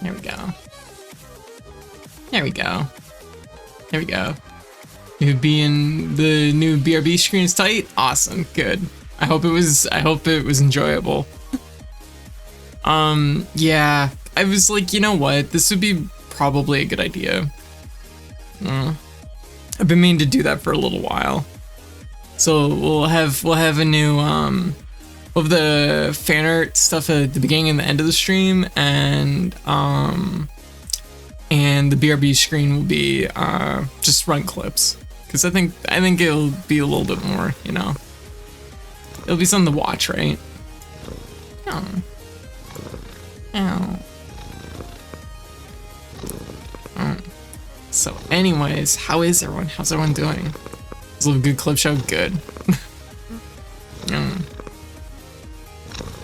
There we go. There we go. There we go. New being the new BRB screen is tight. Awesome. Good. I hope it was enjoyable. Yeah. I was like, you know what? This would be probably a good idea. I've been meaning to do that for a little while. So we'll have a new of the fan art stuff at the beginning and the end of the stream, and the BRB screen will be just run clips, because I think it'll be a little bit more, you know, it'll be something to watch, right? Oh. Ow. Oh. So anyways, how is everyone? How's everyone doing? Is it a good clip show? Good.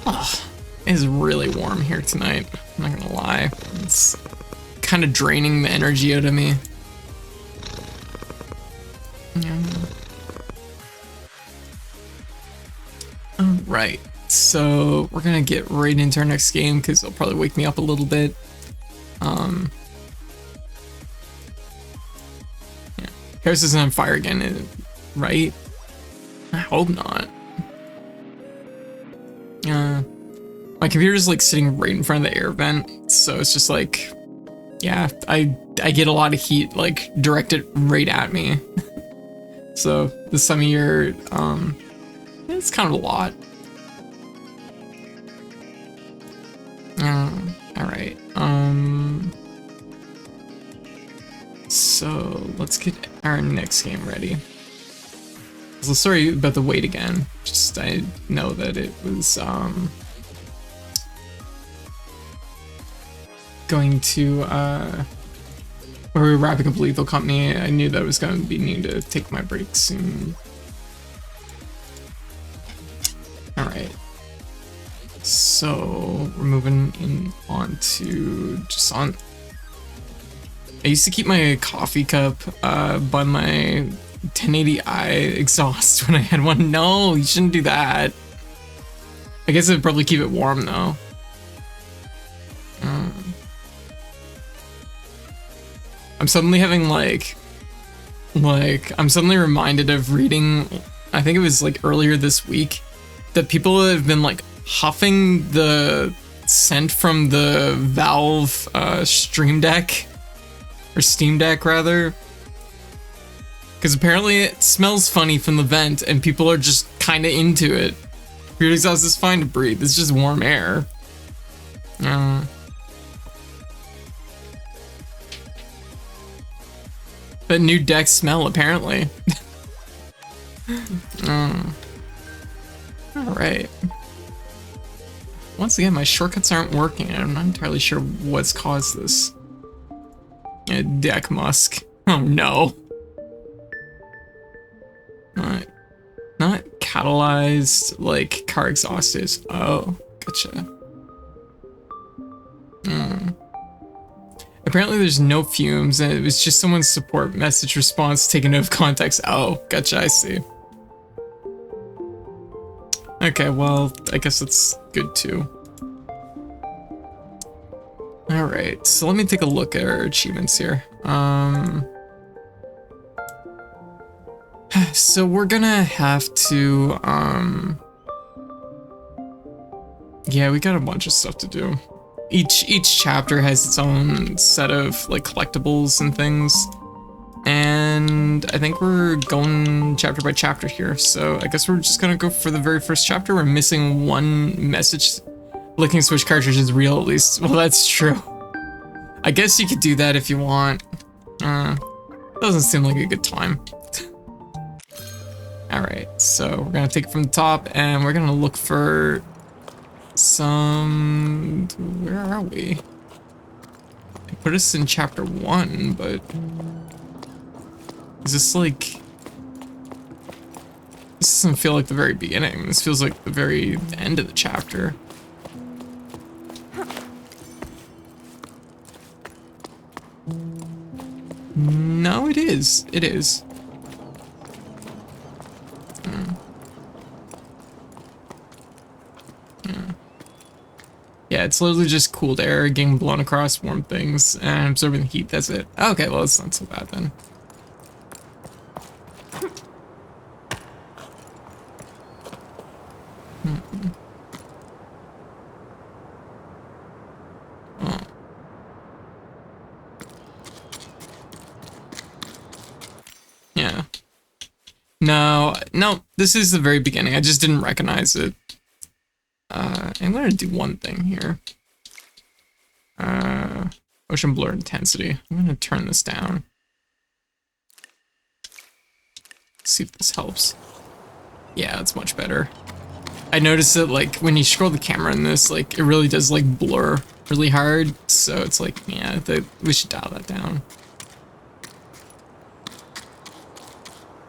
Oh, it is really warm here tonight. I'm not gonna lie. It's kind of draining the energy out of me. Alright, so we're gonna get right into our next game because it'll probably wake me up a little bit. Yeah. Harris isn't on fire again, right? I hope not. My computer's like sitting right in front of the air vent, so it's just like, yeah, I get a lot of heat like directed right at me. So this time of year, it's kind of a lot. All right. So let's get our next game ready. So sorry about the wait again. Just I know that it was going to we were wrapping up Lethal Company. I knew that I was going to be needing to take my breaks soon. All right. So we're moving in on to Jusant. I used to keep my coffee cup by my 1080i exhaust when I had one. No, you shouldn't do that. I guess it'd probably keep it warm though. I'm suddenly having I'm suddenly reminded of reading, I think it was like earlier this week, that people have been like huffing the scent from the Valve Stream Deck, or Steam Deck rather, because apparently it smells funny from the vent and people are just kind of into it. Your exhaust is fine to breathe, it's just warm air. That new deck smell, apparently. Alright. Once again, my shortcuts aren't working. I'm not entirely sure what's caused this. Deck musk. Oh no. Not catalyzed like car exhaust is. Oh, gotcha. Apparently there's no fumes, and it was just someone's support message response taken out of context. Oh, gotcha, I see. Okay, well, I guess that's good too. Alright, so let me take a look at our achievements here. So we're gonna have to, yeah, we got a bunch of stuff to do. Each chapter has its own set of like collectibles and things, and I think we're going chapter by chapter here, so I guess we're just gonna go for the very first chapter. We're missing one message. Licking switch cartridge is real, at least. Well, that's true. I guess you could do that if you want. Doesn't seem like a good time. Alright, so we're gonna take it from the top and we're gonna look for some... Where are we? They put us in chapter 1, but... Is this like... This doesn't feel like the very beginning. This feels like the very end of the chapter. No, it is. It is. Yeah, it's literally just cooled air getting blown across warm things and absorbing the heat. That's it. Okay, well, it's not so bad then. Oh. Yeah. No, this is the very beginning. I just didn't recognize it. I'm gonna do one thing here. Ocean blur intensity. I'm gonna turn this down. See if this helps. Yeah, it's much better. I noticed that like when you scroll the camera in this, like it really does like blur really hard. So it's like, yeah, we should dial that down.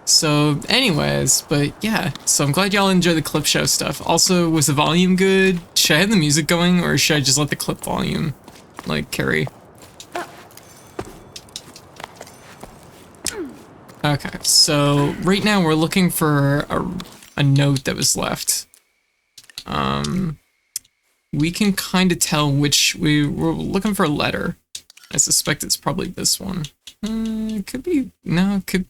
So anyways, but yeah, so I'm glad y'all enjoy the clip show stuff. Also, was the volume good? Should I have the music going or should I just let the clip volume like carry? Okay, so right now we're looking for a note that was left. We can kind of tell which we're looking for a letter. I suspect it's probably this one. It could be, no, it could.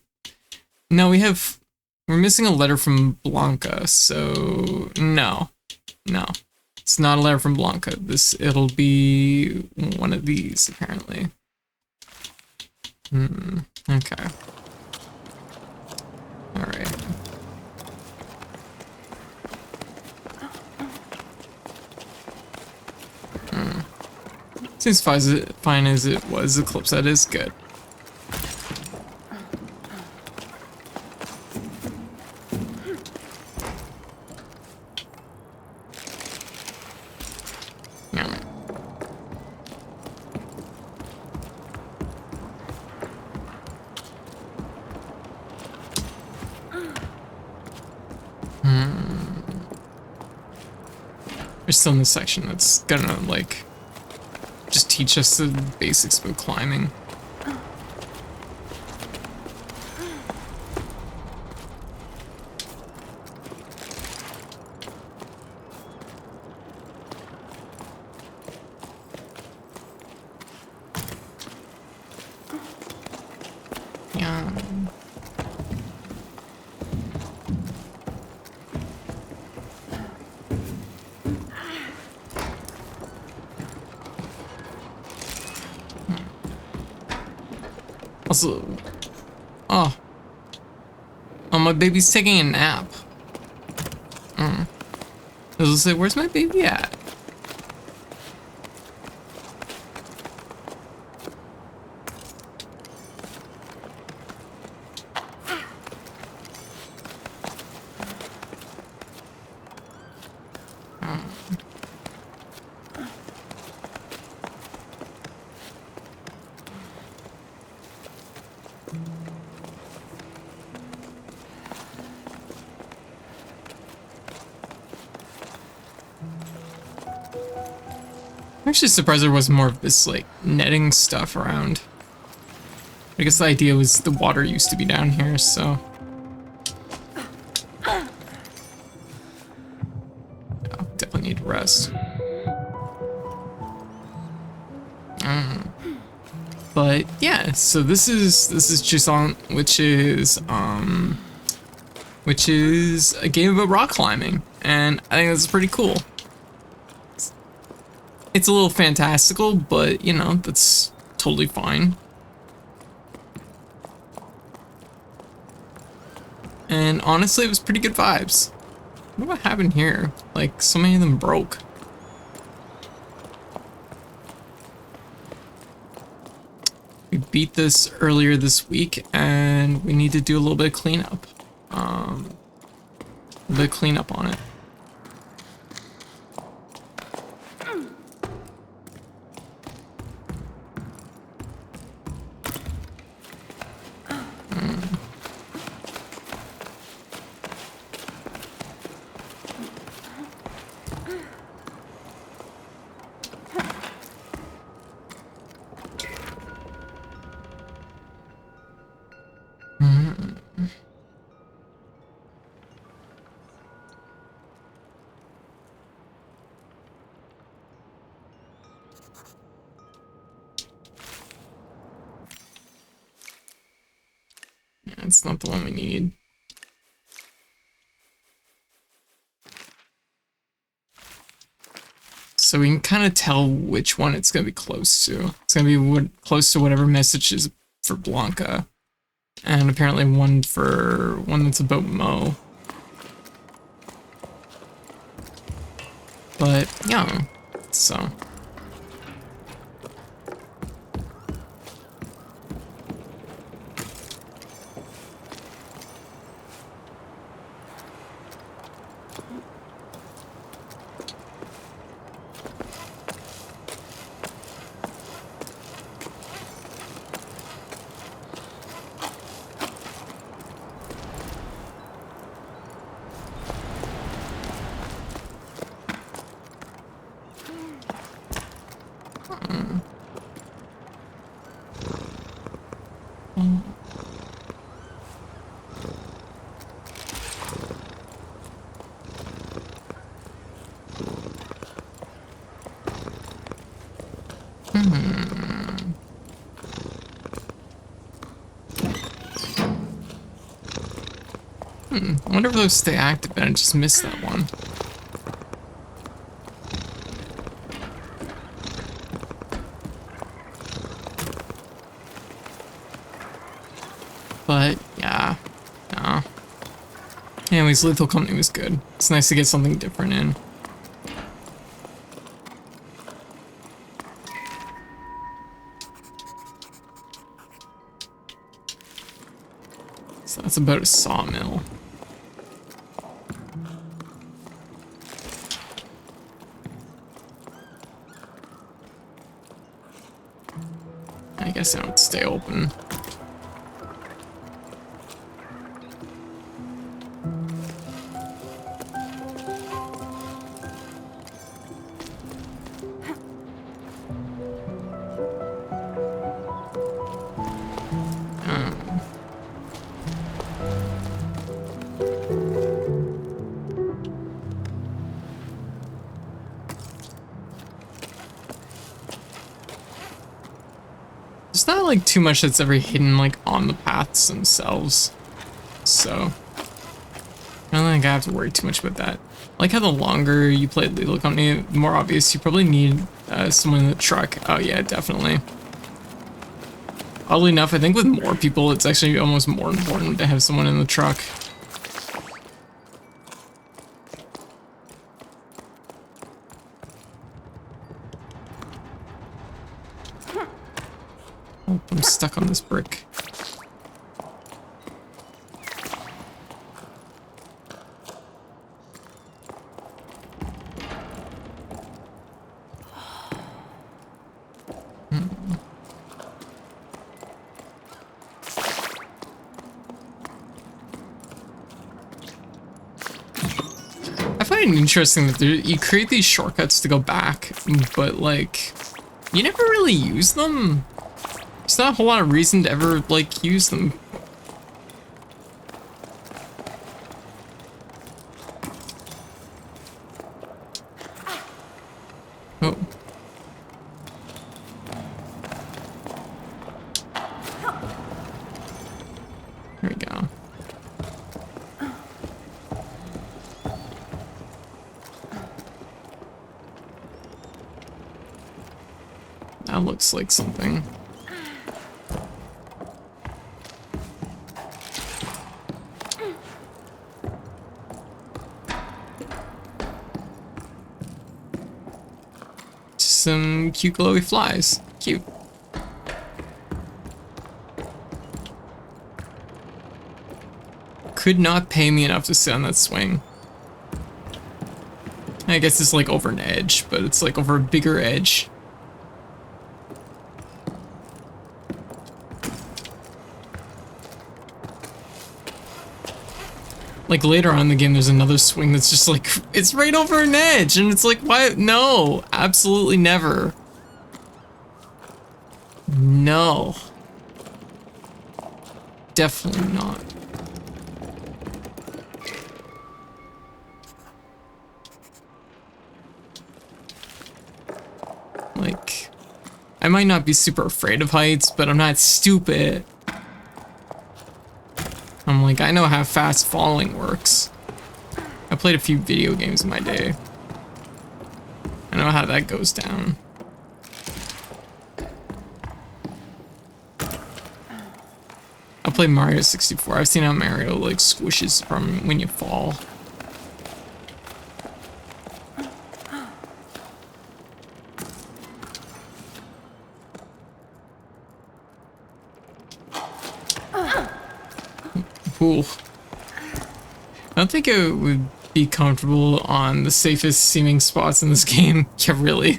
No, we're missing a letter from Blanca, so no, it's not a letter from Blanca. It'll be one of these, apparently. Okay. All right. Seems fine as it was. The clip set is good. We're still in this section that's gonna like just teach us the basics about climbing. Yeah. Also, oh, my baby's taking a nap. I was gonna say, where's my baby at? I'm actually surprised there wasn't more of this, like, netting stuff around. I guess the idea was the water used to be down here, so... Oh, definitely need rest. But, yeah, so this is Jusant, which is a game about rock climbing, and I think that's pretty cool. It's a little fantastical, but, you know, that's totally fine. And honestly, it was pretty good vibes. What happened here? Like, so many of them broke. We beat this earlier this week, and we need to do a little bit of cleanup. A bit of cleanup on it. It's not the one we need. So we can kind of tell which one it's going to be close to. It's going to be close to whatever message is for Blanca. And apparently one that's about Mo. But, yeah, so. I wonder if those stay active, and I just missed that one. But, yeah. No. Anyways, Lethal Company was good. It's nice to get something different in. So that's about a sawmill. I guess I don't stay open. There's not like too much that's ever hidden like on the paths themselves, so I don't think I have to worry too much about that. I like how the longer you play Lethal Company, the more obvious you probably need someone in the truck. Oh yeah, definitely. Oddly enough, I think with more people, it's actually almost more important to have someone in the truck. Oh, I'm stuck on this brick. I find it interesting that you create these shortcuts to go back, but like, you never really use them. There's not a whole lot of reason to ever, like, use them. Oh. There we go. That looks like something. Some cute glowy flies. Cute. Could not pay me enough to sit on that swing. I guess it's like over an edge, but it's like over a bigger edge. Like later on in the game, there's another swing that's just like, it's right over an edge, and it's like, why? No, absolutely never. No. Definitely not. Like, I might not be super afraid of heights, but I'm not stupid. like, I know how fast falling works. I played a few video games in my day. I know how that goes down. I played Mario 64. I've seen how Mario, like, squishes from when you fall. Cool. I don't think I would be comfortable on the safest seeming spots in this game. Yeah, really.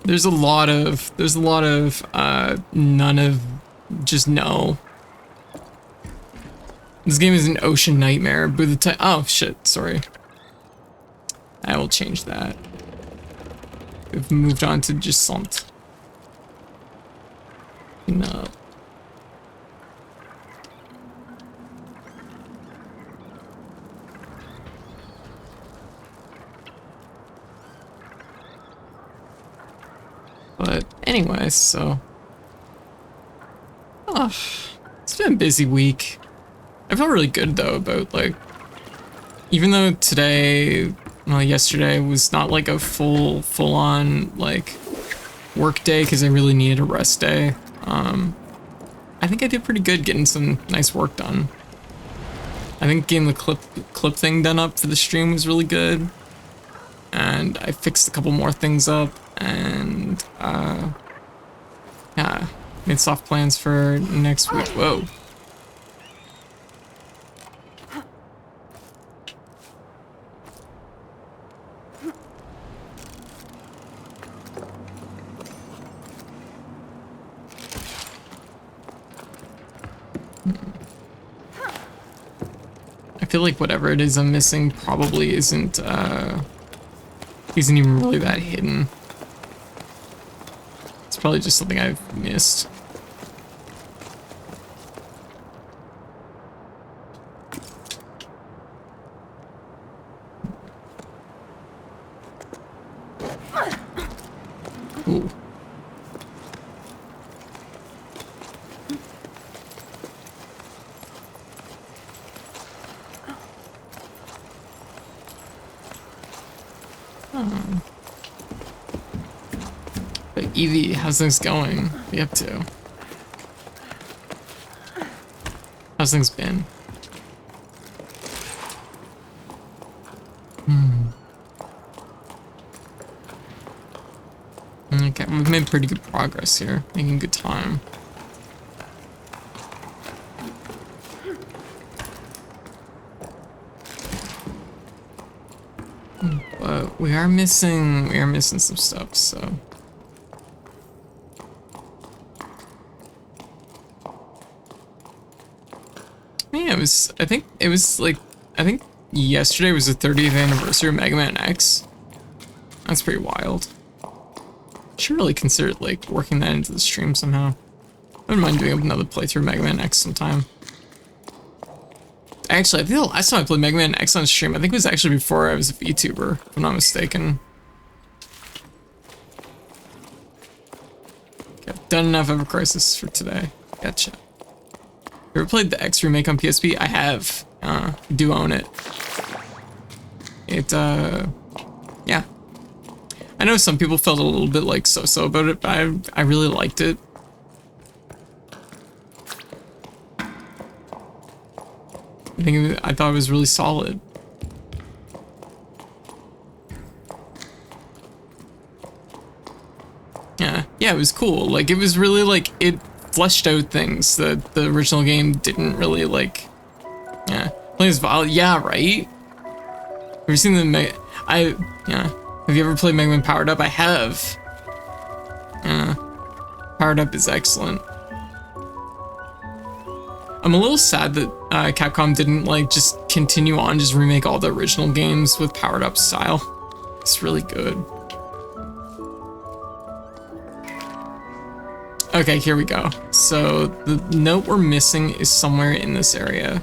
There's a lot of none of just no. This game is an ocean nightmare, but the time, oh shit, sorry. I will change that. We've moved on to Jusant. No. But anyways, so it's been a busy week. I felt really good though about, like, even though today, well, yesterday was not like a full on like work day because I really needed a rest day. I think I did pretty good getting some nice work done. I think getting the clip thing done up for the stream was really good. And I fixed a couple more things up, and yeah, made soft plans for next week. Whoa. I feel like whatever it is I'm missing probably isn't even really that hidden. It's probably just something I've missed. Ooh. But Evie, how's things going? What are you up to? How's things been? Okay, we've made pretty good progress here. Making good time. But we are missing some stuff, so. Yeah, I think yesterday was the 30th anniversary of Mega Man X. That's pretty wild. Should really consider, like, working that into the stream somehow. I wouldn't mind doing another playthrough of Mega Man X sometime. Actually, I think the last time I played Mega Man X on stream, I think it was actually before I was a VTuber, if I'm not mistaken. Okay, done enough of a crisis for today. Gotcha. You ever played the X remake on PSP? I have. Do own it. Yeah. I know some people felt a little bit like so-so about it, but I really liked it. I thought it was really solid. Yeah, it was cool. Like, it was really, like, it fleshed out things that the original game didn't really, like, yeah. Playing as Violet, yeah, right? Have you seen the yeah. Have you ever played Mega Man Powered Up? I have. Yeah. Powered Up is excellent. I'm a little sad that Capcom didn't, like, just continue on, just remake all the original games with Powered Up style. It's really good. Okay, here we go. So the note we're missing is somewhere in this area.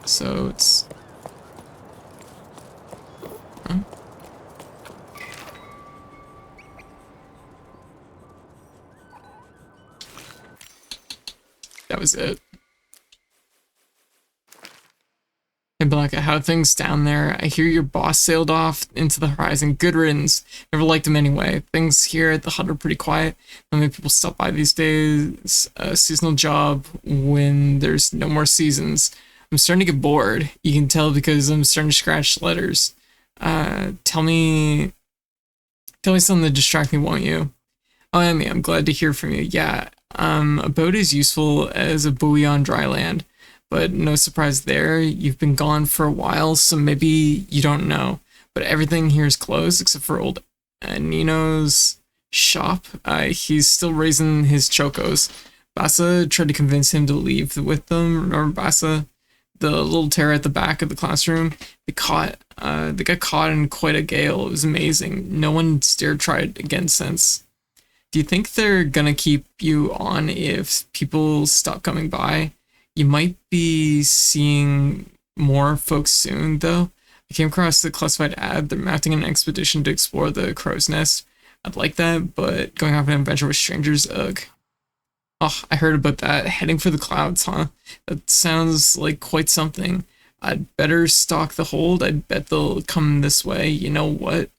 So it's that was it. Hey, Blanca, how are things down there? I hear your boss sailed off into the horizon. Good riddance. Never liked him anyway. Things here at the hut are pretty quiet. Not many people stop by these days. A seasonal job when there's no more seasons. I'm starting to get bored. You can tell because I'm starting to scratch letters. Tell me something to distract me, won't you? Oh, Emmy, I'm glad to hear from you. Yeah, a boat is useful as a buoy on dry land. But no surprise there, you've been gone for a while, so maybe you don't know. But everything here is closed except for old Nino's shop. He's still raising his chocos. Bassa tried to convince him to leave with them. Remember Bassa? The little terror at the back of the classroom? They got caught in quite a gale. It was amazing. No one's dared try it again since. Do you think they're gonna keep you on if people stop coming by? You might be seeing more folks soon, though. I came across the classified ad. They're mounting an expedition to explore the crow's nest. I'd like that, but going off an adventure with strangers, ugh. Oh, I heard about that. Heading for the clouds, huh? That sounds like quite something. I'd better stalk the hold. I bet they'll come this way. You know what?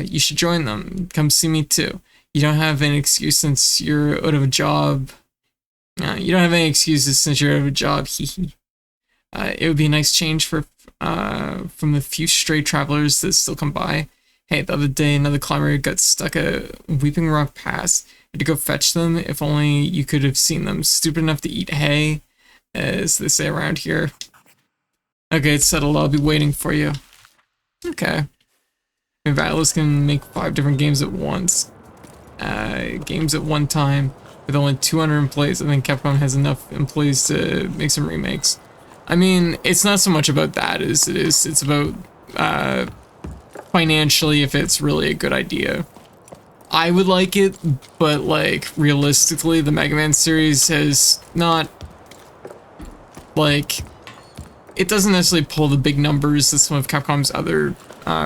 You should join them. Come see me, too. You don't have any excuse since you're out of a job. You don't have any excuses since you're out of a job. It would be a nice change from the few stray travelers that still come by. Hey, the other day another climber got stuck at Weeping Rock Pass. Had to go fetch them. If only you could have seen them. Stupid enough to eat hay, as they say around here. Okay, it's settled. I'll be waiting for you. Okay. Maybe Atlas can make 5 different games at once. Games at one time. With only 200 employees, I think Capcom has enough employees to make some remakes. I mean, it's not so much about that as it is. It's about financially if it's really a good idea. I would like it, but like realistically, the Mega Man series has not like it doesn't necessarily pull the big numbers that some of Capcom's other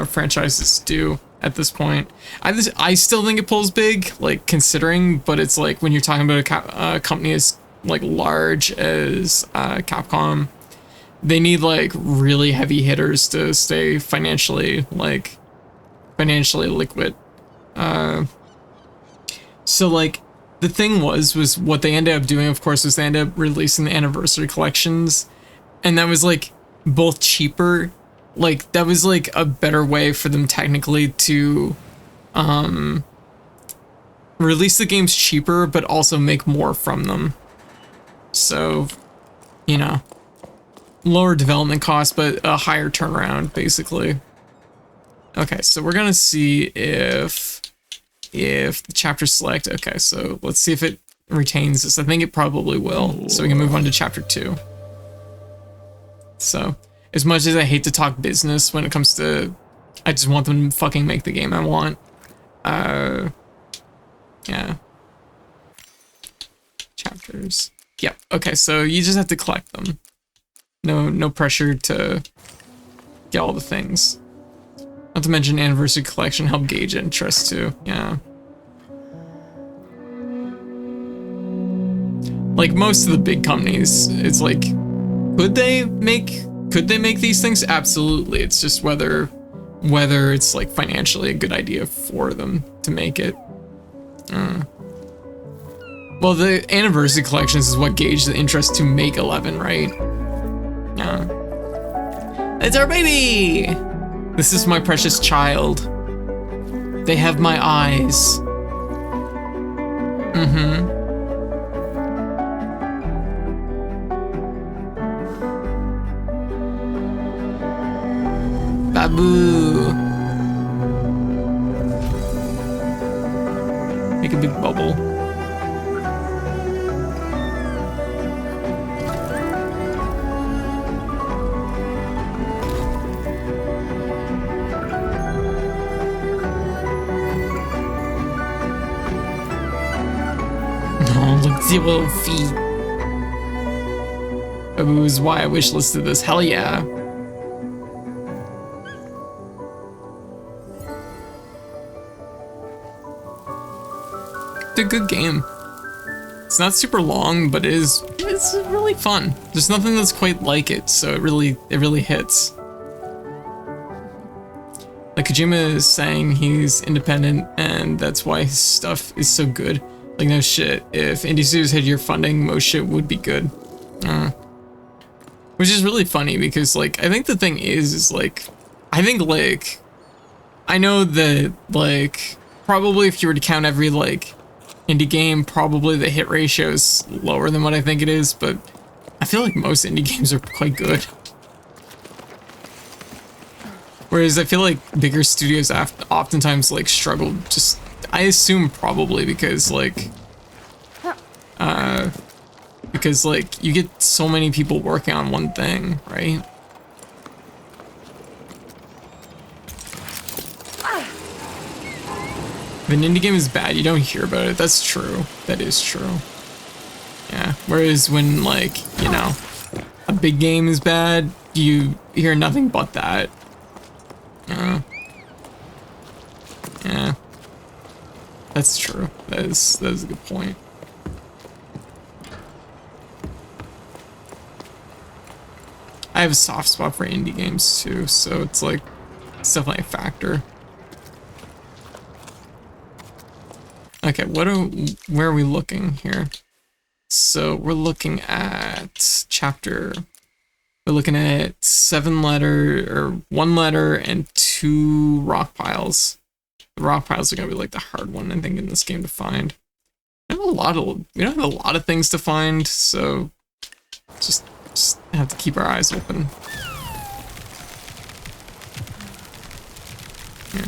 franchises do. At this point, I still think it pulls big, like considering, but it's like when you're talking about a company as like large as Capcom, they need like really heavy hitters to stay financially liquid. So like the thing was what they ended up doing, of course, was they ended up releasing the anniversary collections, and that was like both cheaper. Like, that was, like, a better way for them technically to, release the games cheaper, but also make more from them. So, you know, lower development costs, but a higher turnaround, basically. Okay, so we're gonna see if the chapter select, okay, so let's see if it retains this. I think it probably will, so we can move on to chapter 2. So, as much as I hate to talk business when it comes to, I just want them to fucking make the game I want. Yeah. Chapters. Yep. Okay, so you just have to collect them. No pressure to get all the things. Not to mention anniversary collection help gauge interest too. Yeah. Like most of the big companies, it's like, could they make these things? Absolutely. It's just whether it's like financially a good idea for them to make it. Well, the anniversary collections is what gauged the interest to make 11, right? Yeah. It's our baby! This is my precious child. They have my eyes. Babu. Make a big bubble. Oh, look at the little feet. Babu is why I wishlisted this. Hell yeah. It's a good game. It's not super long, but it's really fun. There's nothing that's quite like it, so it really hits. Like Kojima is saying he's independent and that's why his stuff is so good. Like no shit, if indie studios had your funding, most shit would be good. Which is really funny because like, I think the thing is like, I think like, I know that like, probably if you were to count every like indie game, probably the hit ratio is lower than what I think it is, but I feel like most indie games are quite good. Whereas I feel like bigger studios oftentimes like struggle just, I assume probably because like you get so many people working on one thing, right? If an indie game is bad, you don't hear about it. That's true. That is true. Yeah. Whereas when like, you know, a big game is bad, you hear nothing but that. Yeah. That's true. That is a good point. I have a soft spot for indie games too, so it's like, it's definitely a factor. Okay, where are we looking here? So we're looking at we're looking at 1 letter and 2 rock piles. The rock piles are gonna be like the hard one, I think, in this game to find. We don't have a lot of things to find, so just have to keep our eyes open. Yeah.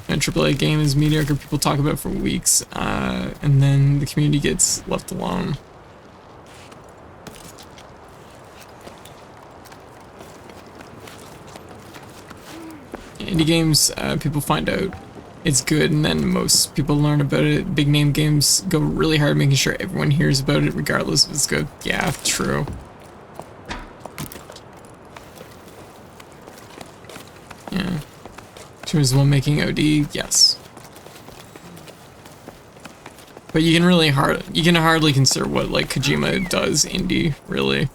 And AAA game is mediocre, people talk about it for weeks, and then the community gets left alone. Indie games, people find out it's good, and then most people learn about it. Big name games go really hard making sure everyone hears about it, regardless if it's good. Yeah, true. Yeah. She was the one making OD, yes. But you can hardly consider what like Kojima does indie, really.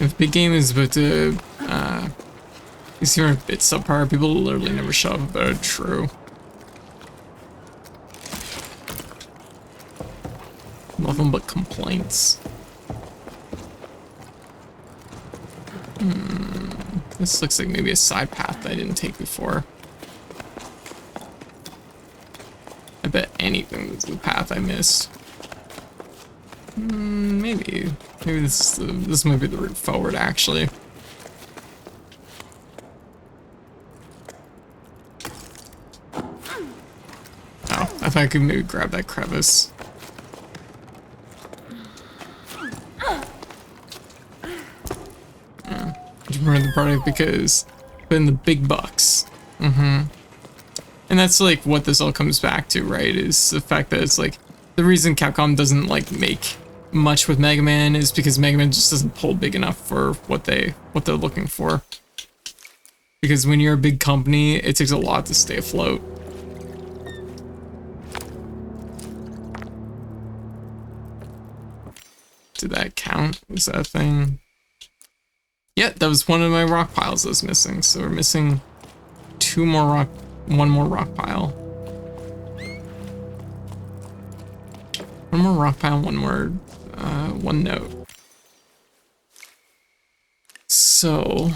If big game is about to, you see a bit subpar, people literally never shut up about it, true. Nothing but complaints. This looks like maybe a side path that I didn't take before. I bet anything was the path I missed. Maybe this might be the route forward, actually. Oh, I thought I could maybe grab that crevice. Yeah, just remember the product because put in the big bucks. And that's like what this all comes back to, right? Is the fact that it's like the reason Capcom doesn't like make much with Mega Man is because Mega Man just doesn't pull big enough for what they're looking for. Because when you're a big company, it takes a lot to stay afloat. Did that count? Was that a thing? Yeah, that was one of my rock piles that was missing. So we're missing one more rock pile. One more rock pile, one note. So,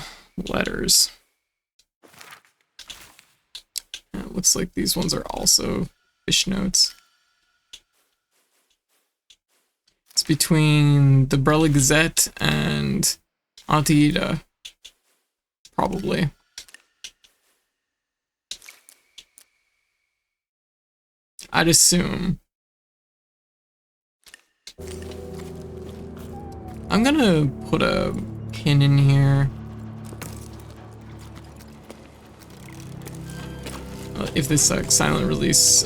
letters. It looks like these ones are also fish notes. It's between the Brella Gazette and Auntie Ida, probably. I'd assume. I'm gonna put a pin in here. If this silent release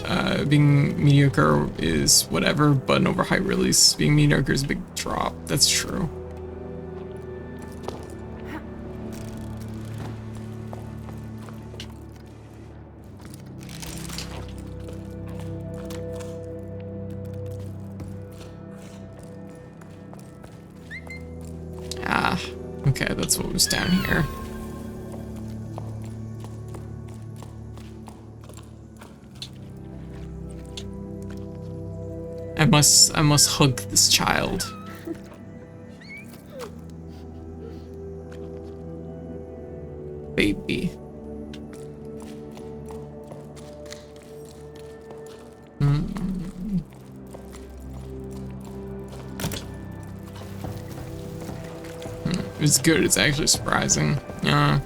being mediocre is whatever, but an overhyped release being mediocre is a big drop. That's true. Ah, okay, that's what was down here. I must hug this child. Baby. It's good, it's actually surprising. Yeah.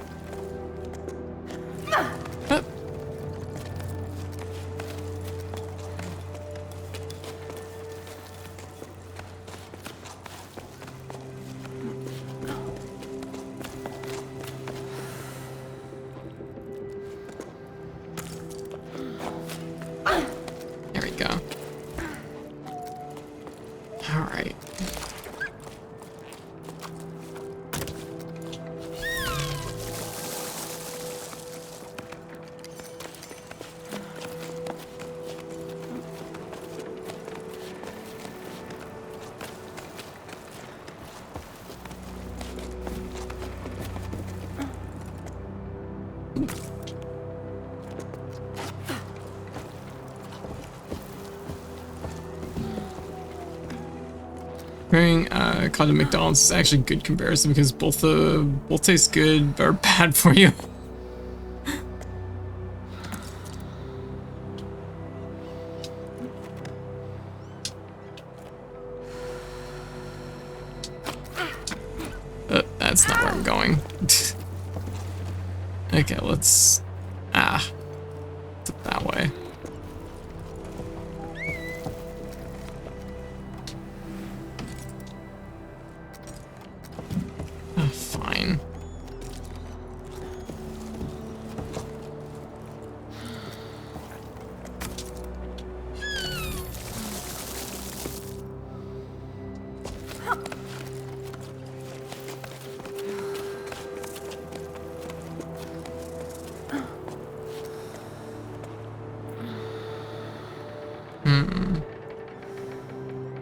There we go. All right. Comparing COD to McDonald's is actually a good comparison because both taste good but are bad for you. That's not where I'm going. Okay, let's that way. Fine.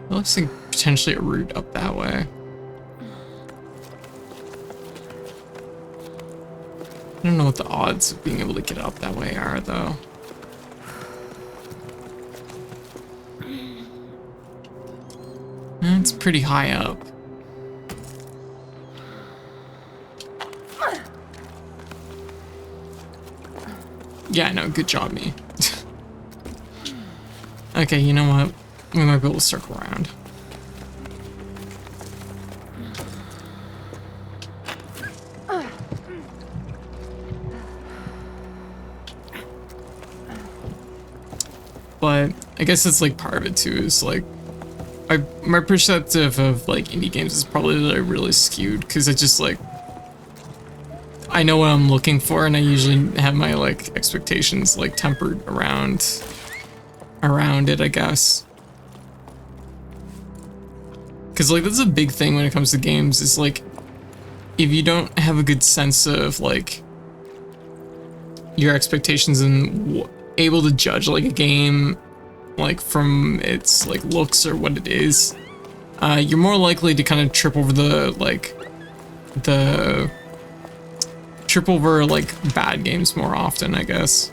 It looks like potentially a route up that way. I don't know what the odds of being able to get up that way are, though. It's pretty high up. Yeah, I know. Good job, me. Okay, you know what? We might be able to circle around. But I guess it's like part of it too, is like my perspective of like indie games is probably like really skewed because I just like I know what I'm looking for and I usually have my like expectations like tempered around it, I guess. Because like that's a big thing when it comes to games is like if you don't have a good sense of like your expectations and able to judge like a game like from its like looks or what it is, you're more likely to kind of trip over bad games more often, I guess.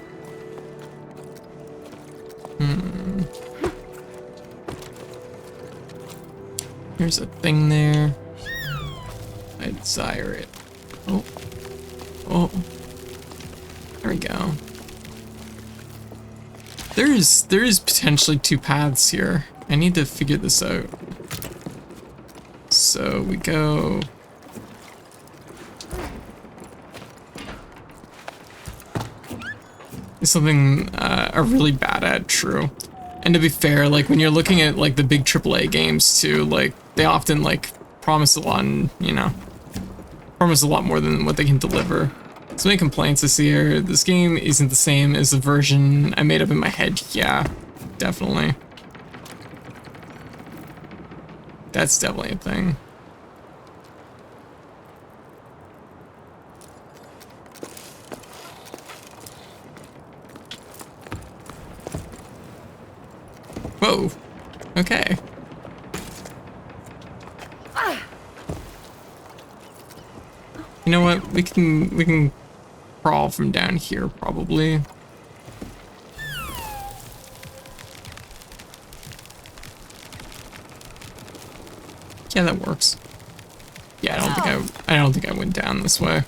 There's a thing there. I desire it. Oh, there we go. There is potentially two paths here. I need to figure this out. So we go. It's something I'm really bad at, true. And to be fair, like when you're looking at like the big AAA games too, like they often like promise a lot and, you know, promise a lot more than what they can deliver. So many complaints I see here. This game isn't the same as the version I made up in my head. Yeah, definitely. That's definitely a thing. Whoa. Okay. You know what? We can crawl from down here probably. Yeah, that works. Yeah, I don't think I went down this way.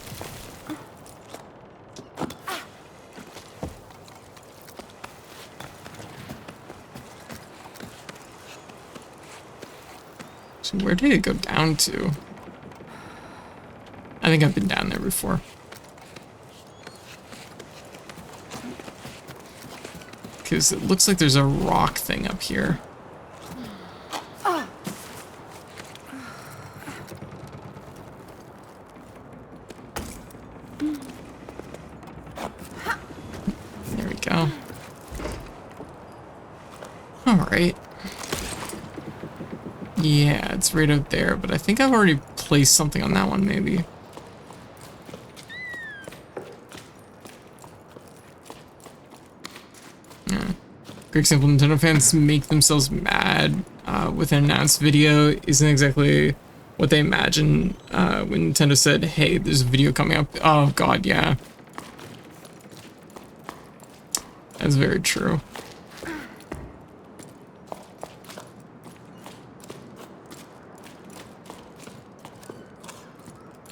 So where did it go down to? I think I've been down there before. Because it looks like there's a rock thing up here. There we go. Alright. Yeah, it's right up there, but I think I've already placed something on that one, maybe. Yeah. For example, Nintendo fans make themselves mad with an announced video isn't exactly what they imagined when Nintendo said, hey, there's a video coming up. Oh god, yeah. That's very true.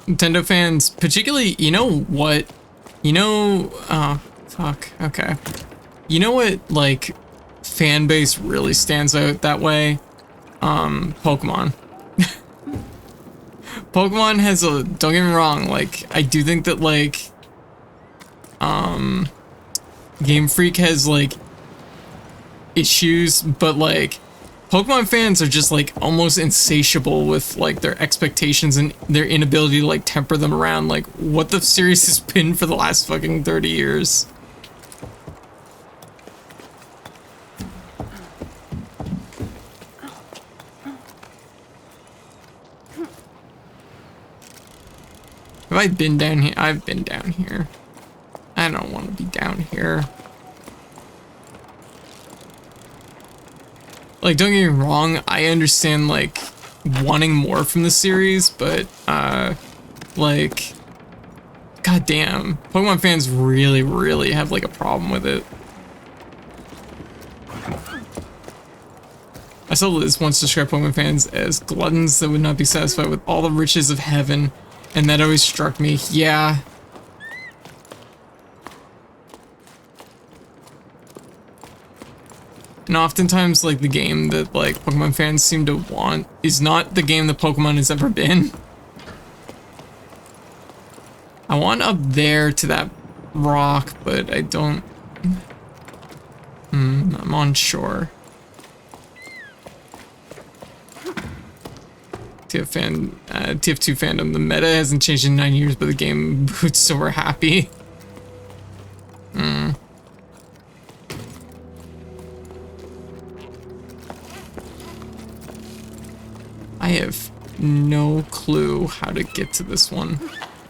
Nintendo fans, particularly, you know what? You know, oh, fuck, okay. You know what, like, fan base really stands out that way? Pokemon. Pokemon has a, don't get me wrong, like, I do think that, like, Game Freak has, like, issues, but, like, Pokemon fans are just, like, almost insatiable with, like, their expectations and their inability to, like, temper them around, like, what the series has been for the last fucking 30 years. Have I been down here? I've been down here. I don't want to be down here. Like, don't get me wrong, I understand, like, wanting more from the series, but, like, goddamn, Pokemon fans really, really have, like, a problem with it. I saw Liz once describe Pokemon fans as gluttons that would not be satisfied with all the riches of heaven, and that always struck me. Yeah. And oftentimes, like, the game that, like, Pokemon fans seem to want is not the game that Pokemon has ever been. I want up there to that rock, but I don't... I'm unsure. TF2 fandom, the meta hasn't changed in 9 years, but the game boots, so we're happy. I have no clue how to get to this one.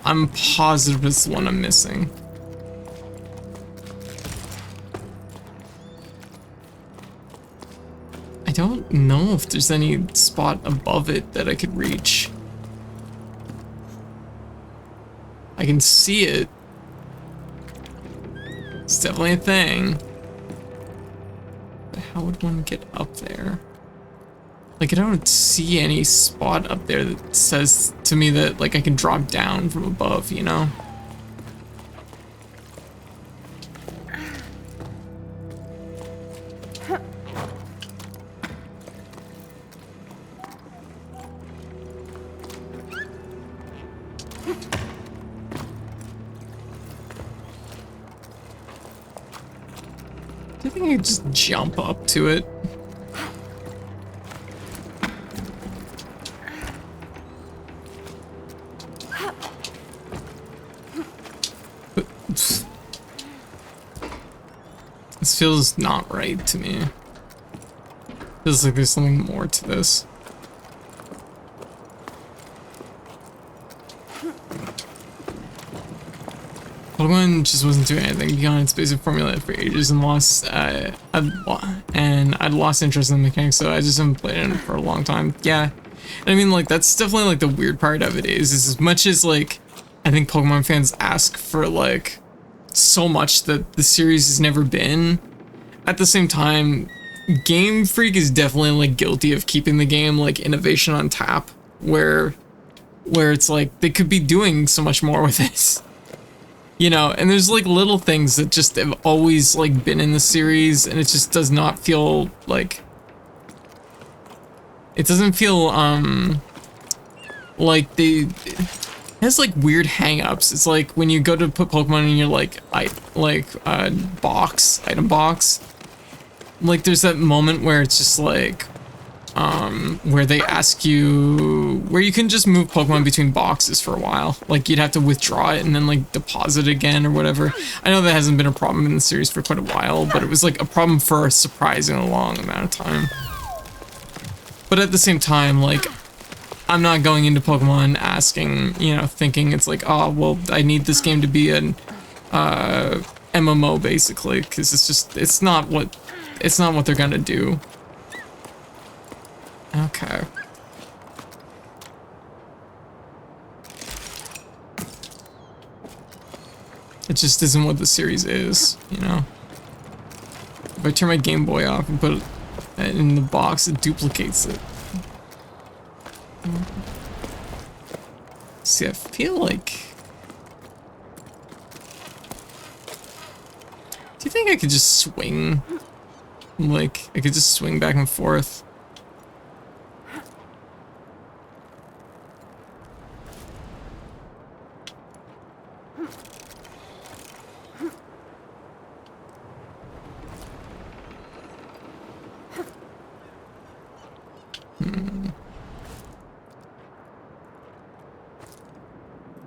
I'm positive it's the one I'm missing. I don't know if there's any spot above it that I could reach. I can see it. It's definitely a thing. But how would one get up there? Like, I don't see any spot up there that says to me that, like, I can drop down from above, you know? I think I could just jump up to it. This feels not right to me. Feels like there's something more to this. Pokemon just wasn't doing anything beyond its basic formula for ages and I'd lost interest in the mechanics, so I just haven't played it for a long time. Yeah, I mean, like, that's definitely like the weird part of it is as much as like I think Pokemon fans ask for like so much that the series has never been, at the same time, Game Freak is definitely like guilty of keeping the game like innovation on tap, where it's like they could be doing so much more with it. You know, and there's like little things that just have always like been in the series, and it just does not feel like, it doesn't feel like it has like weird hang-ups. It's like when you go to put Pokemon in your like item box, like there's that moment where it's just like where they ask you, where you can just move Pokemon between boxes for a while. Like you'd have to withdraw it and then like deposit it again or whatever. I know that hasn't been a problem in the series for quite a while, but it was like a problem for a surprisingly long amount of time. But at the same time, like, I'm not going into Pokemon asking, you know, thinking it's like, oh, well, I need this game to be an MMO basically, because it's not what they're gonna do. Okay. It just isn't what the series is, you know? If I turn my Game Boy off and put it in the box, it duplicates it. See, I feel like... Do you think I could just swing? Like, I could just swing back and forth?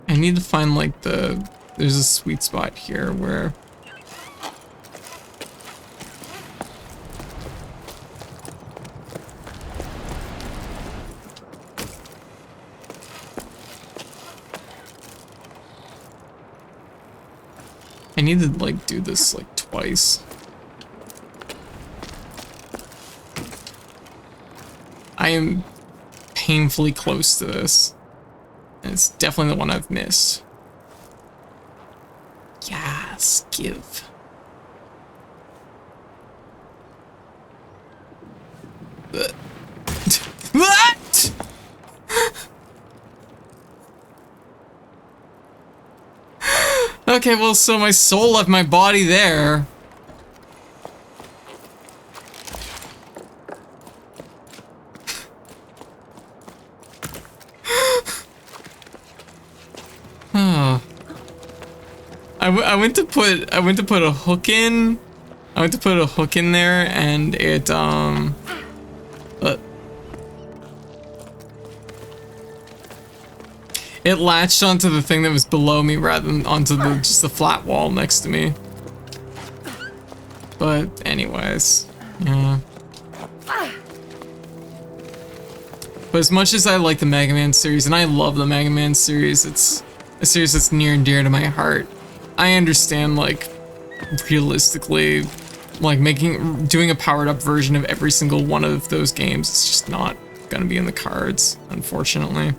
I need to find like there's a sweet spot here where I need to like do this like twice. I am painfully close to this. And it's definitely the one I've missed. Yes, give. What? Okay, well, so my soul left my body there. I went to put a hook in. I went to put a hook in there, and it it latched onto the thing that was below me rather than onto just the flat wall next to me. But anyways, yeah. But as much as I like the Mega Man series, and I love the Mega Man series, it's a series that's near and dear to my heart. I understand, like, realistically, like, doing a powered up version of every single one of those games is just not gonna be in the cards, unfortunately.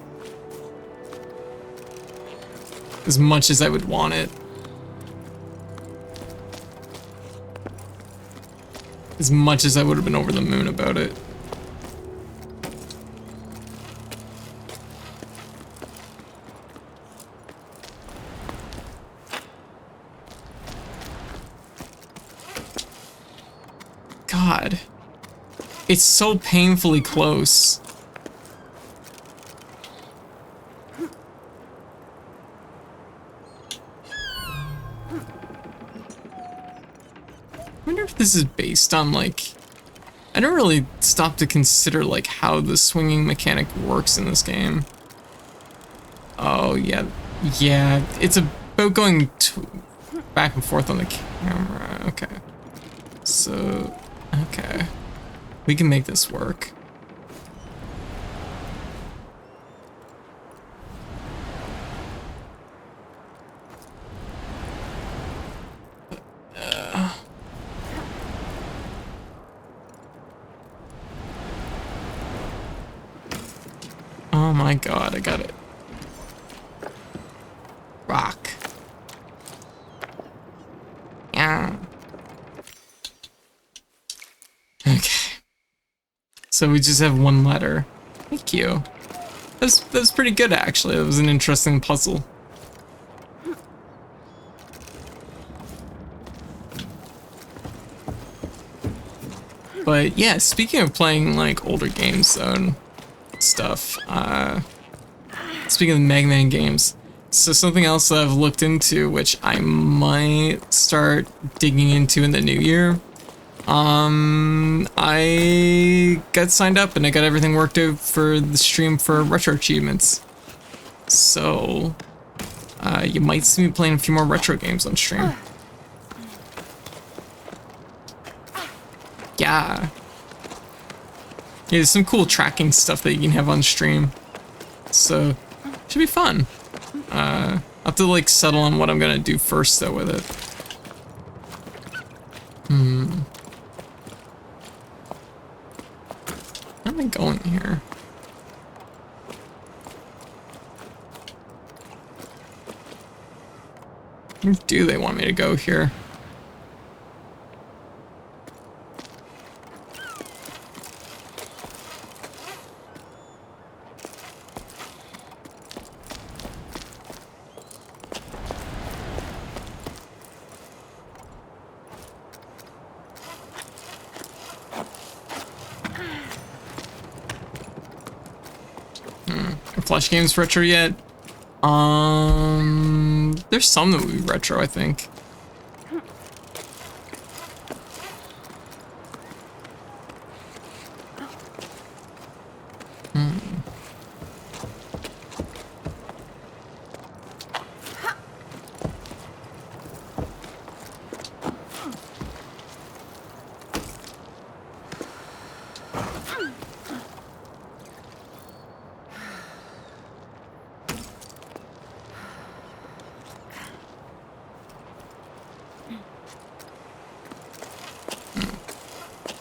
As much as I would want it. As much as I would have been over the moon about it. God, it's so painfully close. wonder if this is based on like, I don't really stop to consider like how the swinging mechanic works in this game. Oh yeah, yeah, it's about going back and forth on the camera. Okay, so okay, we can make this work. Oh my god, I got it. Rock. Yeah. Okay. So we just have one letter. Thank you. That's pretty good actually. It was an interesting puzzle. But yeah, speaking of playing like older games and stuff, speaking of the Mega Man games, so something else that I've looked into, which I might start digging into in the new year, I got signed up and I got everything worked out for the stream for retro achievements. So, you might see me playing a few more retro games on stream. Yeah. Yeah, there's some cool tracking stuff that you can have on stream. So, should be fun. I'll have to like settle on what I'm gonna do first though with it. Where am I going here? Where do they want me to go here? Flash games retro yet? There's some that would be retro, I think.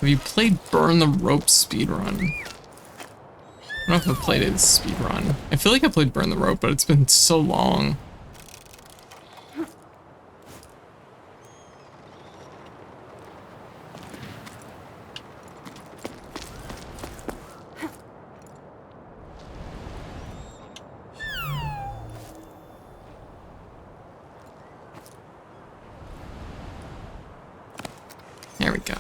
Have you played Burn the Rope speedrun? I don't know if I've played it speedrun. I feel like I played Burn the Rope, but it's been so long. There we go.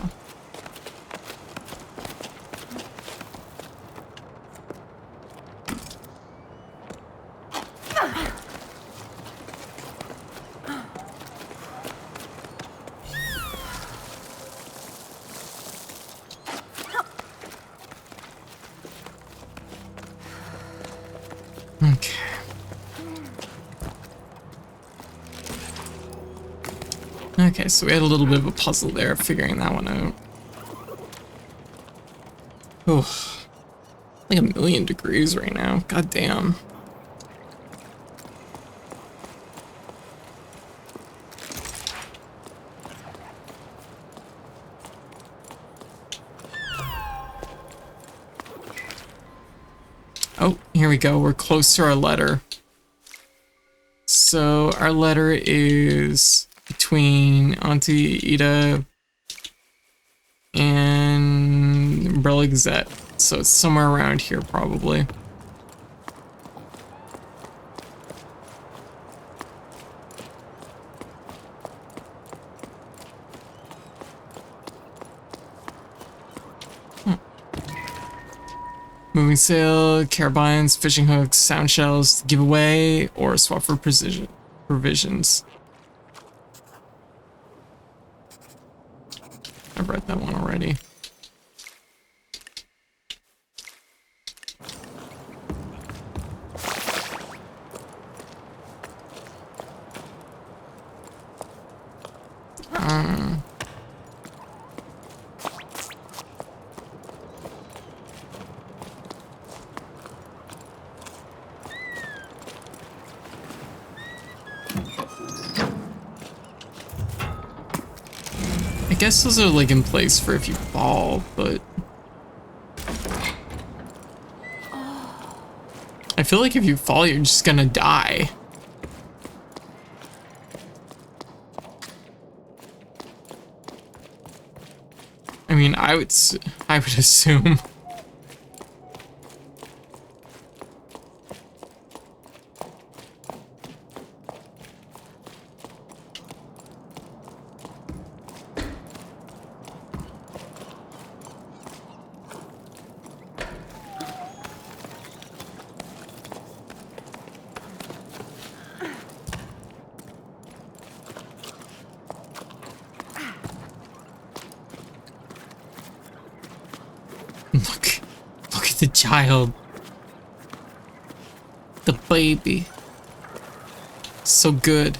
Okay. Okay, so we had a little bit of a puzzle there, figuring that one out. Oh, like 1,000,000 degrees right now. God damn. Oh, here we go. We're close to our letter. So our letter is between Auntie Ida and Umbrella Gazette. So it's somewhere around here, probably. Moving sail, carabines, fishing hooks, sound shells, give away, or swap for provisions. I've read that one already. I guess those are like in place for if you fall, but I feel like if you fall, you're just gonna die. I mean, I would assume. Look at the child. The baby. So good.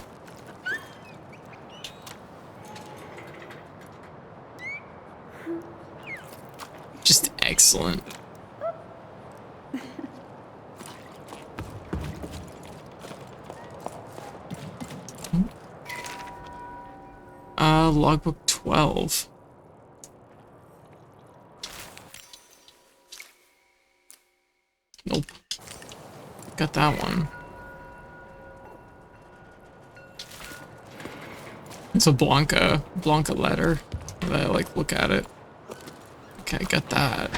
Just excellent. Logbook 12. Nope. Got that one. It's a Blanca letter. That I like look at it. Okay, got that.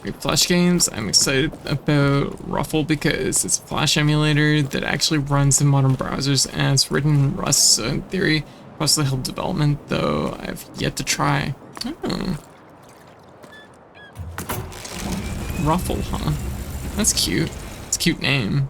Great Flash games. I'm excited about Ruffle because it's a Flash emulator that actually runs in modern browsers and it's written in Rust, so in theory, possibly help development, though I've yet to try. Oh. Ruffle, huh? That's cute. It's a cute name.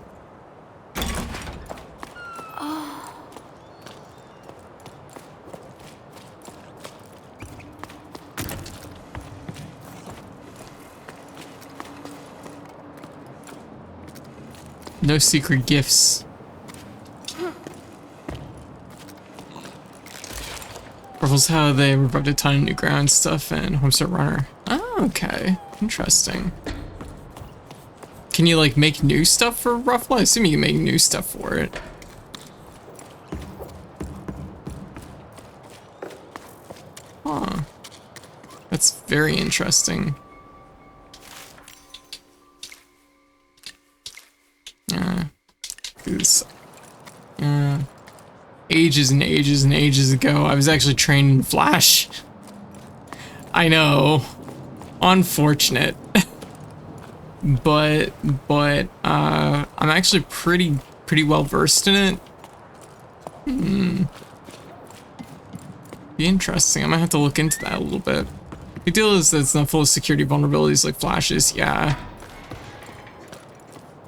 No secret gifts. Ruffles how they revived a ton of new ground stuff and Homestart Runner. Oh, okay. Interesting. Can you like make new stuff for Ruffle? I assume you can make new stuff for it. Huh. That's very interesting. Ages and ages and ages ago, I was actually trained in Flash. I know. Unfortunate. but I'm actually pretty well versed in it. Be interesting. I might have to look into that a little bit. The deal is that it's not full of security vulnerabilities like Flash is. Yeah.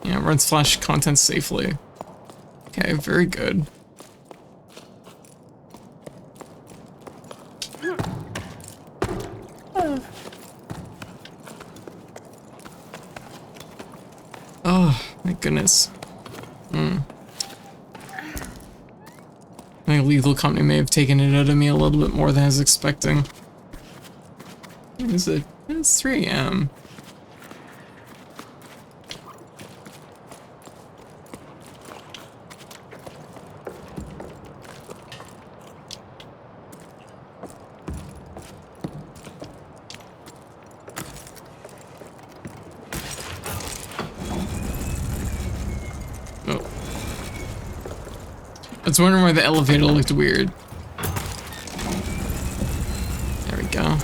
Yeah, it runs Flash content safely. Okay, very good. Oh, my goodness. I think Lethal Company may have taken it out of me a little bit more than I was expecting. What is it? It's 3 AM. I was wondering why the elevator looked weird. There we go.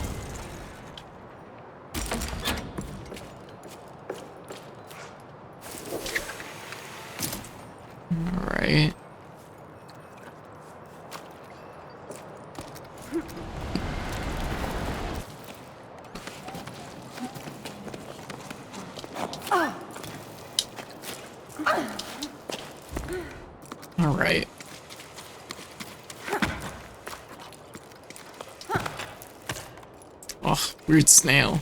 Alright. Alright. Oh, weird snail.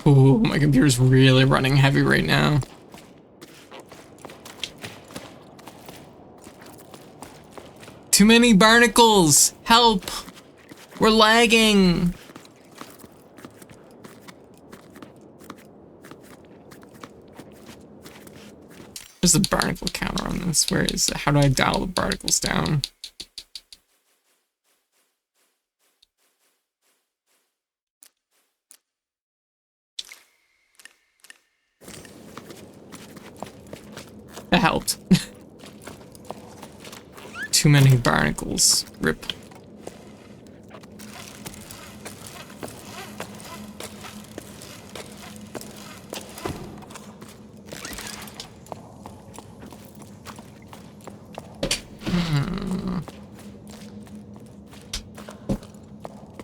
Ooh, my computer's really running heavy right now. Too many barnacles! Help! We're lagging! There's a barnacle counter on this. Where is it? How do I dial the barnacles down? That helped. Too many barnacles. Rip.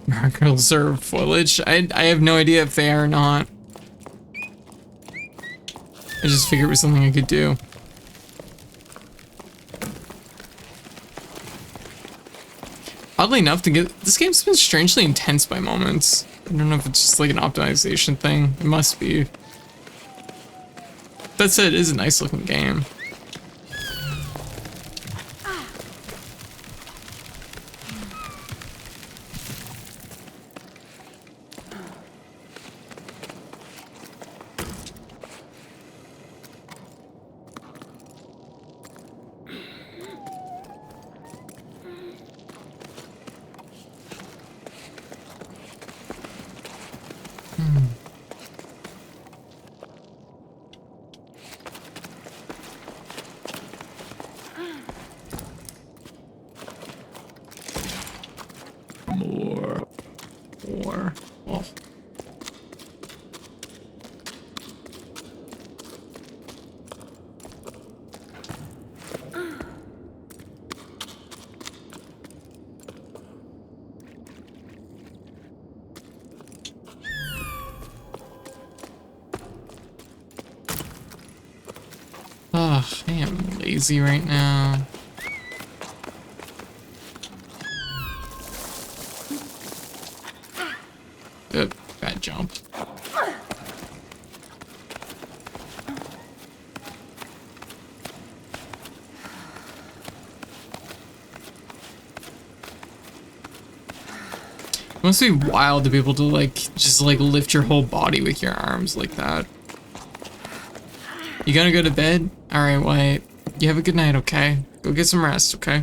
Barnacles are foliage? I have no idea if they are or not. I just figured it was something I could do. Oddly enough, this game's been strangely intense by moments. I don't know if it's just like an optimization thing. It must be. That said, it is a nice looking game. More. Oh. Ugh, I am lazy right now. Bad jump. It must be wild to be able to like just like lift your whole body with your arms like that. You gonna go to bed? Alright, White. You have a good night, okay? Go get some rest, okay?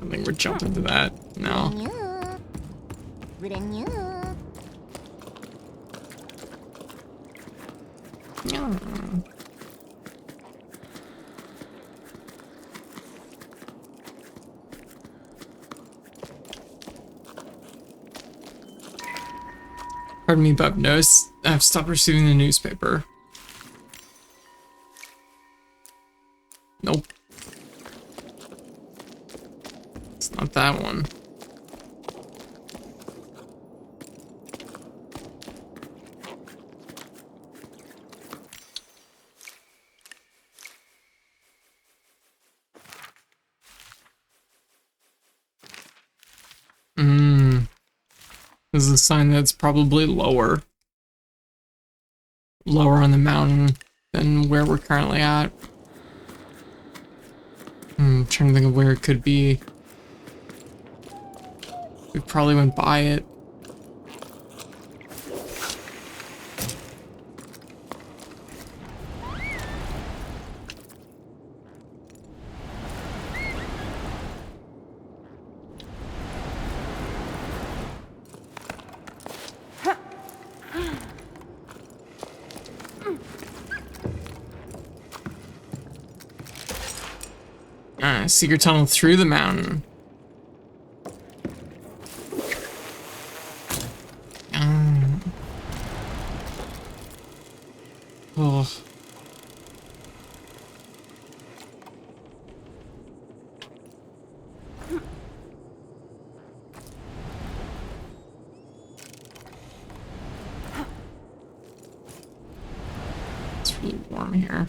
I think we're jumping to that. No. Pardon me, Bob. Notice I've stopped receiving the newspaper. Nope. It's not that one. This is a sign that's probably lower. Lower on the mountain than where we're currently at. I'm trying to think of where it could be. We probably went by it. Secret tunnel through the mountain. Oh. It's really warm here.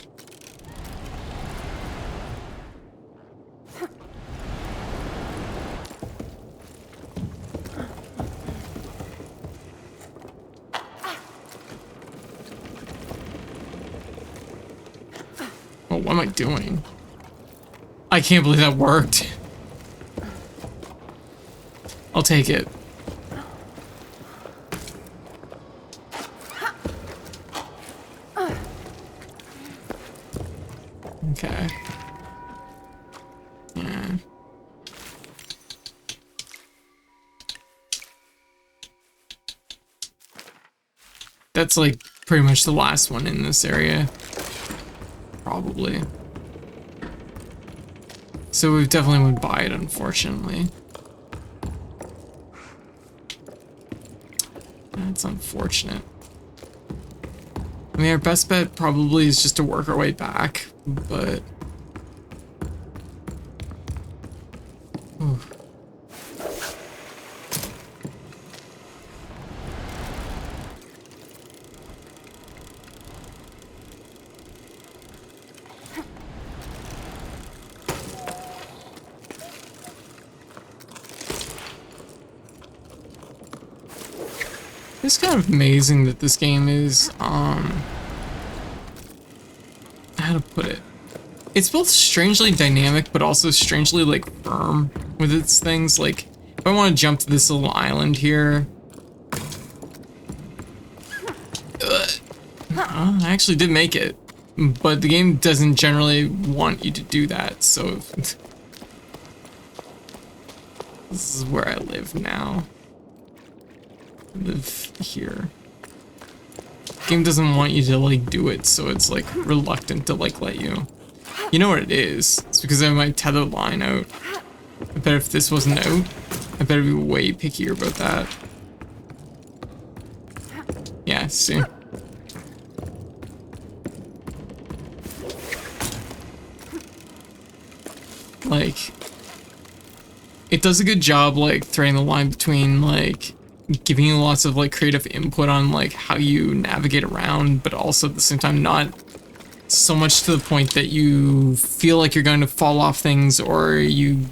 Oh, what am I doing? I can't believe that worked. I'll take it. Okay. Yeah. That's like pretty much the last one in this area. Probably. So we've definitely went by it, unfortunately. That's unfortunate. I mean, our best bet probably is just to work our way back, but... Ooh. It's kind of amazing that this game is, how to put it? It's both strangely dynamic, but also strangely, like, firm with its things. Like, if I want to jump to this little island here... I actually did make it, but the game doesn't generally want you to do that, so... This is where I live now. Live here. Game doesn't want you to like do it, so it's like reluctant to like let you. You know what it is? It's because I have my tether line out. I bet if this wasn't out, I better be way pickier about that. Yeah, see? Like, it does a good job like threading the line between like giving you lots of like creative input on like how you navigate around, but also at the same time not so much to the point that you feel like you're going to fall off things or you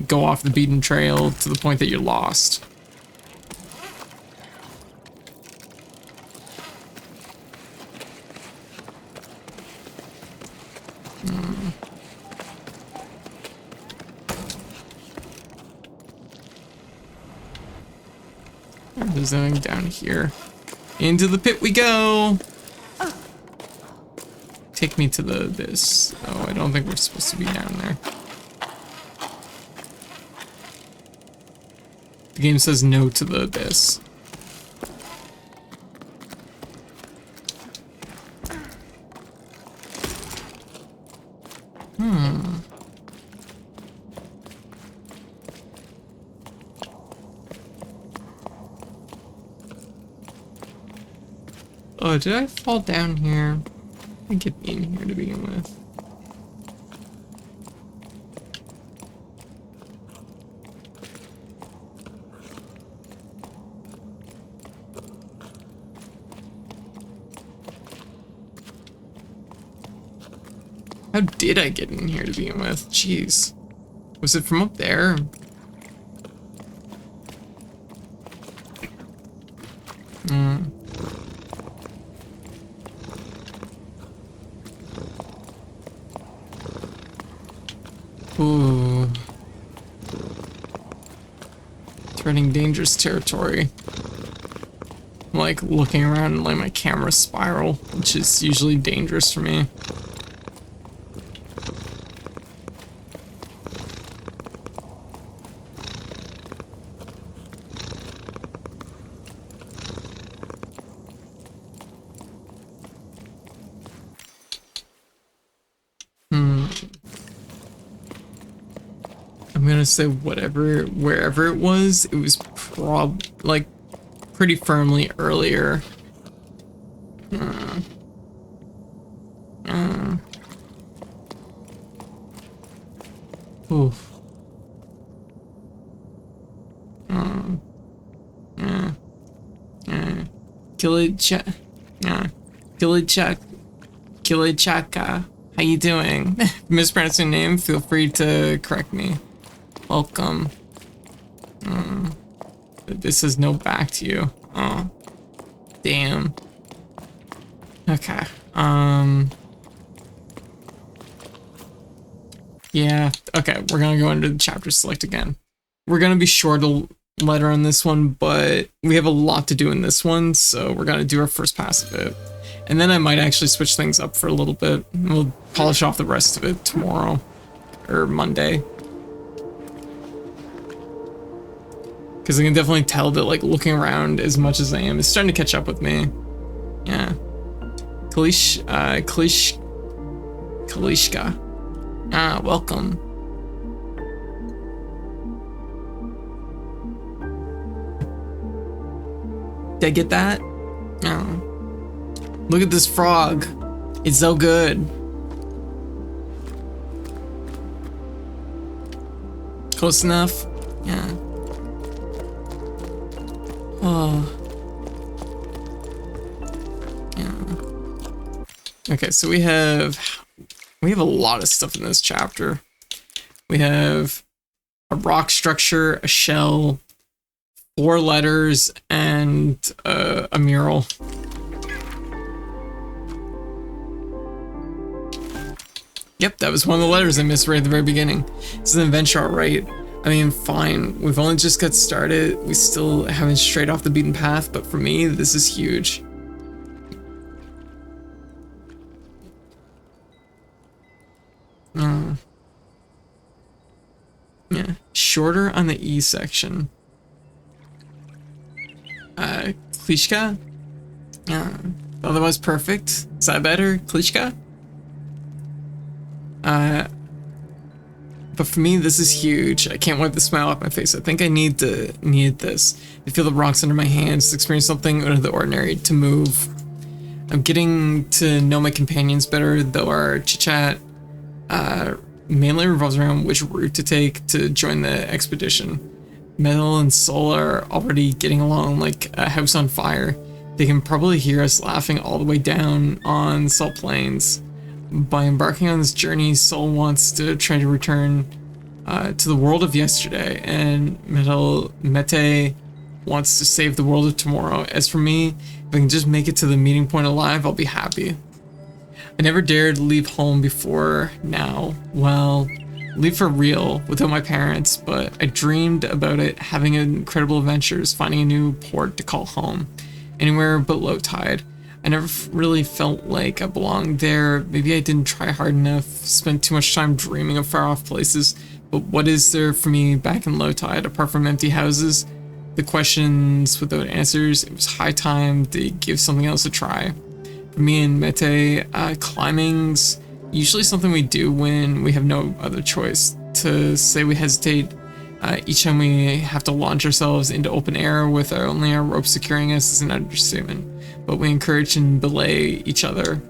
go off the beaten trail to the point that you're lost. There's nothing down here. Into the pit we go! Take me to the this. Oh, I don't think we're supposed to be down there. The game says no to the abyss. Oh, did I fall down here? I think it'd be in here to begin with. How did I get in here to begin with? Jeez. Was it from up there? Ooh. Treading dangerous territory. I'm like looking around and letting my camera spiral, which is usually dangerous for me. gonna say wherever it was like pretty firmly earlier. Oof. Kilichaka. How you doing? Mispronouncing your name, feel free to correct me. Welcome. This says no back to you. Oh. Damn. Okay. Yeah, okay, we're gonna go into the chapter select again. We're gonna be short a letter on this one, but we have a lot to do in this one, so we're gonna do our first pass of it. And then I might actually switch things up for a little bit. We'll polish off the rest of it tomorrow or Monday. Because I can definitely tell that, like, looking around as much as I am is starting to catch up with me. Yeah. Kalishka. Ah, welcome. Did I get that? Oh. Look at this frog. It's so good. Close enough? Yeah. Oh. Yeah. Okay, so we have a lot of stuff in this chapter. We have a rock structure, a shell, 4 letters, and a mural. Yep, that was one of the letters I missed right at the very beginning. This is an adventure, alright. I mean, fine. We've only just got started. We still haven't strayed off the beaten path, but for me, this is huge. Yeah, shorter on the E section. Klishka? Yeah, otherwise perfect. Is that better? Klishka? But for me, this is huge. I can't wipe the smile off my face. I think I need this. I feel the rocks under my hands to experience something out of the ordinary, to move. I'm getting to know my companions better, though our chit-chat mainly revolves around which route to take to join the expedition. Metal and Soul are already getting along like a house on fire. They can probably hear us laughing all the way down on Salt Plains. By embarking on this journey, Soul wants to try to return to the world of yesterday, and Mete wants to save the world of tomorrow. As for me, if I can just make it to the meeting point alive, I'll be happy. I never dared leave home before now. Well, leave for real without my parents, but I dreamed about it, having incredible adventures, finding a new port to call home. Anywhere but low tide. I never really felt like I belonged there. Maybe I didn't try hard enough, spent too much time dreaming of far off places. But what is there for me back in low tide apart from empty houses? The questions without answers. It was high time to give something else a try. For me and Mete, climbing's usually something we do when we have no other choice. To say we hesitate each time we have to launch ourselves into open air with only our rope securing us is an understatement. But we encourage and belay each other.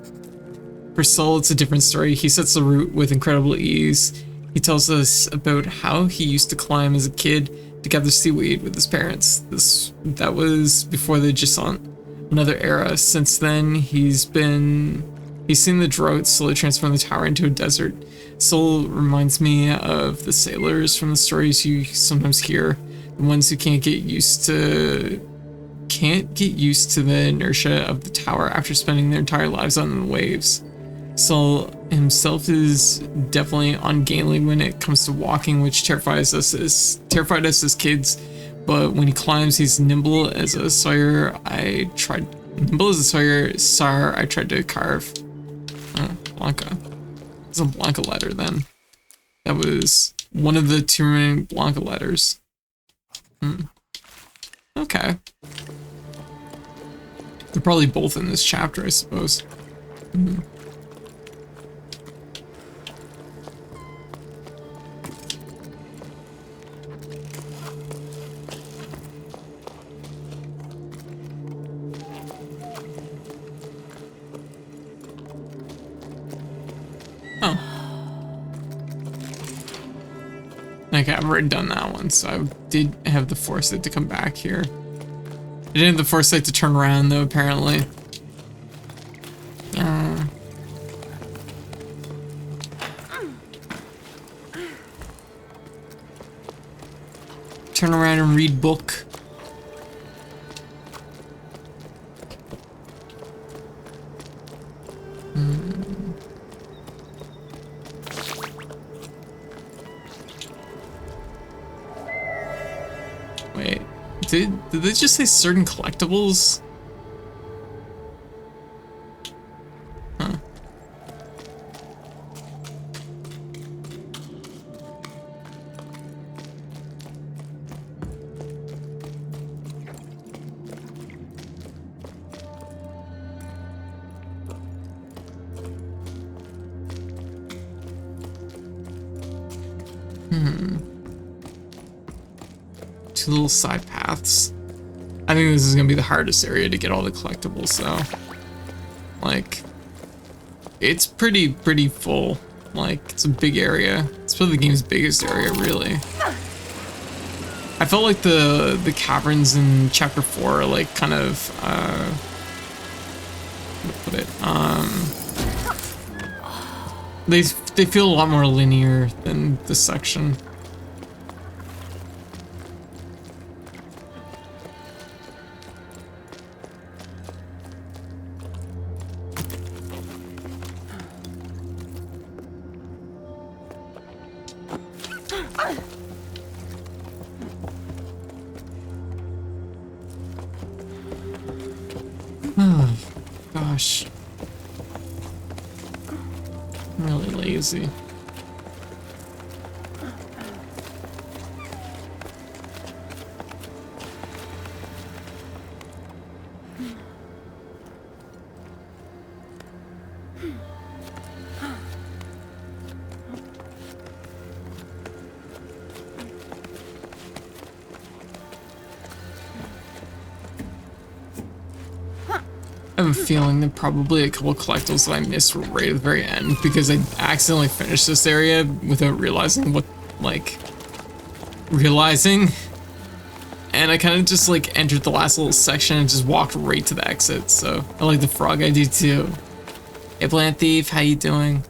For Soul, it's a different story. He sets the route with incredible ease. He tells us about how he used to climb as a kid to gather seaweed with his parents. That was before the Jusant, another era. Since then, he's seen the drought slowly transform the tower into a desert. Soul reminds me of the sailors from the stories you sometimes hear, the ones who can't get used to the inertia of the tower after spending their entire lives on the waves. Soul himself is definitely ungainly when it comes to walking, which terrified us as kids. But when he climbs, he's nimble as a sawyer. I tried to carve. Oh, Blanca. It's a Blanca letter then. That was one of the 2 remaining Blanca letters. Okay. They're probably both in this chapter, I suppose. Like, I've already done that one, so I did have the foresight to come back here. I didn't have the foresight to turn around, though, apparently. Turn around and read book. Wait, did they just say certain collectibles? Huh. Two little side paths. I think this is gonna be the hardest area to get all the collectibles, so like it's pretty full. Like, it's a big area. It's probably the game's biggest area, really. I felt like the caverns in chapter 4 are like kind of how to put it, they feel a lot more linear than this section. Oh, gosh. I'm really lazy. I have a feeling that probably a couple collectibles that I missed were right at the very end because I accidentally finished this area without realizing and I kind of just like entered the last little section and just walked right to the exit. So I like the frog idea too. Hey, Plant Thief, how you doing?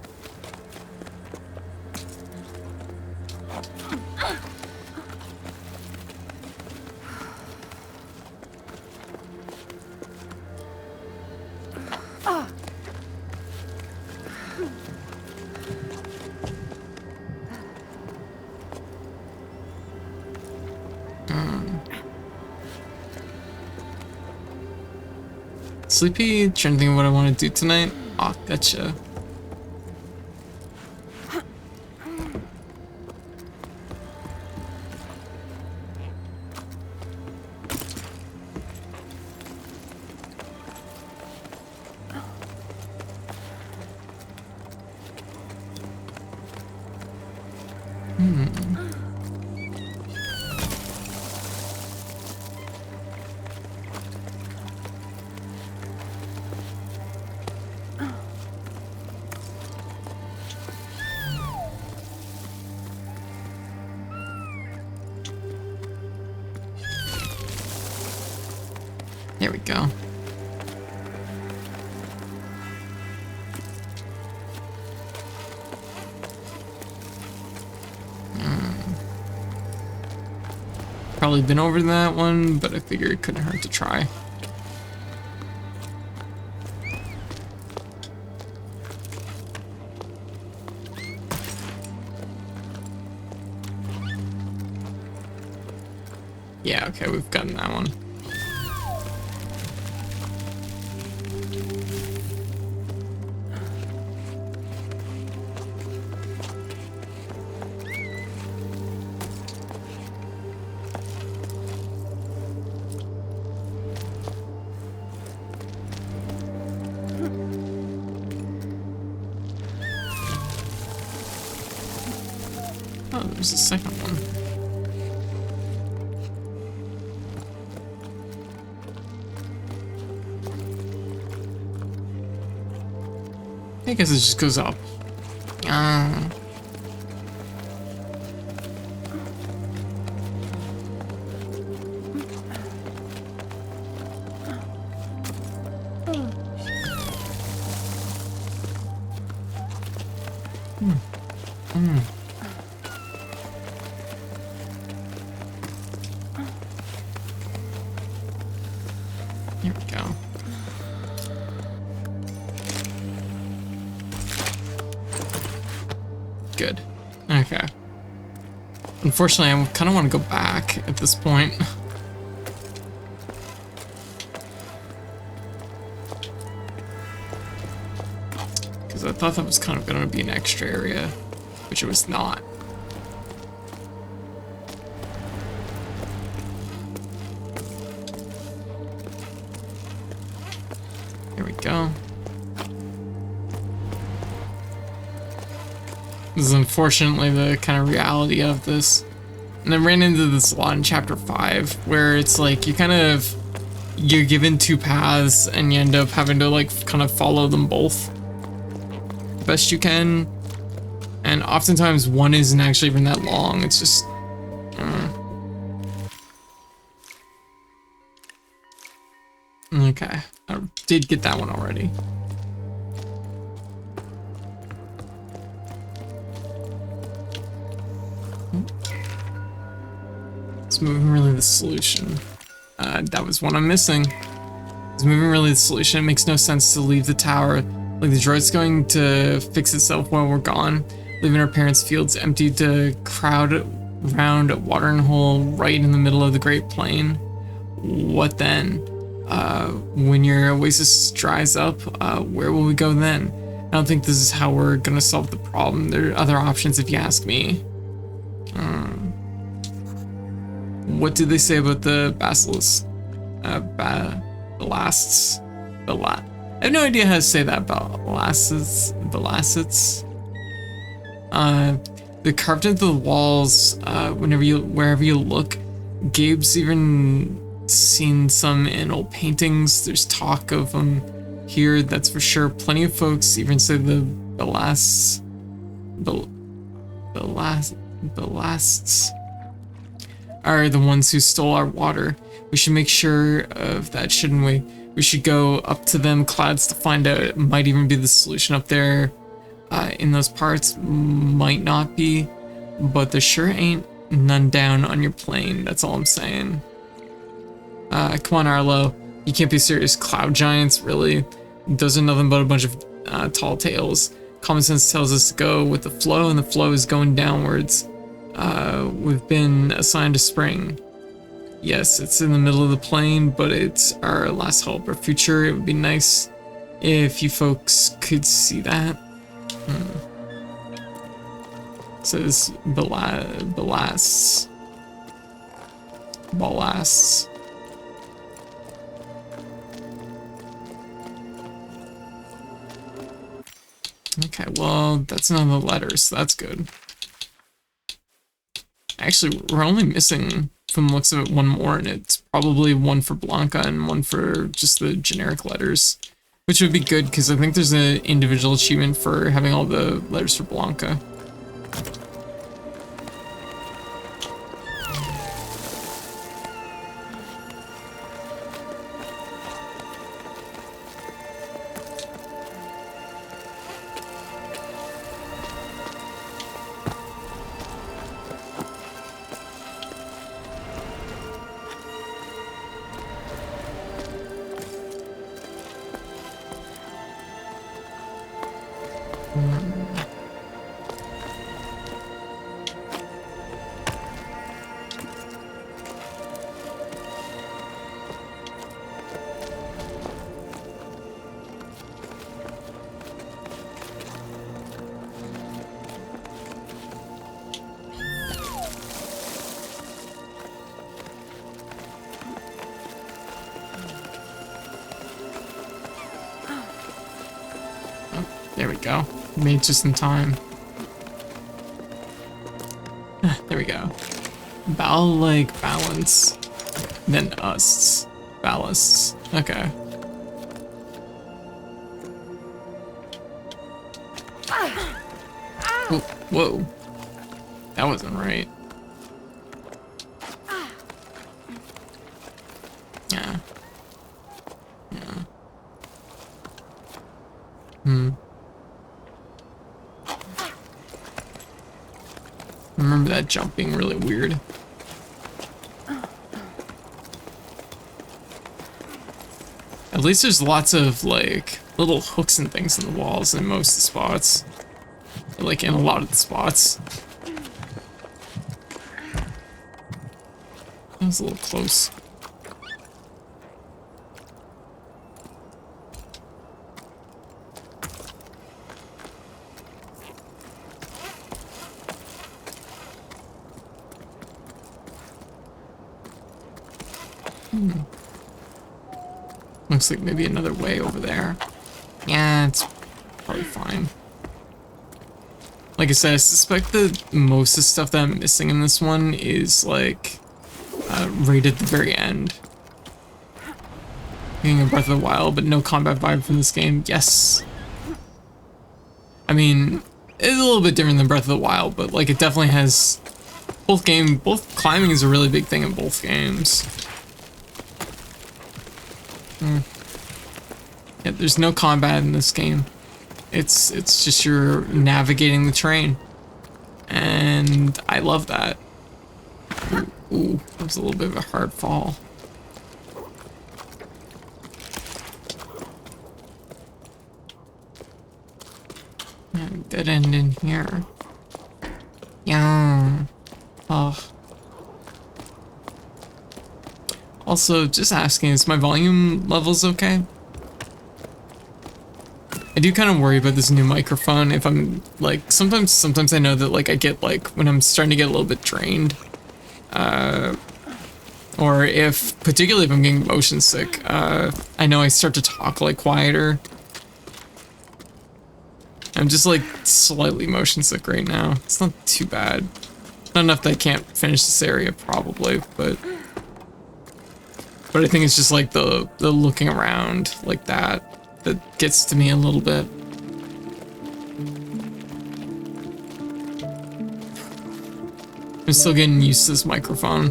Sleepy? Trying to think of what I want to do tonight. Oh, gotcha. There we go. Probably been over that one, but I figured it couldn't hurt to try. Yeah, okay, we've gotten that one. Oh, there's a second one. I guess it just goes up. Here we go. Good. Okay. Unfortunately, I kind of want to go back at this point. Because I thought that was kind of going to be an extra area, which it was not. Here we go. This is unfortunately the kind of reality of this. And I ran into this a lot in chapter 5, where it's like you're given 2 paths and you end up having to like kind of follow them both the best you can. And oftentimes one isn't actually even that long, it's just okay, I did get that one already. It's moving really the solution. That was one I'm missing. It's moving really the solution. It makes no sense to leave the tower. Like the droid's going to fix itself while we're gone, leaving our parents' fields empty to crowd around a watering hole right in the middle of the Great Plain. What then? When your oasis dries up, where will we go then? I don't think this is how we're gonna solve the problem. There are other options if you ask me. What do they say about the basilisks? Balasts? I have no idea how to say that. Balasts? They're carved into the walls. Wherever you look. Gabe's even seen some in old paintings. There's talk of them here, that's for sure. Plenty of folks even say the balasts are the ones who stole our water. We should make sure of that, shouldn't we? We should go up to them clouds to find out. It might even be the solution up there in those parts. Might not be, but there sure ain't none down on your plane. That's all I'm saying. Come on, Arlo. You can't be serious. Cloud giants, really? Those are nothing but a bunch of tall tales. Common sense tells us to go with the flow, and the flow is going downwards. We've been assigned a spring. Yes, it's in the middle of the plain, but it's our last hope. Our future, it would be nice if you folks could see that. It says ballasts. Okay, well, that's none of the letters, so that's good. Actually, we're only missing, from the looks of it, one more, and it's probably one for Blanca and one for just the generic letters. Which would be good, because I think there's an individual achievement for having all the letters for Blanca. There we go. Made it just in time. There we go. Bow leg balance. Then usts. Ballasts. Okay. Oh, whoa. That wasn't right. Yeah. Yeah. remember that jump being really weird. At least there's lots of like little hooks and things in the walls in most of the spots. Like in a lot of the spots. That was a little close. Looks like maybe another way over there. Yeah, it's probably fine. Like I said, I suspect that most of the stuff that I'm missing in this one is like right at the very end. Being a Breath of the Wild, but no combat vibe from this game. Yes. I mean, it's a little bit different than Breath of the Wild, but like it definitely has both climbing is a really big thing in both games. Yeah, there's no combat in this game. It's just you're navigating the terrain. And I love that. Ooh, that was a little bit of a hard fall. Yeah, dead end in here. Yeah. Oh. Also, just asking, is my volume levels okay? I do kind of worry about this new microphone. If I'm like, sometimes I know that like I get like when I'm starting to get a little bit drained, or particularly if I'm getting motion sick, I know I start to talk like quieter. I'm just like slightly motion sick right now. It's not too bad. Not enough that I can't finish this area probably, but I think it's just like the looking around like that gets to me a little bit. I'm still getting used to this microphone.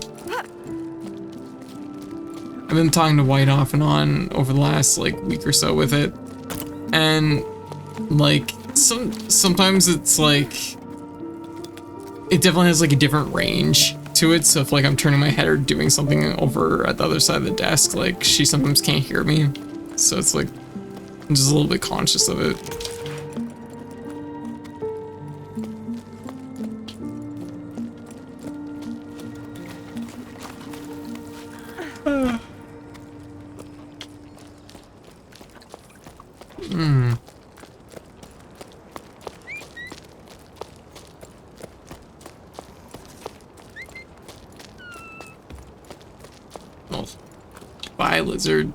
I've been talking to White off and on over the last like week or so with it, and like sometimes it's like it definitely has like a different range to it. So if like I'm turning my head or doing something over at the other side of the desk, like she sometimes can't hear me. So it's like I'm just a little bit conscious of it. Oh, bye, lizard.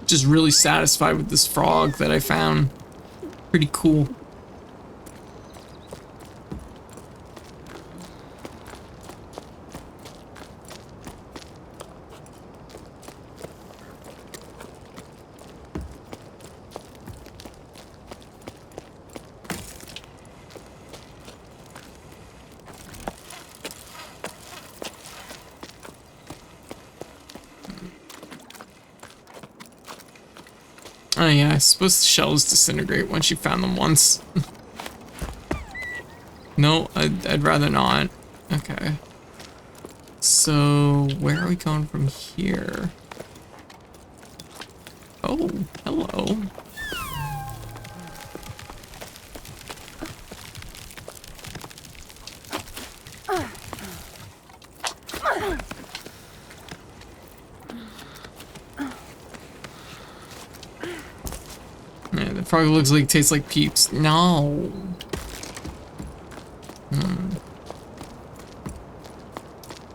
Just really satisfied with this frog that I found. Pretty cool. Oh yeah, I suppose the shells disintegrate once you found them once. No, I'd rather not. Okay. So, where are we going from here? Oh, hello. Yeah, the frog looks like it tastes like Peeps. No.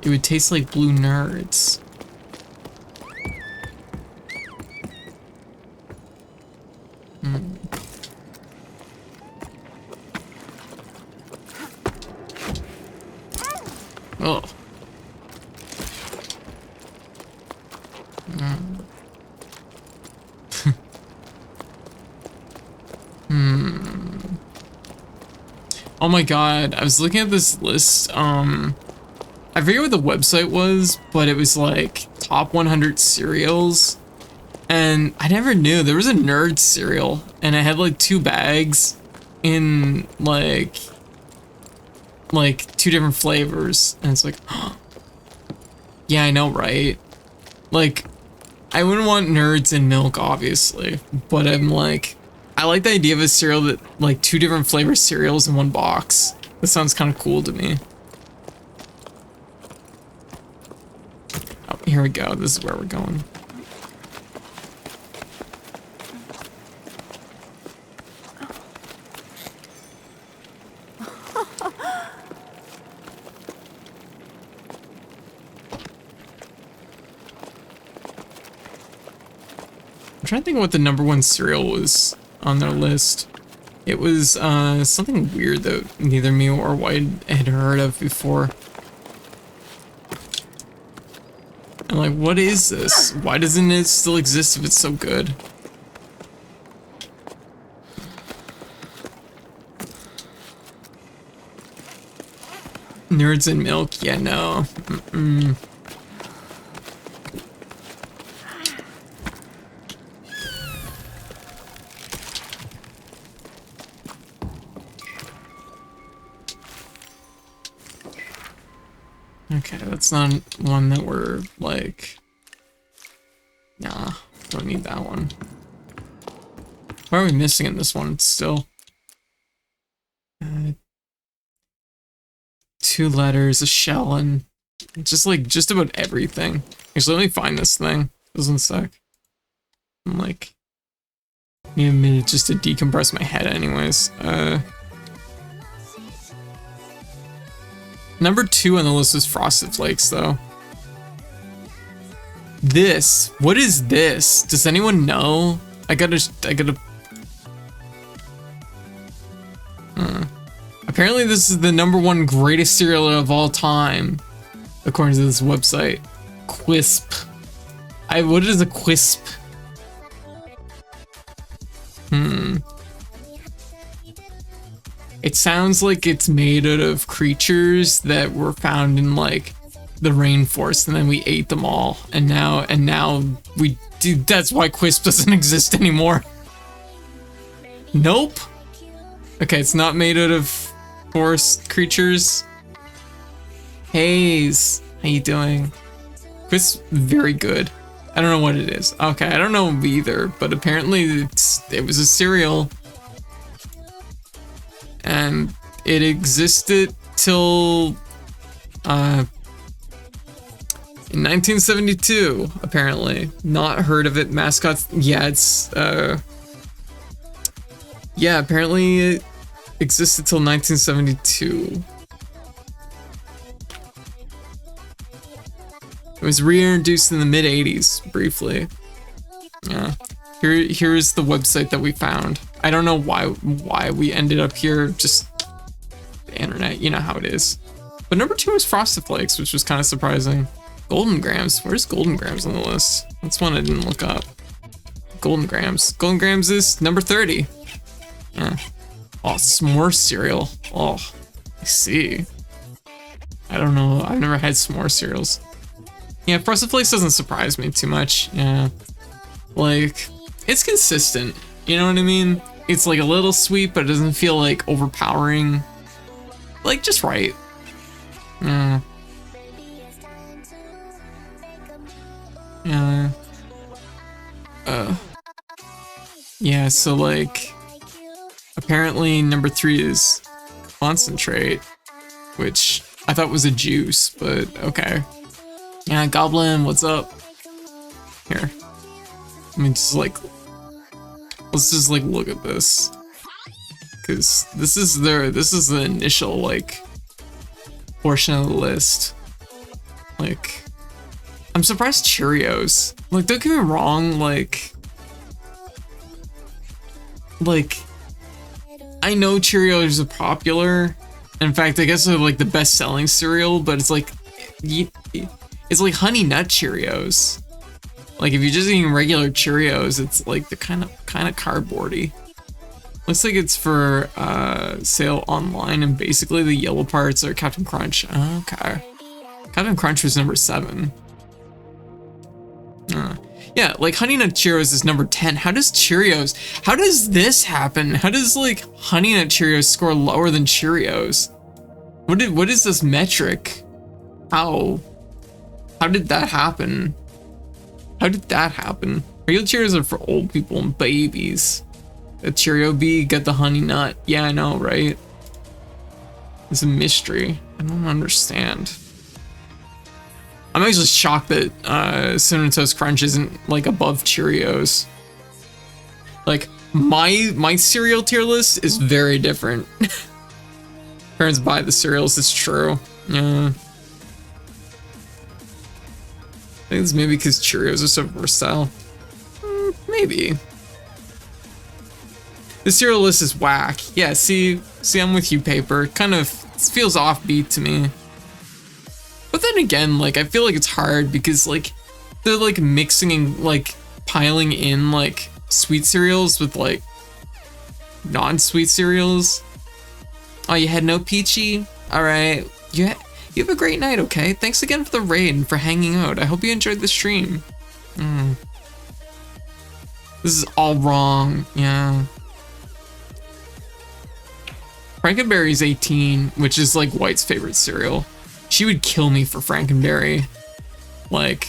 It would taste like blue nerds. Oh. Oh my god, I was looking at this list, I forget what the website was, but it was like top 100 cereals, and I never knew there was a nerd cereal, and I had like 2 bags, in like 2 different flavors, and it's like, yeah, I know, right? Like, I wouldn't want nerds in milk, obviously, but I'm like, I like the idea of a cereal that like 2 different flavor cereals in one box. That sounds kind of cool to me. Oh, here we go. This is where we're going. I'm trying to think of what the #1 cereal was on their list. It was something weird that neither me or White had heard of before. I'm like, what is this? Why doesn't it still exist if it's so good? Nerds and milk? Yeah, no. Mm-mm. Okay, that's not one that we're like... Nah, don't need that one. Why are we missing in this one still? 2 letters, a shell, and just about everything. Actually, let me find this thing. Just one sec. I'm like... Need a minute just to decompress my head anyways. #2 on the list is Frosted Flakes, though. This. What is this? Does anyone know? I gotta... Apparently this is the #1 greatest cereal of all time, according to this website. Quisp. What is a quisp? It sounds like it's made out of creatures that were found in like the rainforest, and then we ate them all, and now we do. That's why Quisp doesn't exist anymore. Nope. Okay, it's not made out of forest creatures. Haze, how you doing? Quisp, very good. I don't know what it is. Okay, I don't know either, but apparently it was a cereal. And it existed till in 1972, apparently. Not heard of it. Mascots, yeah, it's yeah, apparently it existed till 1972. It was reintroduced in the mid-80s, briefly. Yeah. Here's the website that we found. I don't know why we ended up here, just the internet, you know how it is. But #2 is Frosted Flakes, which was kind of surprising. Golden Grams, where's Golden Grams on the list? That's one I didn't look up. Golden Grams. Golden Grams is #30. Yeah. Oh, s'more cereal. Oh, I see. I don't know, I've never had s'more cereals. Yeah, Frosted Flakes doesn't surprise me too much, yeah. Like, it's consistent, you know what I mean? It's like a little sweet, but it doesn't feel like overpowering. Like, just right. Yeah. Yeah. Yeah, so like, apparently #3 is concentrate, which I thought was a juice, but okay. Yeah, Goblin, what's up? Here. I mean, just like, let's just like look at this, because this is the initial like portion of the list. Like, I'm surprised Cheerios. Like, don't get me wrong. Like I know Cheerios are popular. In fact, I guess they're like the best-selling cereal, but it's like it's like Honey Nut Cheerios. Like, if you're just eating regular Cheerios, it's like the kind of cardboardy. Looks like it's for sale online, and basically the yellow parts are Captain Crunch. Okay. Captain Crunch was #7. Yeah, like Honey Nut Cheerios is number 10. How does this happen? How does like Honey Nut Cheerios score lower than Cheerios? What is this metric? How did that happen? How did that happen? Regular Cheerios are for old people and babies. A Cheerio B, get the honey nut. Yeah, I know, right? It's a mystery. I don't understand. I'm actually shocked that Cinnamon Toast Crunch isn't like above Cheerios. Like my cereal tier list is very different. Parents buy the cereals, it's true. Yeah. I think it's maybe because Cheerios are so versatile. Maybe. The cereal list is whack. Yeah, see, I'm with you, Paper. It kind of feels offbeat to me. But then again, like, I feel like it's hard because, like, they're, like, mixing and, like, piling in, like, sweet cereals with, like, non-sweet cereals. Oh, you had no Peachy? Alright. You have a great night, okay? Thanks again for the raid and for hanging out. I hope you enjoyed the stream. This is all wrong. Yeah. Frankenberry's 18, which is like White's favorite cereal. She would kill me for Frankenberry. Like,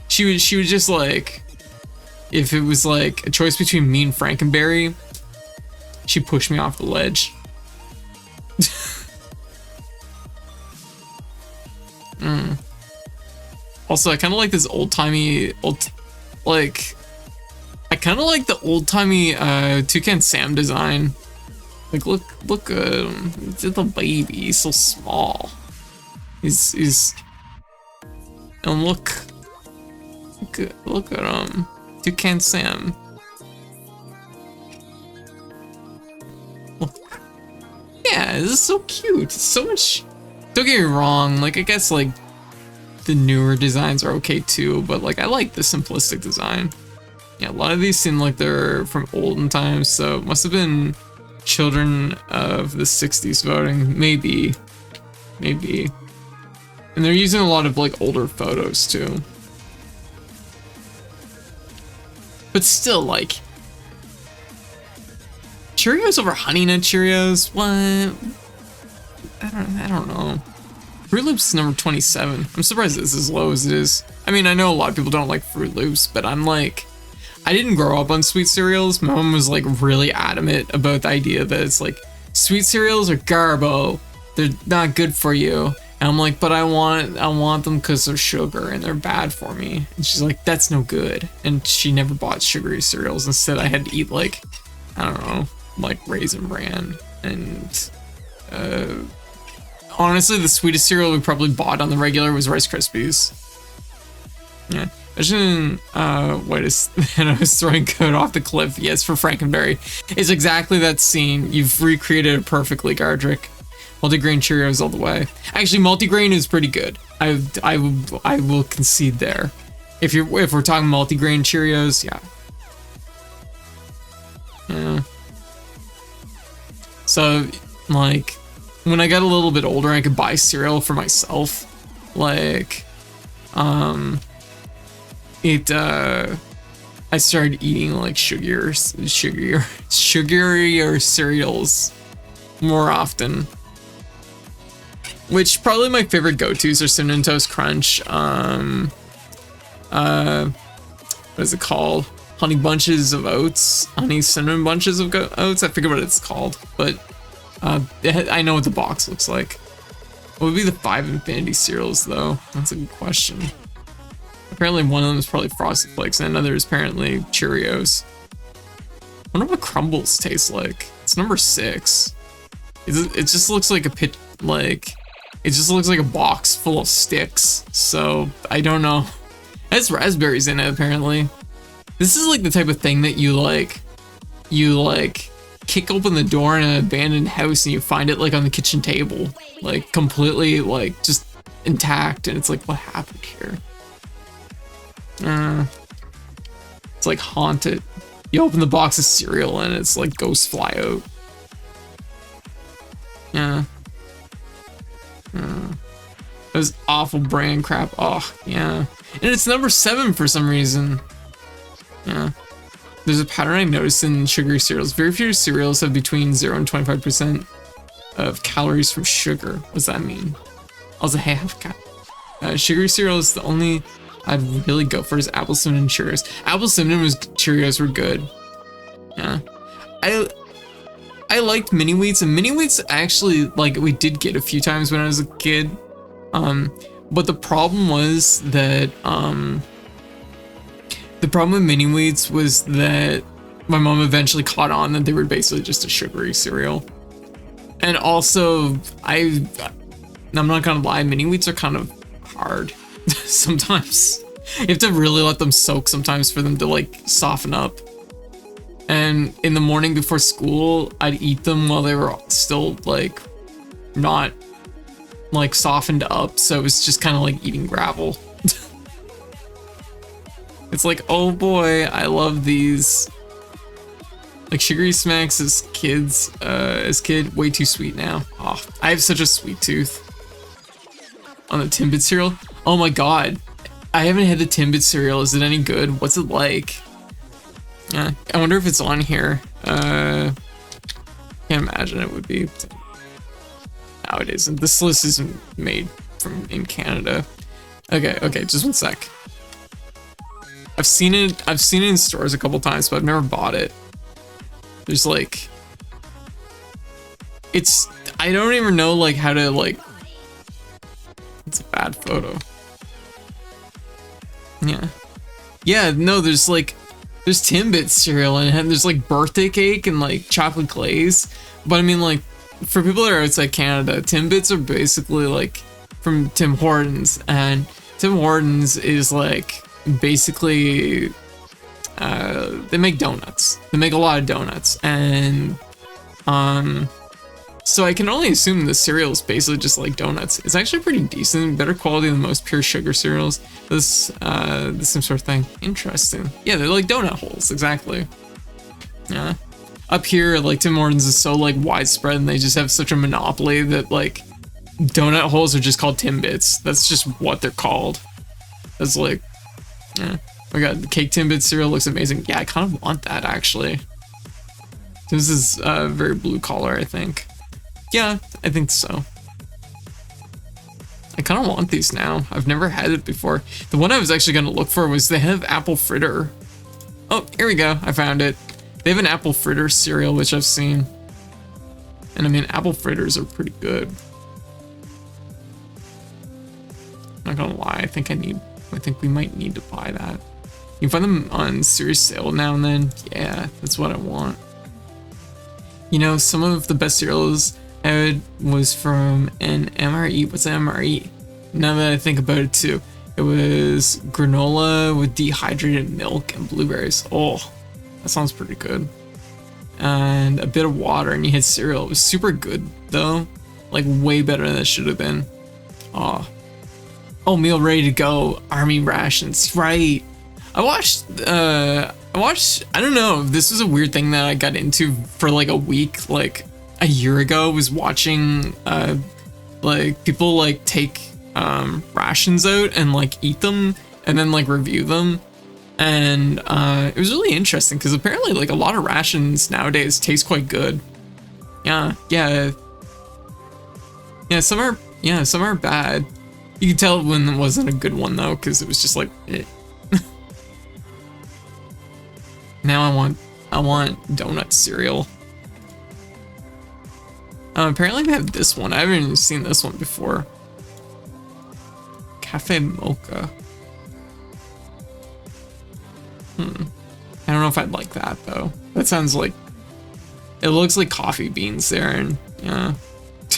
she would just like, if it was like a choice between me and Frankenberry, she'd push me off the ledge. Also, I kind of like this old-timey, I kind of like the old-timey Toucan Sam design. Like, look at him. He's the baby. He's so small. He's and look at him. Toucan Sam. Look. Yeah, this is so cute. It's so much. Don't get me wrong. Like, I guess like the newer designs are okay too, but like I like the simplistic design. Yeah, a lot of these seem like they're from olden times, so it must have been children of the 60s voting. Maybe. And they're using a lot of like older photos too. But still, like, Cheerios over Honey Nut Cheerios? What? I don't know. Fruit Loops is number 27. I'm surprised it's as low as it is. I mean, I know a lot of people don't like Fruit Loops, but I'm like, I didn't grow up on sweet cereals. My mom was like really adamant about the idea that it's like, sweet cereals are garbo. They're not good for you. And I'm like, but I want them because they're sugar and they're bad for me. And she's like, that's no good. And she never bought sugary cereals. Instead, I had to eat like, I don't know, like Raisin Bran. And honestly, the sweetest cereal we probably bought on the regular was Rice Krispies. Yeah. Imagine what is and I was throwing code off the cliff. Yes, for Frankenberry. It's exactly that scene. You've recreated it perfectly, Gardrick. Multigrain Cheerios all the way. Actually, multigrain is pretty good. I will concede there. If we're talking multigrain Cheerios, yeah. Yeah. So, like, when I got a little bit older, I could buy cereal for myself. Like, I started eating like sugarier cereals more often. Which probably my favorite go-tos are Cinnamon Toast Crunch. What is it called? Honey Bunches of Oats. Honey Cinnamon Bunches of Oats. I forget what it's called, but I know what the box looks like. What would be the 5 Infinity cereals though? That's a good question. Apparently one of them is probably Frosted Flakes and another is apparently Cheerios. I wonder what Crumbles taste like. It's number 6. It just looks like it just looks like a box full of sticks. So I don't know. It has raspberries in it apparently. This is like the type of thing that you kick open the door in an abandoned house and you find it like on the kitchen table, like completely like just intact, and it's like, what happened here? It's like haunted. You open the box of cereal and it's like ghosts fly out. Yeah. That was awful brand crap. Oh, yeah. And it's number 7 for some reason. Yeah. There's a pattern I noticed in sugary cereals. Very few cereals have between 0 and 25% of calories from sugar. What does that mean? Also, half sugary cereal is the only I'd really go for is apple cinnamon Cheerios. Apple cinnamon Cheerios were good. Yeah. I liked mini wheats, and mini wheats actually, like, we did get a few times when I was a kid. But the problem was that, the problem with mini wheats was that my mom eventually caught on that they were basically just a sugary cereal. And also, I'm not gonna lie, mini wheats are kind of hard sometimes. You have to really let them soak sometimes for them to like soften up. And in the morning before school, I'd eat them while they were still like not like softened up, so it was just kind of like eating gravel. It's like, oh boy, I love these. Like sugary smacks as kid, way too sweet now. Oh, I have such a sweet tooth. On the Timbit cereal, oh my god, I haven't had the Timbit cereal. Is it any good? What's it like? I wonder if it's on here. Can't imagine it would be. No, it isn't. This list isn't made in Canada. Okay, just one sec. I've seen it in stores a couple times, but I've never bought it. There's like, I don't even know like how to like, it's a bad photo. Yeah, no, there's Timbit cereal and there's like birthday cake and like chocolate glaze. But I mean, like, for people that are outside Canada, Timbits are basically like from Tim Hortons, and Tim Hortons is like basically they make donuts. They make a lot of donuts, and so I can only assume the cereal is basically just like donuts. It's actually pretty decent, better quality than most pure sugar cereals. This same sort of thing. Interesting. Yeah, they're like donut holes, exactly. Yeah. Up here, like Tim Hortons is so like widespread, and they just have such a monopoly that like donut holes are just called Timbits. That's just what they're called. That's like, yeah. Oh my god, the cake Timbit cereal looks amazing. Yeah, I kind of want that actually. This is very blue collar, I think. Yeah, I think so. I kind of want these now. I've never had it before. The one I was actually going to look for was they have apple fritter. Oh, here we go. I found it. They have an apple fritter cereal, which I've seen. And I mean, apple fritters are pretty good. Not gonna lie, I think we might need to buy that. You can find them on serious sale now and then. Yeah, that's what I want. You know, some of the best cereals I had was from an MRE. What's an MRE? Now that I think about it too, it was granola with dehydrated milk and blueberries. Oh, that sounds pretty good. And a bit of water, and you had cereal. It was super good though, like way better than it should have been. Oh, meal ready to go. Army rations, right? I watched. I don't know. This was a weird thing that I got into for like a week, like a year ago. Was watching like people like take rations out and like eat them and then like review them, and it was really interesting because apparently like a lot of rations nowadays taste quite good. Yeah, some are bad. You can tell when it wasn't a good one though, because it was just like eh. Now I want donut cereal. Apparently they have this one. I haven't even seen this one before. Cafe mocha. I don't know if I'd like that though. That sounds like, it looks like coffee beans there, and yeah,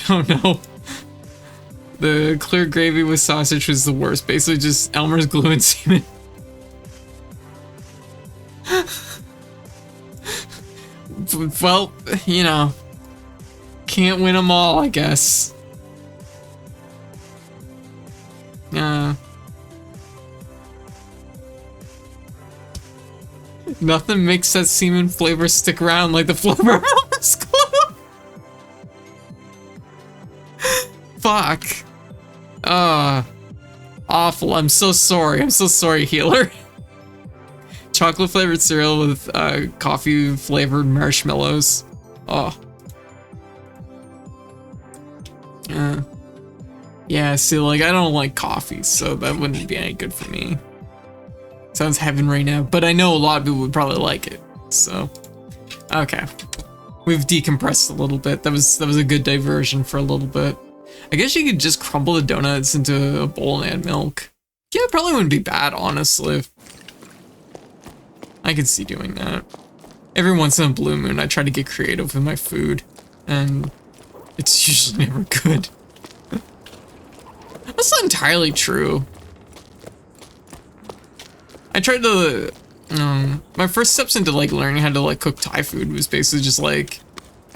don't know. The clear gravy with sausage was the worst. Basically just Elmer's glue and semen. Well, you know, can't win them all, I guess. Nothing makes that semen flavor stick around like the flavor of Elmer's glue. Fuck. awful. I'm so sorry. I'm so sorry, healer. Chocolate flavored cereal with coffee flavored marshmallows. Oh. Yeah, see, like, I don't like coffee, so that wouldn't be any good for me. Sounds heaven right now, but I know a lot of people would probably like it, so. Okay. We've decompressed a little bit. That was a good diversion for a little bit. I guess you could just crumble the donuts into a bowl and add milk. Yeah, it probably wouldn't be bad, honestly. I could see doing that. Every once in a blue moon, I try to get creative with my food, and it's usually never good. That's not entirely true. I tried to, my first steps into like learning how to like cook Thai food was basically just like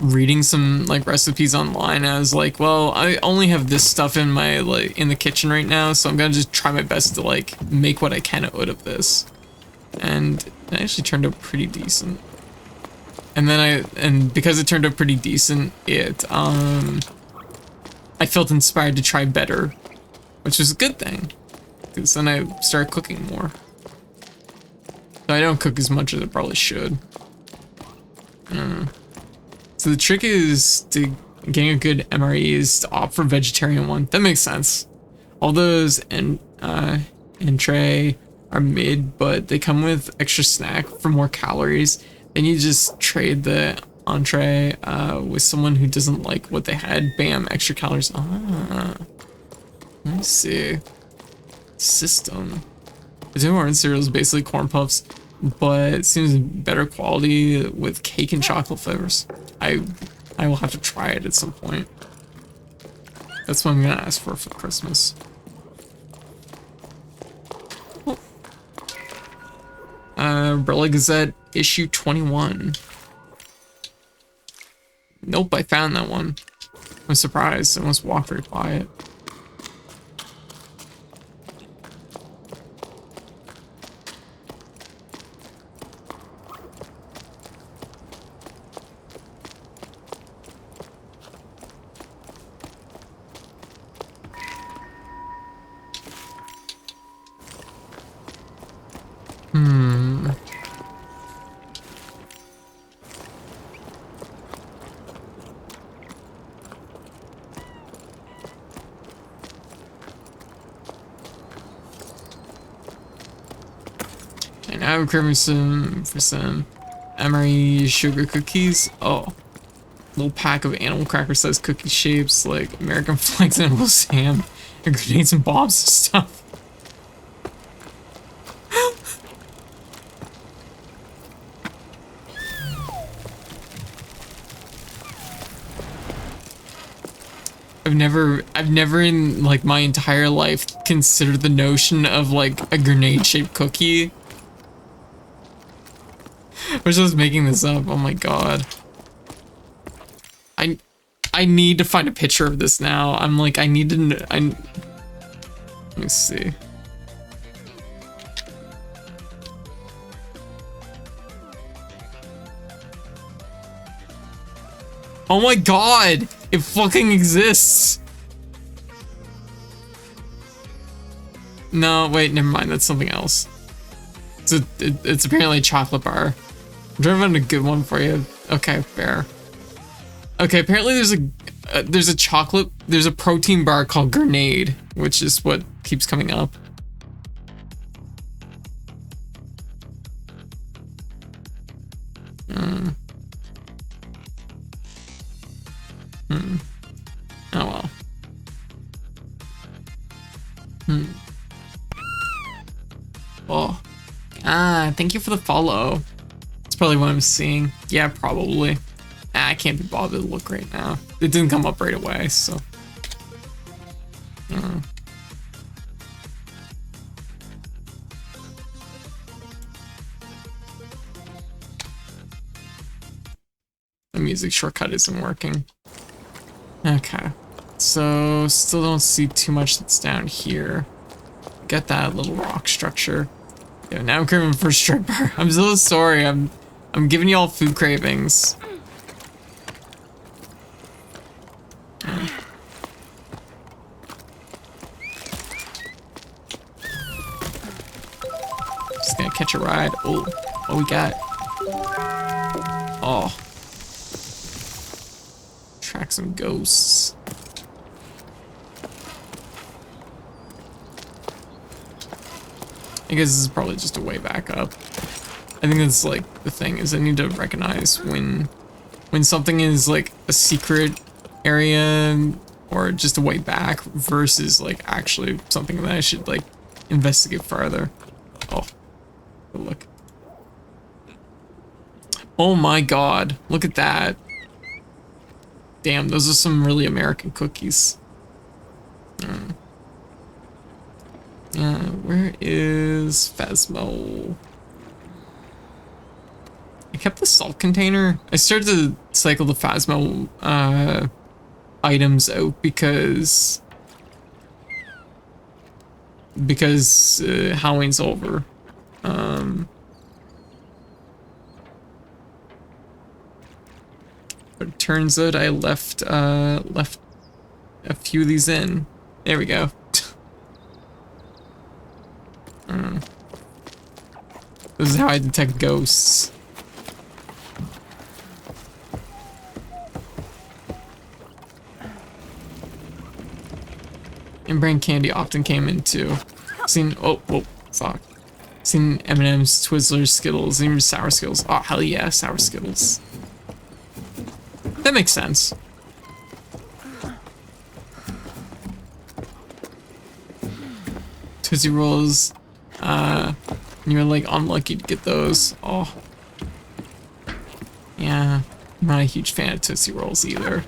reading some like recipes online. I was like, well, I only have this stuff in my in the kitchen right now, so I'm gonna just try my best to like make what I can out of this. And it actually turned out pretty decent. And then because it turned out pretty decent, I felt inspired to try better, which was a good thing, because then I started cooking more. So I don't cook as much as I probably should. So the trick is to getting a good MRE is to opt for vegetarian one. That makes sense. All those entree are mid, but they come with extra snack for more calories. Then you just trade the entree with someone who doesn't like what they had. Bam, extra calories. Ah, I see. System. The Tim Hortons cereal is basically corn puffs, but it seems better quality with cake and chocolate flavors. I will have to try it at some point. That's what I'm gonna ask for Christmas. Umbrella Gazette issue 21. Nope, I found that one. I'm surprised. I almost walked right by it. And now I'm craving for some Emery sugar cookies. Oh, little pack of animal cracker sized cookie shapes like American flags and Will's ham and grenades and bombs and stuff. I've never in like my entire life considered the notion of like a grenade shaped cookie. I was just making this up. Oh my god. I need to find a picture of this now. I'm like, I need to, let me see. Oh my god, it fucking exists. No, wait, never mind, that's something else. It's apparently a chocolate bar. I'm trying to find a good one for you. Okay, fair. Okay, apparently there's a protein bar called Grenade, which is what keeps coming up. Oh well. Oh. Ah, thank you for the follow. That's probably what I'm seeing. Yeah, probably. I can't be bothered to look right now. It didn't come up right away, so. The music shortcut isn't working. Okay. So, still don't see too much that's down here. Get that little rock structure. Yeah, now I'm craving for a strip bar. I'm so sorry. I'm giving y'all food cravings. catch a ride. Oh, what we got? Oh. Track some ghosts. I guess this is probably just a way back up. I think that's like the thing is I need to recognize when something is like a secret area or just a way back versus like actually something that I should like investigate further. Oh, good look. Oh my god, look at that. Damn, those are some really American cookies. Yeah, where is Phasmo? I kept the salt container. I started to cycle the Phasmo items out because Halloween's over. But it turns out I left a few of these in. There we go. This is how I detect ghosts. And brain candy often came in too. Seen fuck. Seen M&M's, Twizzlers, Skittles, even Sour Skittles. Oh hell yeah, Sour Skittles. That makes sense. Tootsie Rolls. You're like unlucky to get those. Oh. Yeah. I'm not a huge fan of Tootsie Rolls either.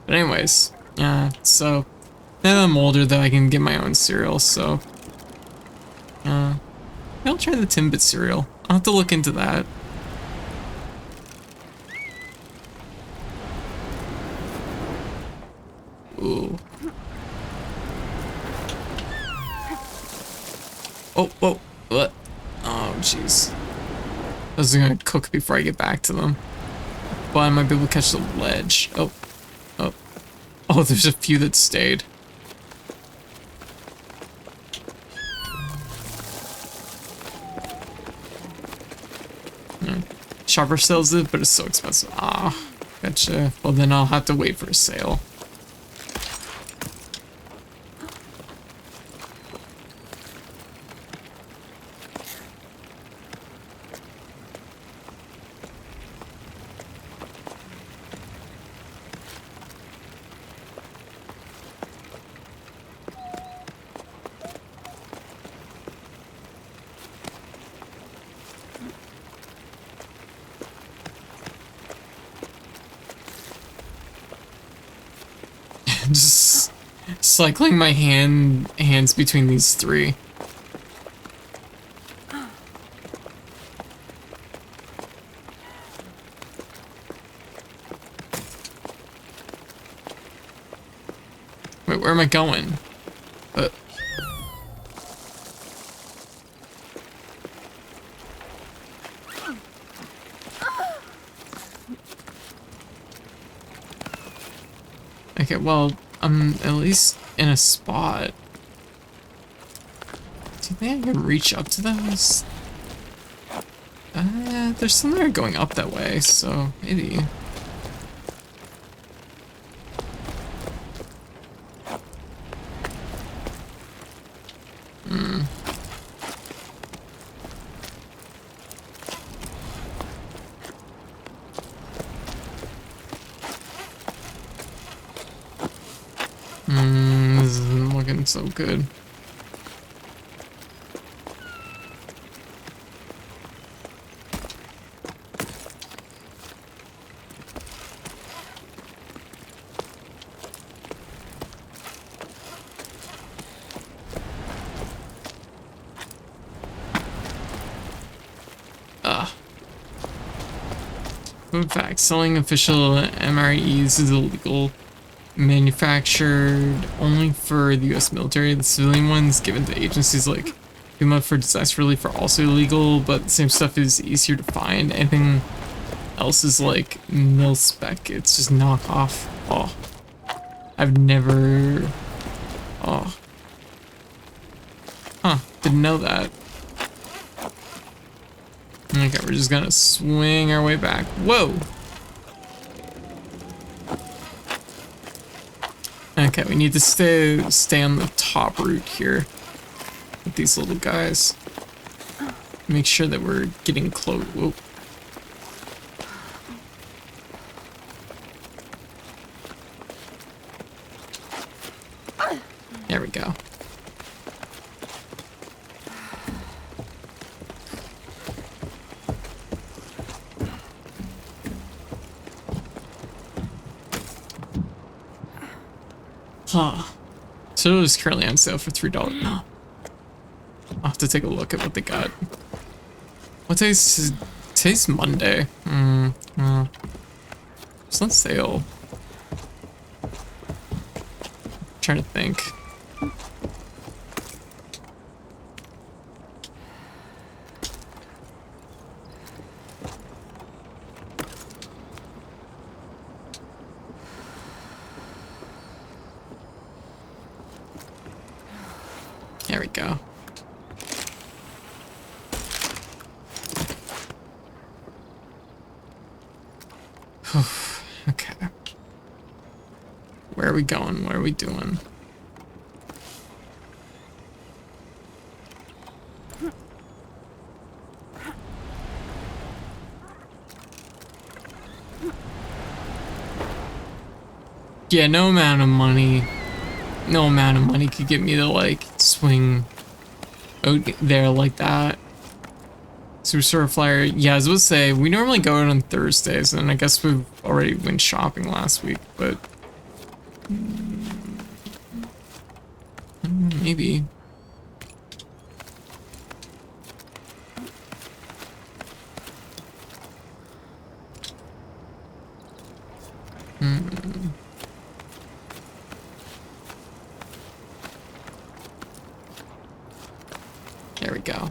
But anyways, yeah, so now that I'm older though, I can get my own cereal, so I'll try the Timbit cereal. I'll have to look into that. Ooh. Oh, whoa, what? Oh, jeez. I was gonna cook before I get back to them. But I might be able to catch the ledge. Oh. Oh, there's a few that stayed. Shopper sells it, but it's so expensive. Ah, gotcha. Well, then I'll have to wait for a sale. Just cycling my hands between these three. Wait, where am I going? Okay, well, I'm at least in a spot. Do you think I can reach up to those? There's some that are going up that way, so maybe. This isn't looking so good. In fact, selling official MREs is illegal. manufactured only for the US military. The civilian ones given to agencies like CleanUp for disaster relief are also illegal, but the same stuff is easier to find. Anything else is like mil spec. It's just knockoff. Oh, I've never. Oh, huh? Didn't know that. Okay, we're just gonna swing our way back. Whoa. Okay, we need to stay on the top route here with these little guys. Make sure that we're getting close. Whoa. There we go. Huh. So it is currently on sale for $3. No. I'll have to take a look at what they got. What today's Monday. It's on sale. Trying to think. There we go. Okay. Where are we going? What are we doing? Yeah, no amount of money could get me to like swing out there like that. Superstore flyer. Yeah, I was about to say, we normally go out on Thursdays, and I guess we've already went shopping last week, but maybe. There we go.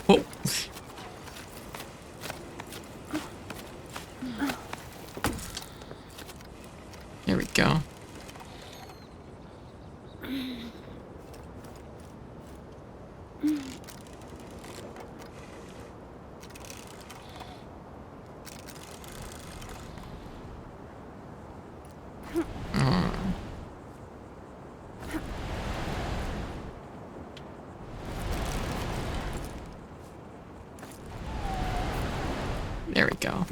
Whoa. There we go. There we go.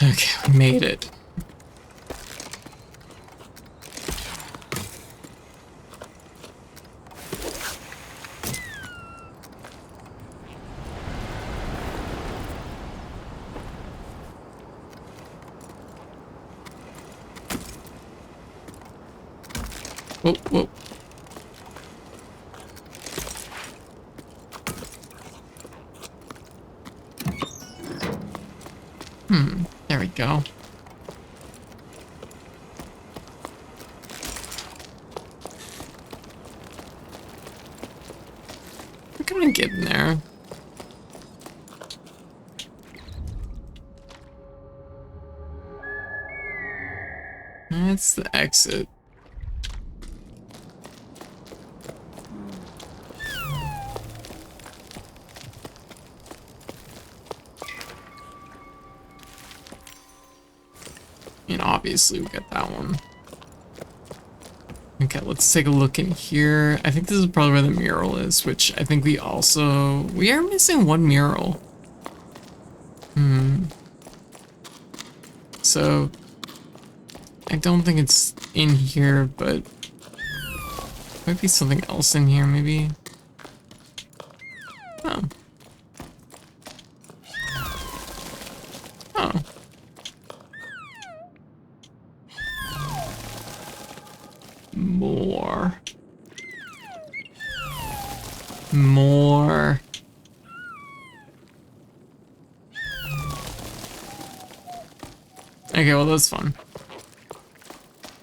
Okay, we made it. Whoa, whoa. There we go. We're gonna get in there. That's the exit. And obviously we got that one. Okay, let's take a look in here. I think this is probably where the mural is, which I think we are missing one mural. So I don't think it's in here, but might be something else in here, maybe. Oh. Oh. More. More. Okay, well that's fun.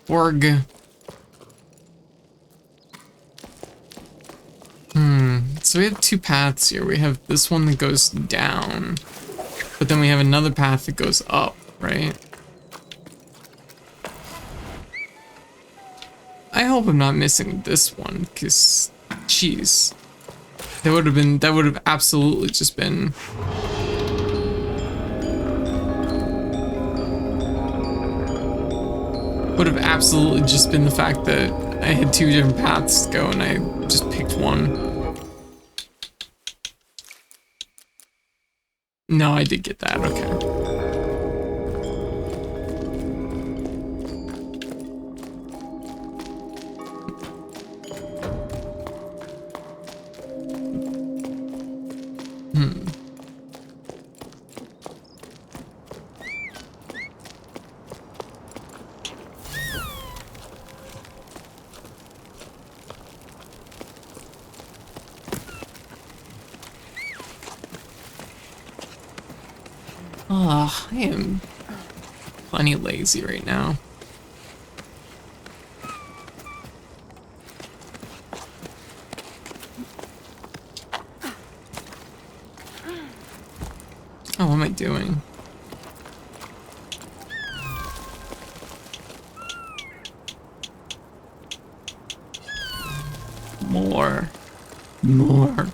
Org. So we have two paths here. We have this one that goes down, but then we have another path that goes up, right? I hope I'm not missing this one, because, jeez. That would have absolutely just been... Would have absolutely just been the fact that I had two different paths to go and I just picked one. No, I did get that, okay. Oh, I am plenty lazy right now. Oh, what am I doing? More. More.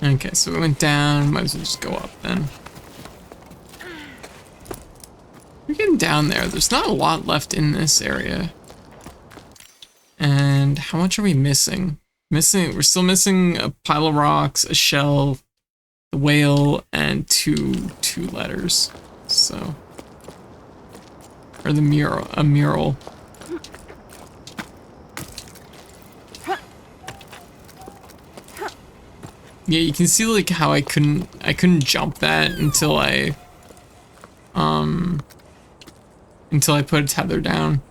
Okay, so we went down, might as well just go up then. We're getting down there. There's not a lot left in this area. And how much are we missing? We're still missing a pile of rocks, a shell, a whale, and two letters. So, or a mural. Yeah, you can see like how I couldn't jump that until I put a tether down.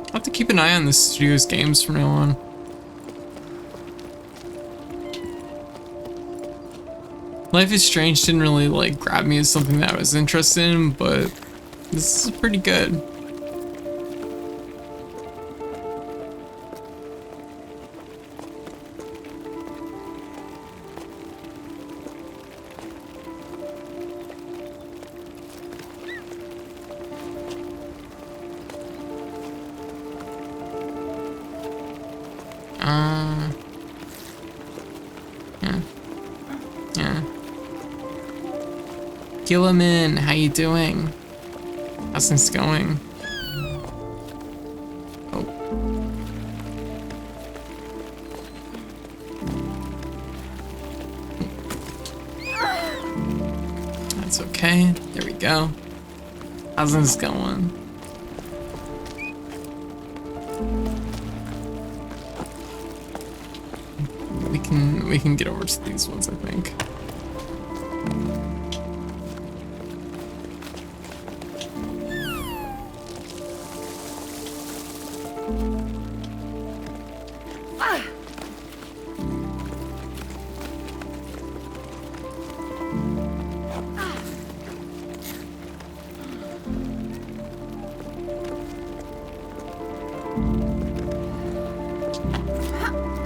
I'll have to keep an eye on the studio's games from now on. Life is Strange didn't really like grab me as something that I was interested in, but this is pretty good. Gilliman, how you doing? How's things going? Oh. That's okay. There we go. How's things going? We can get over to these ones, I think.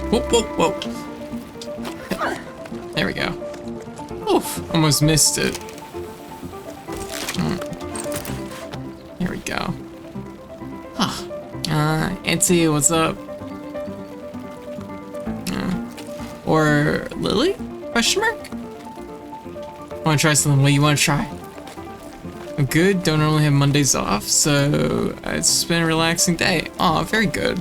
Whoa, whoa, whoa. There we go. Oof, almost missed it. There we go. Huh. Etsy, what's up? Or Lily? Question mark? Wanna try something? What you wanna try? I'm good, don't normally have Mondays off, so it's been a relaxing day. Aw, very good.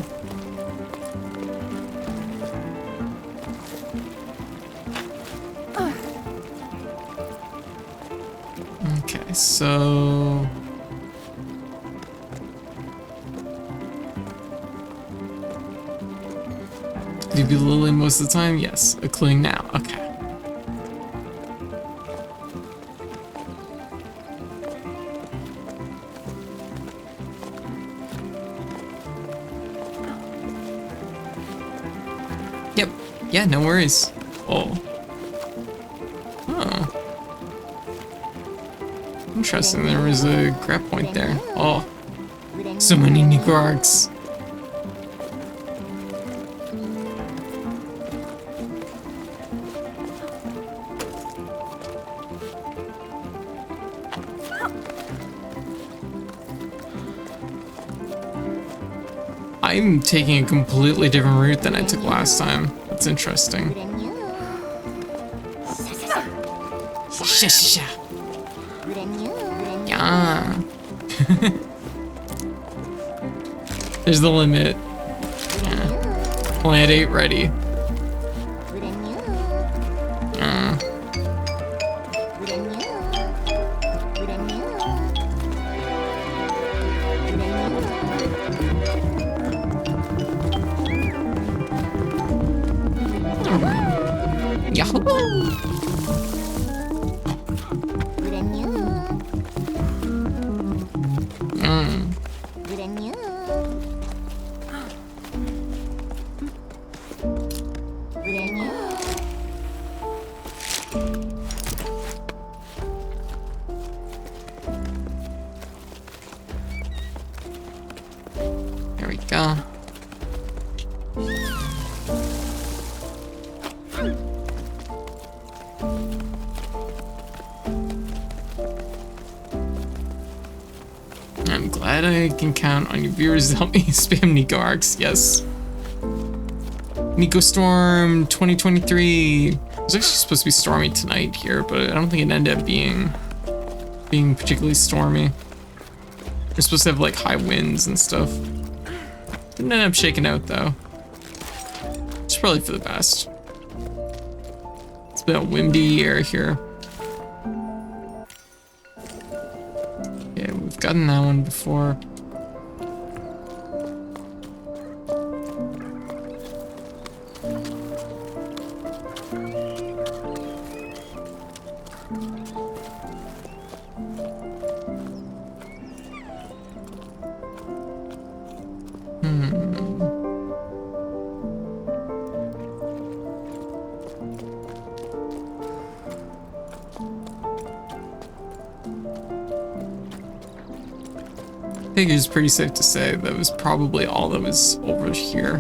Okay, so... Do you be Lily most of the time? Yes, including now. Okay. Yep. Yeah, no worries. Oh. Oh. Interesting, there was a grab point there. Oh. So many Nigargs. I'm taking a completely different route than I took last time. That's interesting. Yeah. There's the limit. Yeah. Plant 8 ready. There we go. I'm glad I can count on your viewers to help me spam Nigargs. Yes. Nico Storm 2023. It was actually supposed to be stormy tonight here, but I don't think it ended up being particularly stormy. We're supposed to have like high winds and stuff. Didn't end up shaking out though. It's probably for the best. It's been a windy year here. Yeah, we've gotten that one before. I think it's pretty safe to say that was probably all that was over here.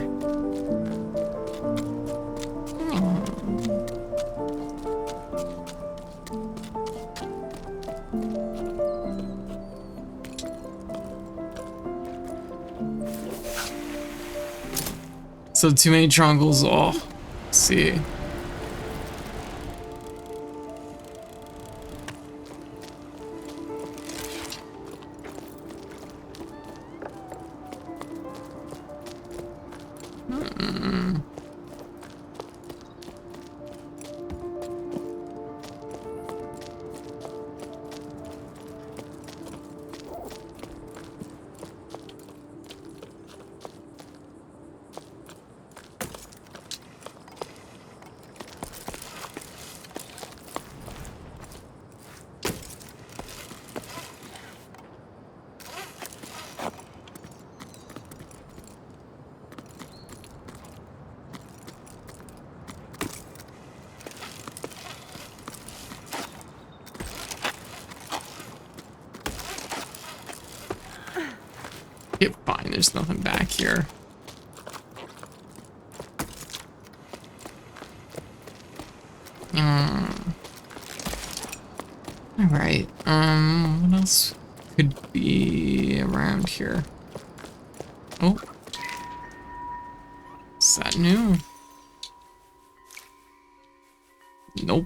So too many triangles. Oh, let's see. Yep, fine, there's nothing back here. Alright, what else could be around here? Oh. Is that new? Nope.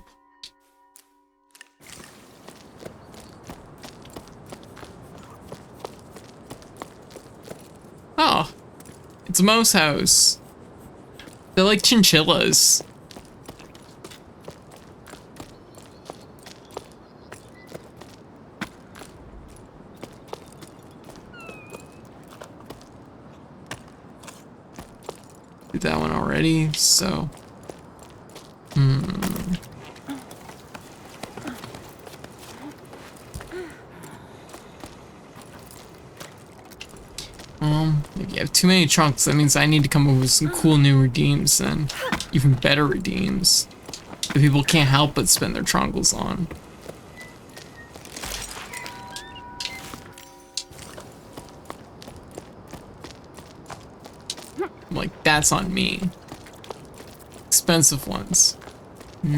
Oh, it's a mouse house. They're like chinchillas. Did that one already, so. If you have too many trunks, that means I need to come up with some cool new redeems then. Even better redeems that people can't help but spend their trunkles on. I'm like, that's on me. Expensive ones. I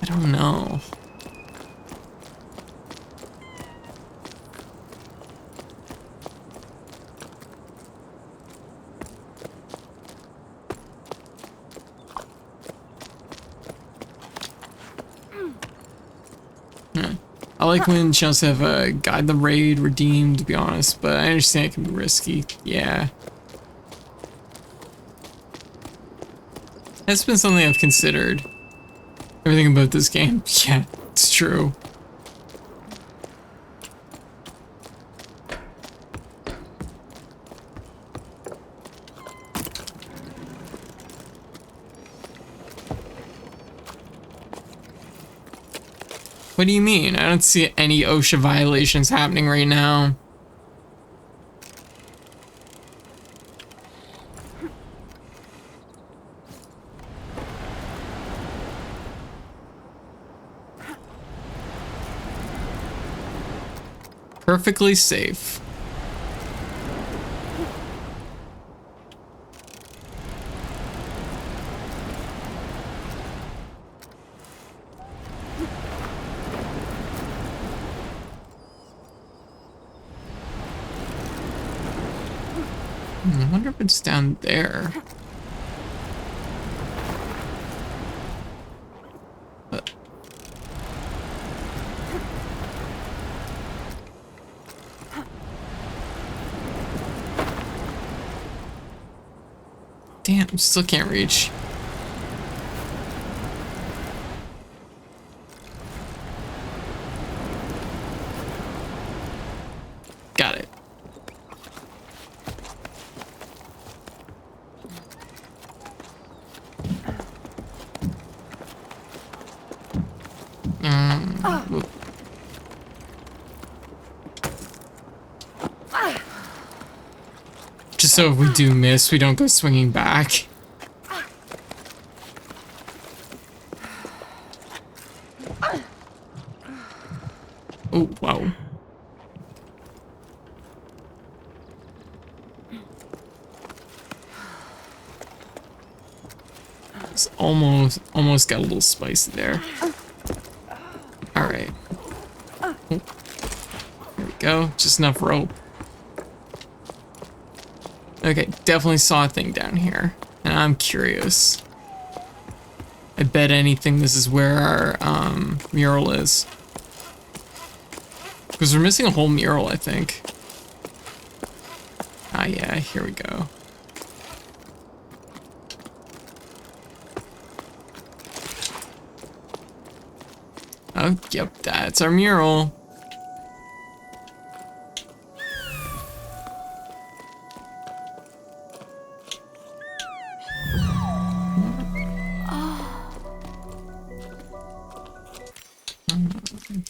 don't know. I like when channels have a guide the raid redeemed, to be honest, but I understand it can be risky. Yeah. That's been something I've considered. Everything about this game. Yeah, it's true. What do you mean? I don't see any OSHA violations happening right now. Perfectly safe. I wonder if it's down there. Damn, still can't reach. Got it. Whoop. Just so if we do miss, we don't go swinging back. Oh, wow. It's almost got a little spicy there. All right. Oh, there we go. Just enough rope. Okay, definitely saw a thing down here, and I'm curious. I bet anything this is where our mural is. Because we're missing a whole mural, I think. Ah, yeah, here we go. Oh, yep, that's our mural.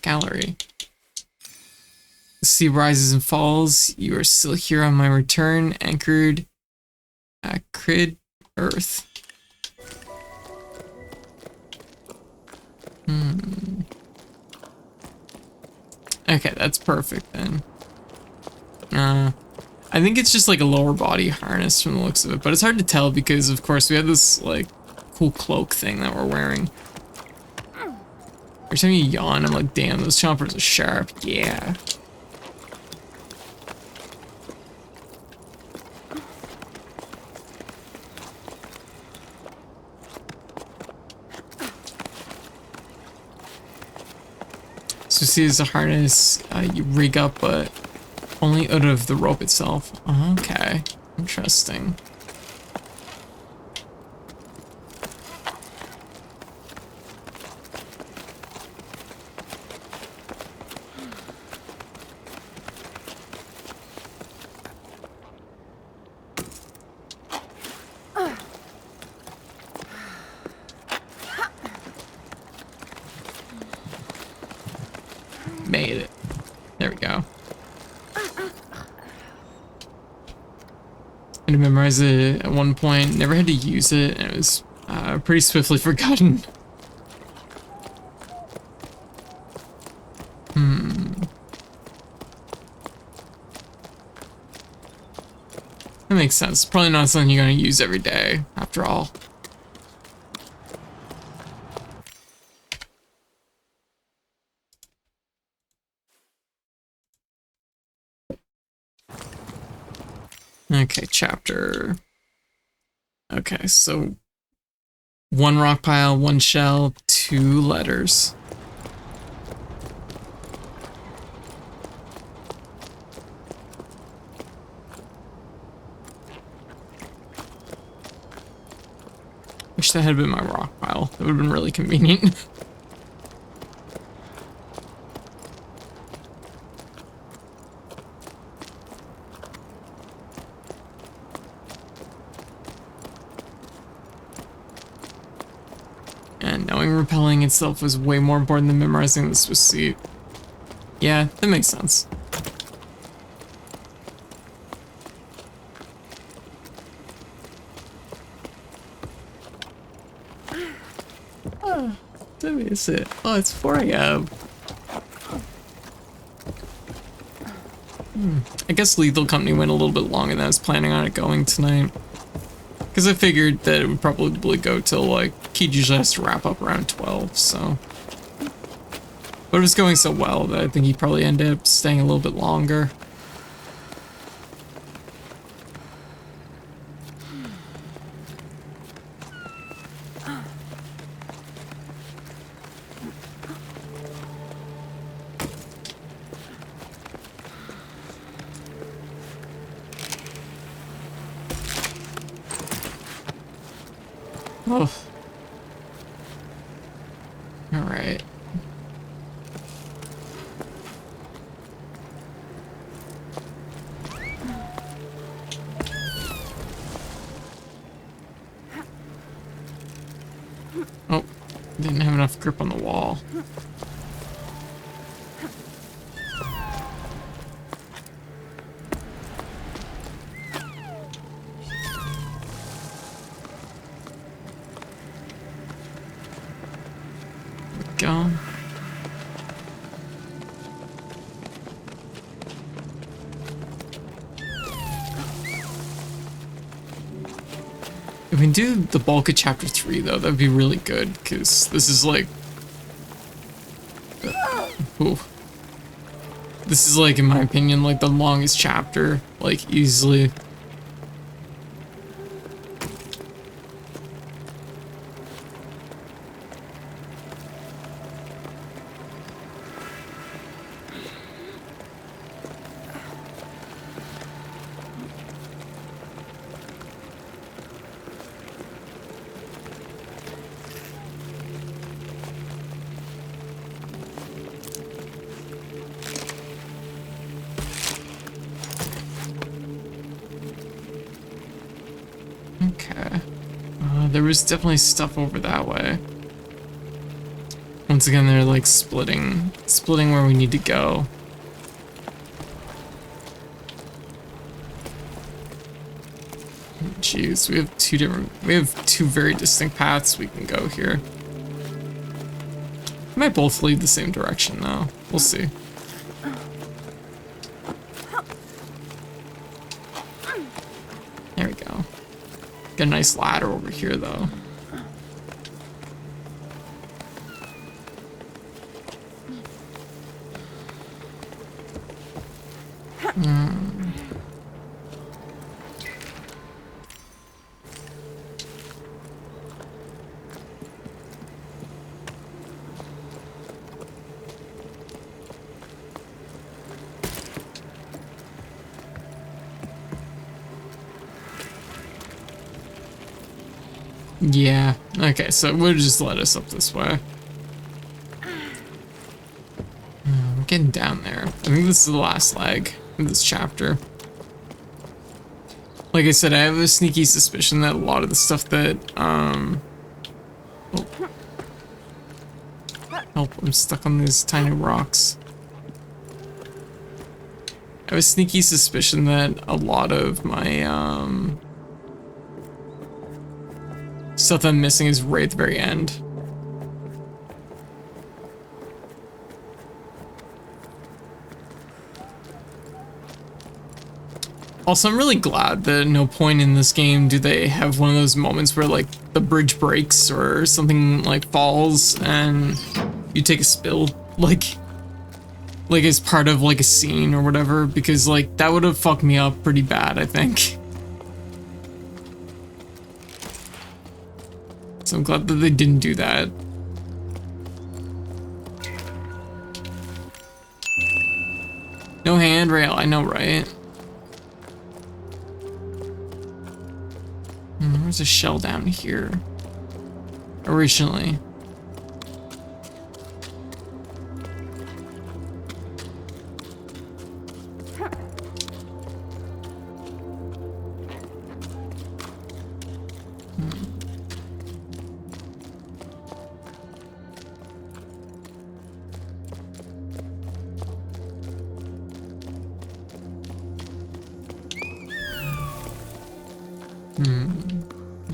Gallery. The sea rises and falls. You are still here on my return, anchored acrid earth. Okay, that's perfect then. I think it's just like a lower body harness from the looks of it, but it's hard to tell because, of course, we have this like cool cloak thing that we're wearing. Every time you yawn, I'm like, damn, those chompers are sharp. Yeah. So see, as a harness you rig up, but only out of the rope itself. Okay, interesting. Made it. There we go. I had to memorize it at one point, never had to use it, and it was pretty swiftly forgotten. That makes sense. Probably not something you're going to use every day, after all. Okay, chapter. Okay, so 1 rock pile, 1 shell, 2 letters. Wish that had been my rock pile. That would have been really convenient. And knowing repelling itself was way more important than memorizing the Swiss seat. Yeah, that makes sense. What is it? Oh, it's 4 AM. I guess Lethal Company went a little bit longer than I was planning on it going tonight. Because I figured that it would probably go till, like, Keith usually has to wrap up around 12, so. But it was going so well that I think he probably ended up staying a little bit longer. Oh. Alright. Oh, didn't have enough grip on the wall. Go. If we can do the bulk of chapter 3 though, that'd be really good, because this is like ooh. This is like, in my opinion, like the longest chapter, like easily. Okay. There was definitely stuff over that way. Once again, they're like splitting where we need to go. Jeez, we have two very distinct paths we can go here. They might both lead the same direction though. We'll see. There we go. Got a nice ladder over here though. Yeah. Okay, so we'll just let us up this way. I'm getting down there. I think this is the last leg of this chapter. Like I said, I have a sneaky suspicion that a lot of the stuff that, oh. Help, I'm stuck on these tiny rocks. I have a sneaky suspicion that a lot of my, stuff I'm missing is right at the very end. Also, I'm really glad that at no point in this game do they have one of those moments where, like, the bridge breaks or something, like, falls and you take a spill, like as part of, like, a scene or whatever, because, like, that would have fucked me up pretty bad, I think. So I'm glad that they didn't do that. No handrail, I know, right? There's a shell down here. Originally.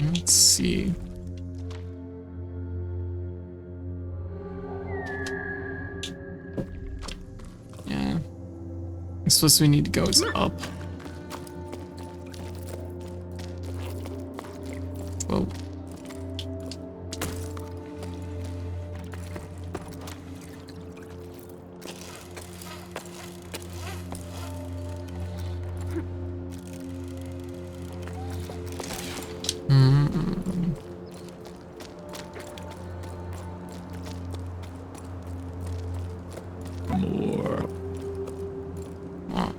Let's see. Yeah. I suppose we need to go is up. Whoa. More. Oh.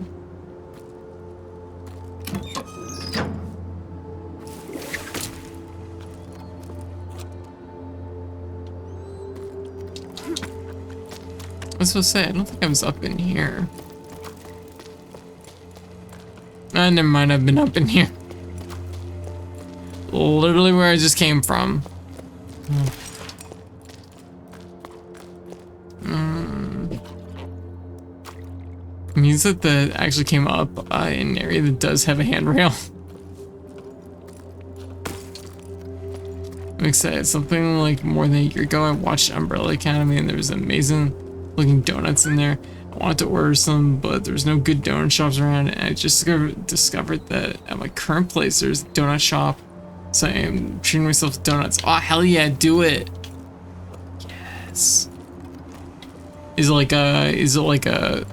I was supposed to say, I don't think I was up in here. Never mind, I've been up in here. Literally where I just came from. Means that the actually came up in an area that does have a handrail. I'm excited. Something like more than a year ago, I watched Umbrella Academy and there was amazing looking donuts in there. I wanted to order some, but there's no good donut shops around, and I just discovered that at my current place there's a donut shop. So I am treating myself to donuts. Oh, hell yeah, do it. Yes. Is it like a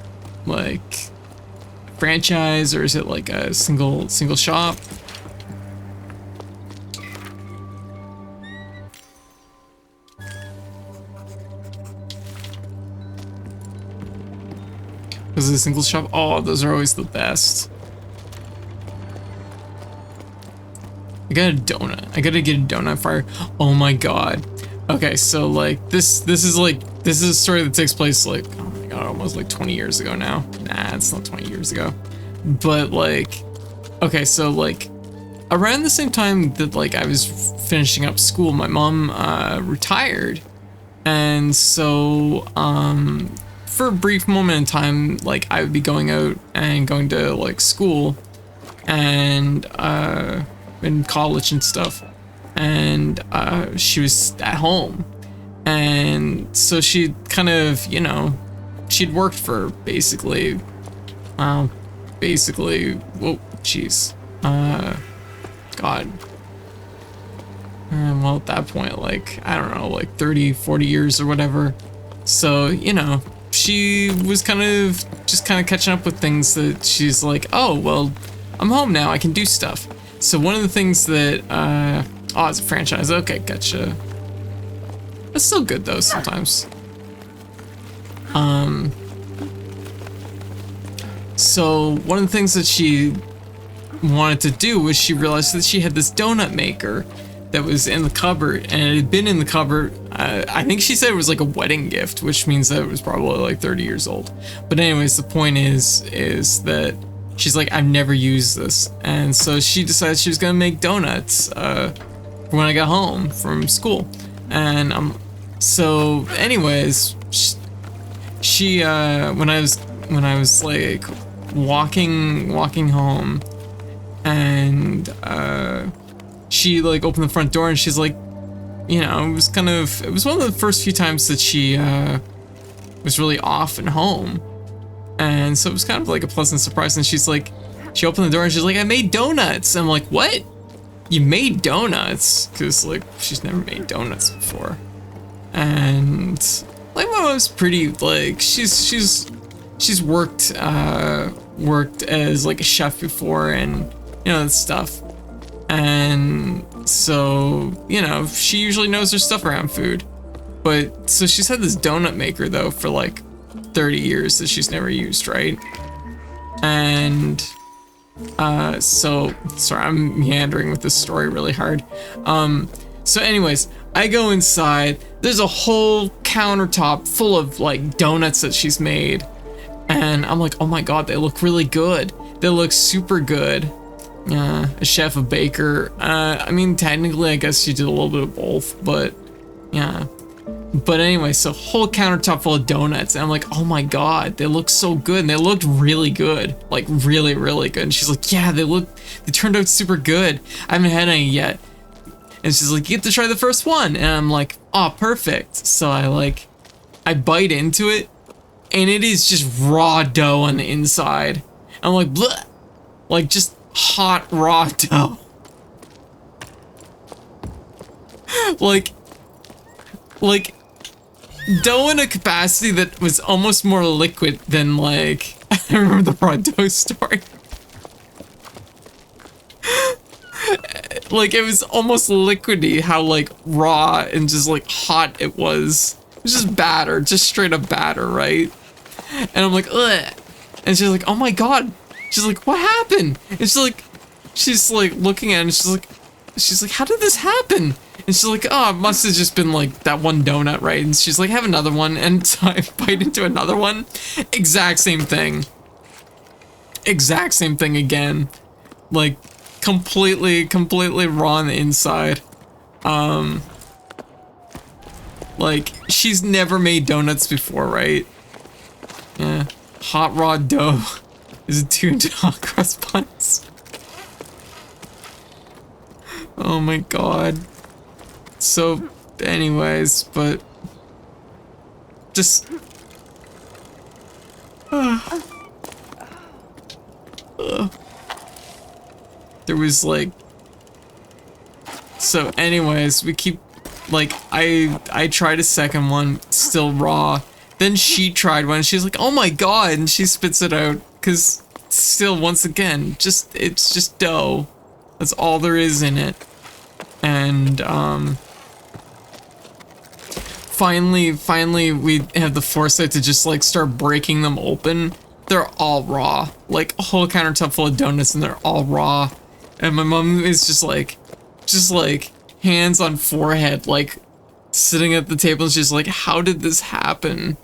franchise, or is it like a single shop? Is it a single shop? Oh, those are always the best. I got a donut. I gotta get a donut fire. Oh my god. Okay, so like this is a story that takes place like, oh my god, almost like 20 years ago now. Nah, it's not 20 years ago. But like, okay, so like around the same time that like I was finishing up school, my mom retired. And so for a brief moment in time, like I would be going out and going to like school and in college and stuff, and she was at home, and so she kind of, you know, she'd worked for basically, whoa, jeez, god, well at that point, like, I don't know, like 30-40 years or whatever. So, you know, she was kind of catching up with things that she's like, oh, well, I'm home now, I can do stuff. So one of the things that, oh, it's a franchise, okay, gotcha. That's still good though, sometimes. So one of the things that she wanted to do was she realized that she had this donut maker that was in the cupboard, and it had been in the cupboard. I think she said it was like a wedding gift, which means that it was probably like 30 years old. But anyways, the point is that she's like, I've never used this, and so she decided she was gonna make donuts when I got home from school, and so anyways, she when I was like walking home, and she like opened the front door, and she's like, you know, it was one of the first few times that she was really off and home, and so it was kind of like a pleasant surprise. And she's like, she opened the door and she's like, I made donuts. I'm like, what? You made donuts? Because like she's never made donuts before. And like my mom's pretty like she's worked as like a chef before, and you know, that stuff. And so, you know, she usually knows her stuff around food. But so she's had this donut maker though for like 30 years that she's never used, right? And so sorry, I'm meandering with this story really hard. So anyways, I go inside, there's a whole countertop full of like donuts that she's made, and I'm like, oh my god, they look really good. They look super good. A chef, a baker. I mean, technically, I guess she did a little bit of both, but yeah. But anyway, so whole countertop full of donuts, and I'm like, oh my god, they look so good, and they looked really good, like really, really good. And she's like, yeah, they turned out super good. I haven't had any yet. And she's like, you get to try the first one, and I'm like, oh, perfect. So I bite into it, and it is just raw dough on the inside. I'm like, bleh, like just hot raw dough. like dough in a capacity that was almost more liquid than like I remember the raw dough story. Like it was almost liquidy how like raw and just like hot it was. It was just batter, just straight up batter, right? And I'm like, ugh. And she's like, oh my god. She's like, what happened? And she's like looking at it, and she's like, how did this happen? And she's like, oh, it must have just been like that one donut, right? And she's like, have another one. And so I bite into another one. Exact same thing. Exact same thing again. Like completely raw on the inside. Like she's never made donuts before, right? Yeah. Hot raw dough is attuned to hot crust buns. Oh my god. So, anyways, but just there was like, so anyways, we keep like I tried a second one, still raw. Then she tried one, she's like, oh my god, and she spits it out, because still, once again, it's just dough. That's all there is in it. And finally we have the foresight to just like start breaking them open. They're all raw, like a whole countertop full of donuts, and they're all raw. And my mom is just like hands on forehead, like sitting at the table, and she's like, how did this happen?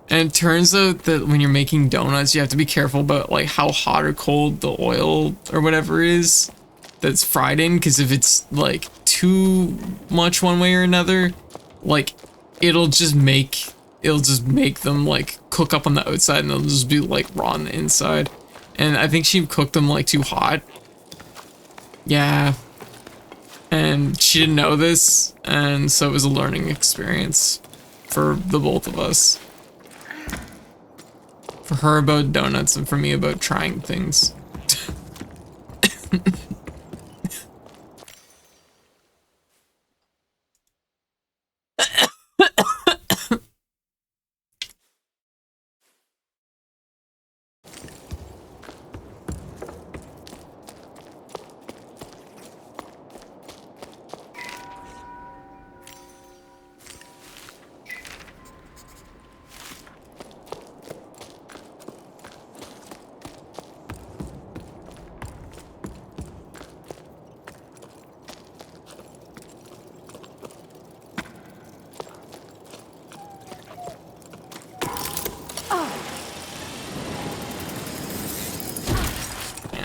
And it turns out that when you're making donuts, you have to be careful about like how hot or cold the oil or whatever is that's fried in, because if it's like too much one way or another, like it'll just make them like cook up on the outside, and they'll just be like raw on the inside. And I think she cooked them like too hot. Yeah. And she didn't know this, and so it was a learning experience for the both of us. For her about donuts, and for me about trying things.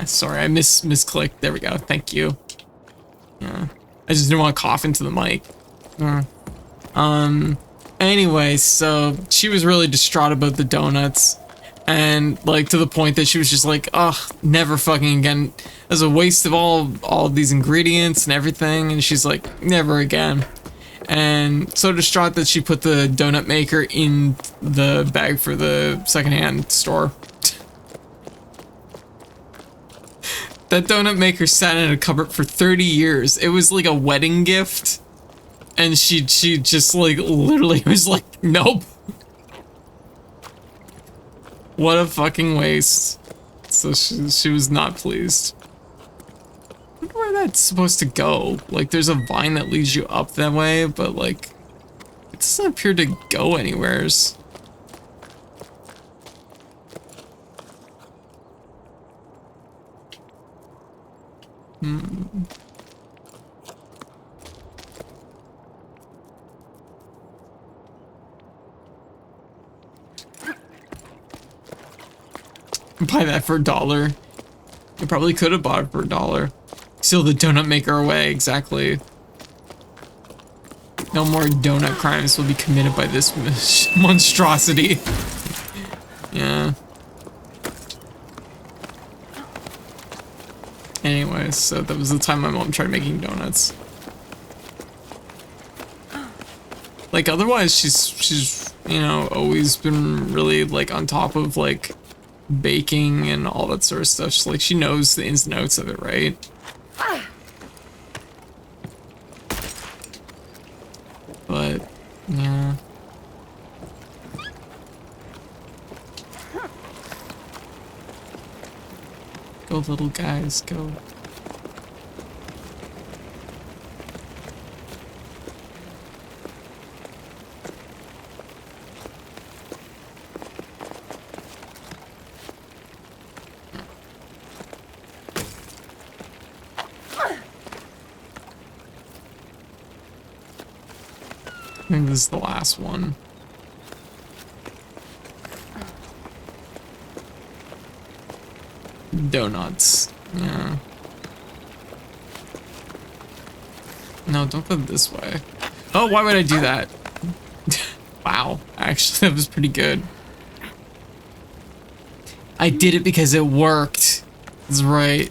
sorry, I misclicked. There we go. Thank you. Yeah. I just didn't want to cough into the mic. Anyway, so she was really distraught about the donuts. And like to the point that she was just like, ugh, never fucking again. It was a waste of all these ingredients and everything. And she's like, never again. And so distraught that she put the donut maker in the bag for the secondhand store. That donut maker sat in a cupboard for 30 years. It was like a wedding gift. And she just like literally was like, nope. What a fucking waste. So she was not pleased. I wonder where that's supposed to go. Like there's a vine that leads you up that way, but like it doesn't appear to go anywheres. Buy that for $1. You probably could have bought it for $1. Steal the donut maker away, exactly. No more donut crimes will be committed by this monstrosity. Yeah. Anyway, so that was the time my mom tried making donuts. Like otherwise she's you know, always been really like on top of like baking and all that sort of stuff. She's like, she knows the ins and outs of it, right? But yeah. Go little guys, go. I think this is the last one. Donuts. Yeah. No, don't go this way. Oh, why would I do that? Wow. Actually, that was pretty good. I did it because it worked. That's right.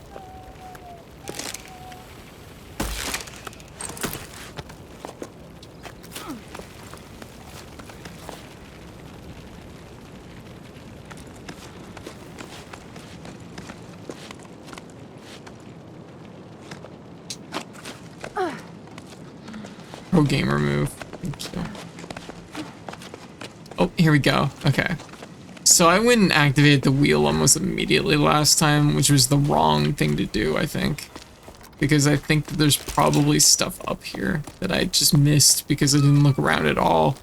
Pro gamer move. Thank you. Oh, here we go. Okay. So I went and activated the wheel almost immediately last time, which was the wrong thing to do, I think. Because I think that there's probably stuff up here that I just missed because I didn't look around at all.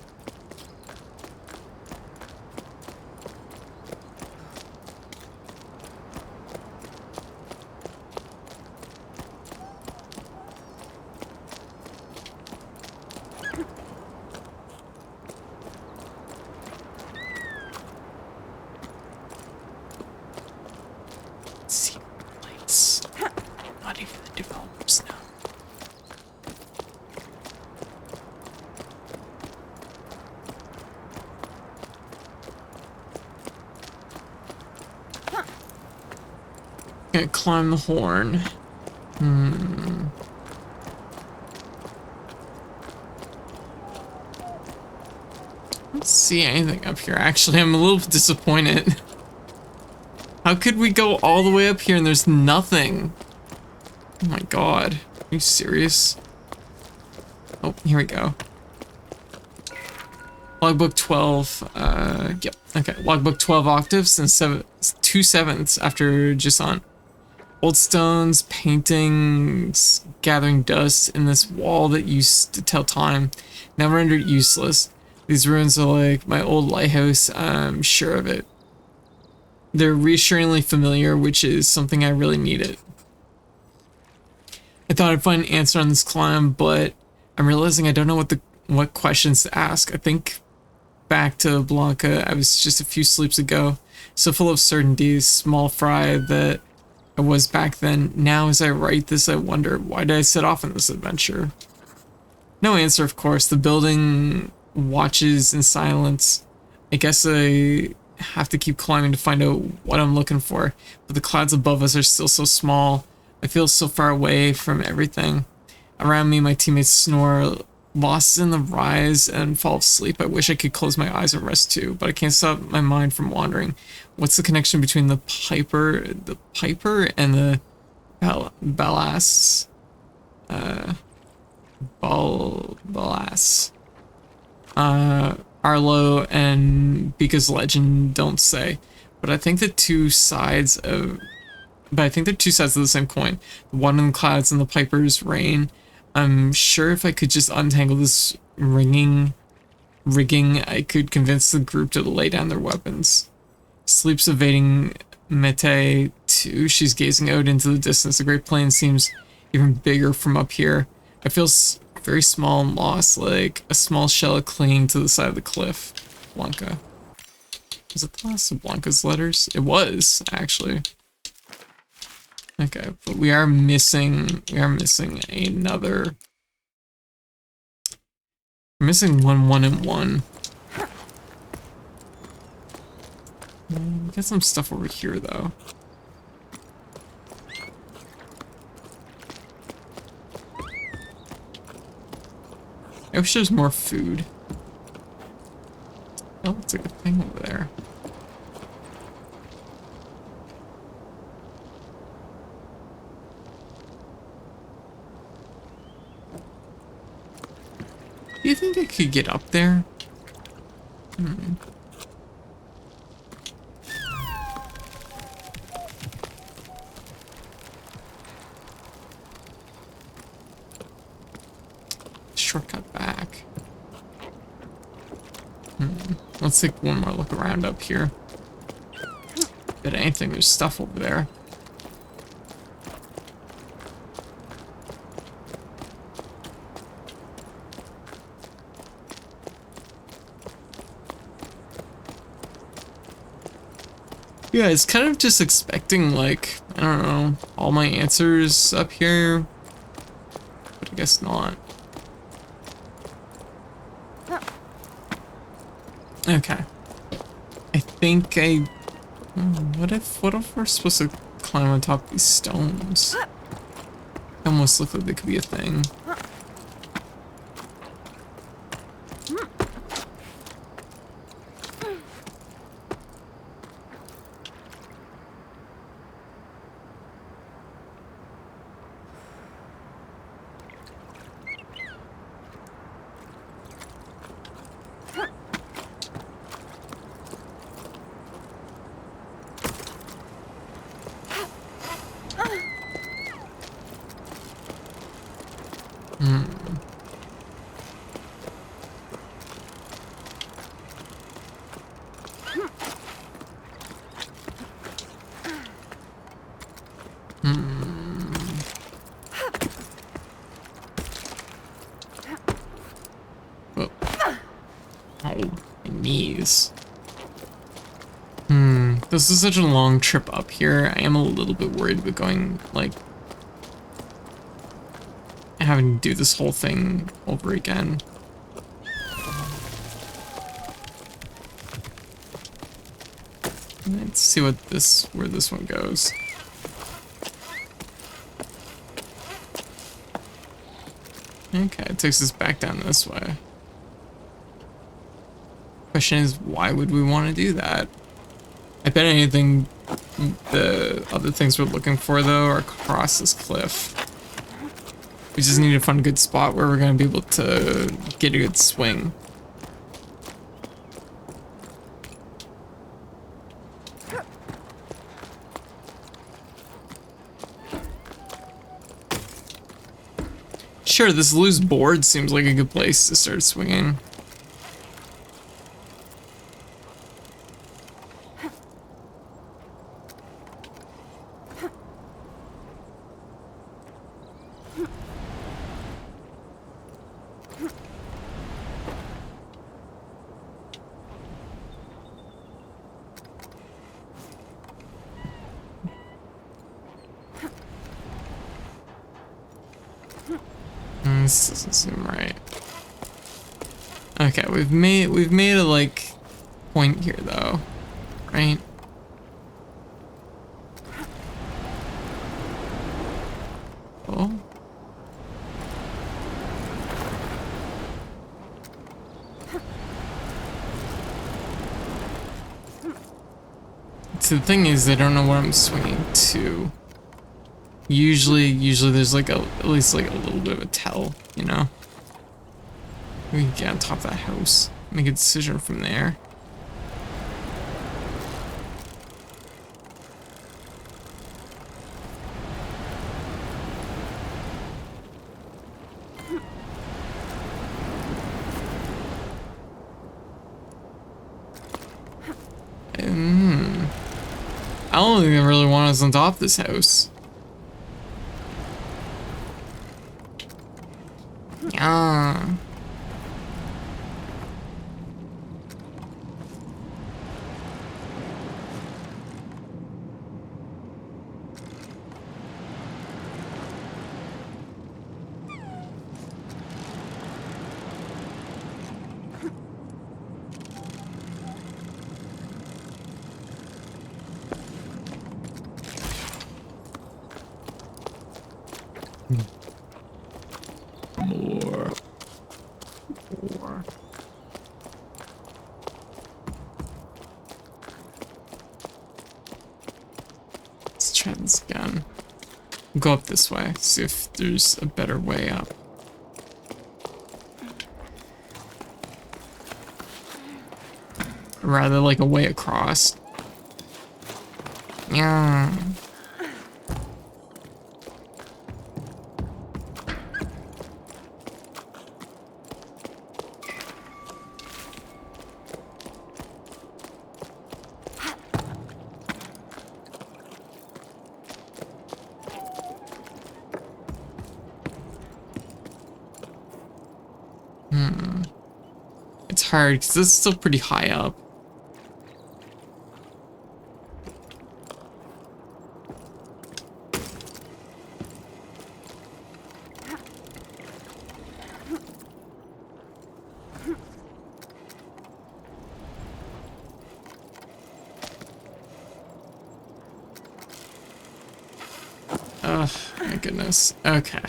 Gonna climb the horn. I don't see anything up here. Actually, I'm a little disappointed. How could we go all the way up here and there's nothing? Oh my god. Are you serious? Oh, here we go. Logbook 12. Yep. Okay. Logbook 12 octaves and 2/7 after Jusant. Old stones, paintings, gathering dust in this wall that used to tell time, now rendered useless. These ruins are like my old lighthouse, I'm sure of it. They're reassuringly familiar, which is something I really needed. I thought I'd find an answer on this climb, but I'm realizing I don't know what questions to ask. I think back to Blanca, I was just a few sleeps ago, so full of certainties, small fry that I was back then. Now as I write this, I wonder, why did I set off on this adventure? No answer, of course. The building watches in silence. I guess I have to keep climbing to find out what I'm looking for, but the clouds above us are still so small. I feel so far away from everything. Around me, my teammates snore, lost in the rise and fall asleep. I wish I could close my eyes and rest too, but I can't stop my mind from wandering. What's the connection between the piper and the ballasts? Ballasts. Arlo and Bika's legend don't say, but I think the two sides of the same coin. The one in the clouds and the piper's rain. I'm sure if I could just untangle this rigging, I could convince the group to lay down their weapons. Sleep's evading Mete too. She's gazing out into the distance. The Great Plain seems even bigger from up here. I feel very small and lost, like a small shell clinging to the side of the cliff. Blanca. Was it the last of Blanca's letters? It was, actually. Okay, but we are missing another. We're missing 1, and 1. We got some stuff over here, though. I wish there's more food. Oh, it's like a thing over there. Do you think I could get up there? Shortcut back. Let's take one more look around up here. If anything, there's stuff over there. Yeah, it's kind of just expecting, like, I don't know, all my answers up here. But I guess not. Okay. I think what if we're supposed to climb on top of these stones? They almost look like they could be a thing. This is such a long trip up here. I am a little bit worried about going, like, having to do this whole thing over again. Let's see where this one goes. Okay, it takes us back down this way. Question is, why would we want to do that? I bet anything, the other things we're looking for, though, are across this cliff. We just need to find a good spot where we're going to be able to get a good swing. Sure, this loose board seems like a good place to start swinging. This doesn't seem right. Okay, we've made a like point here though, right? Oh. So the thing is, I don't know what I'm swinging to. Usually there's like at least like a little bit of a tell, you know? We can get on top of that house, make a decision from there. I don't think they really want us on top of this house. Yeah. More. Let's try this again. Go up this way, see if there's a better way up. Or rather, like a way across. Yeah. It's hard because it's still pretty high up. Oh, my goodness. Okay.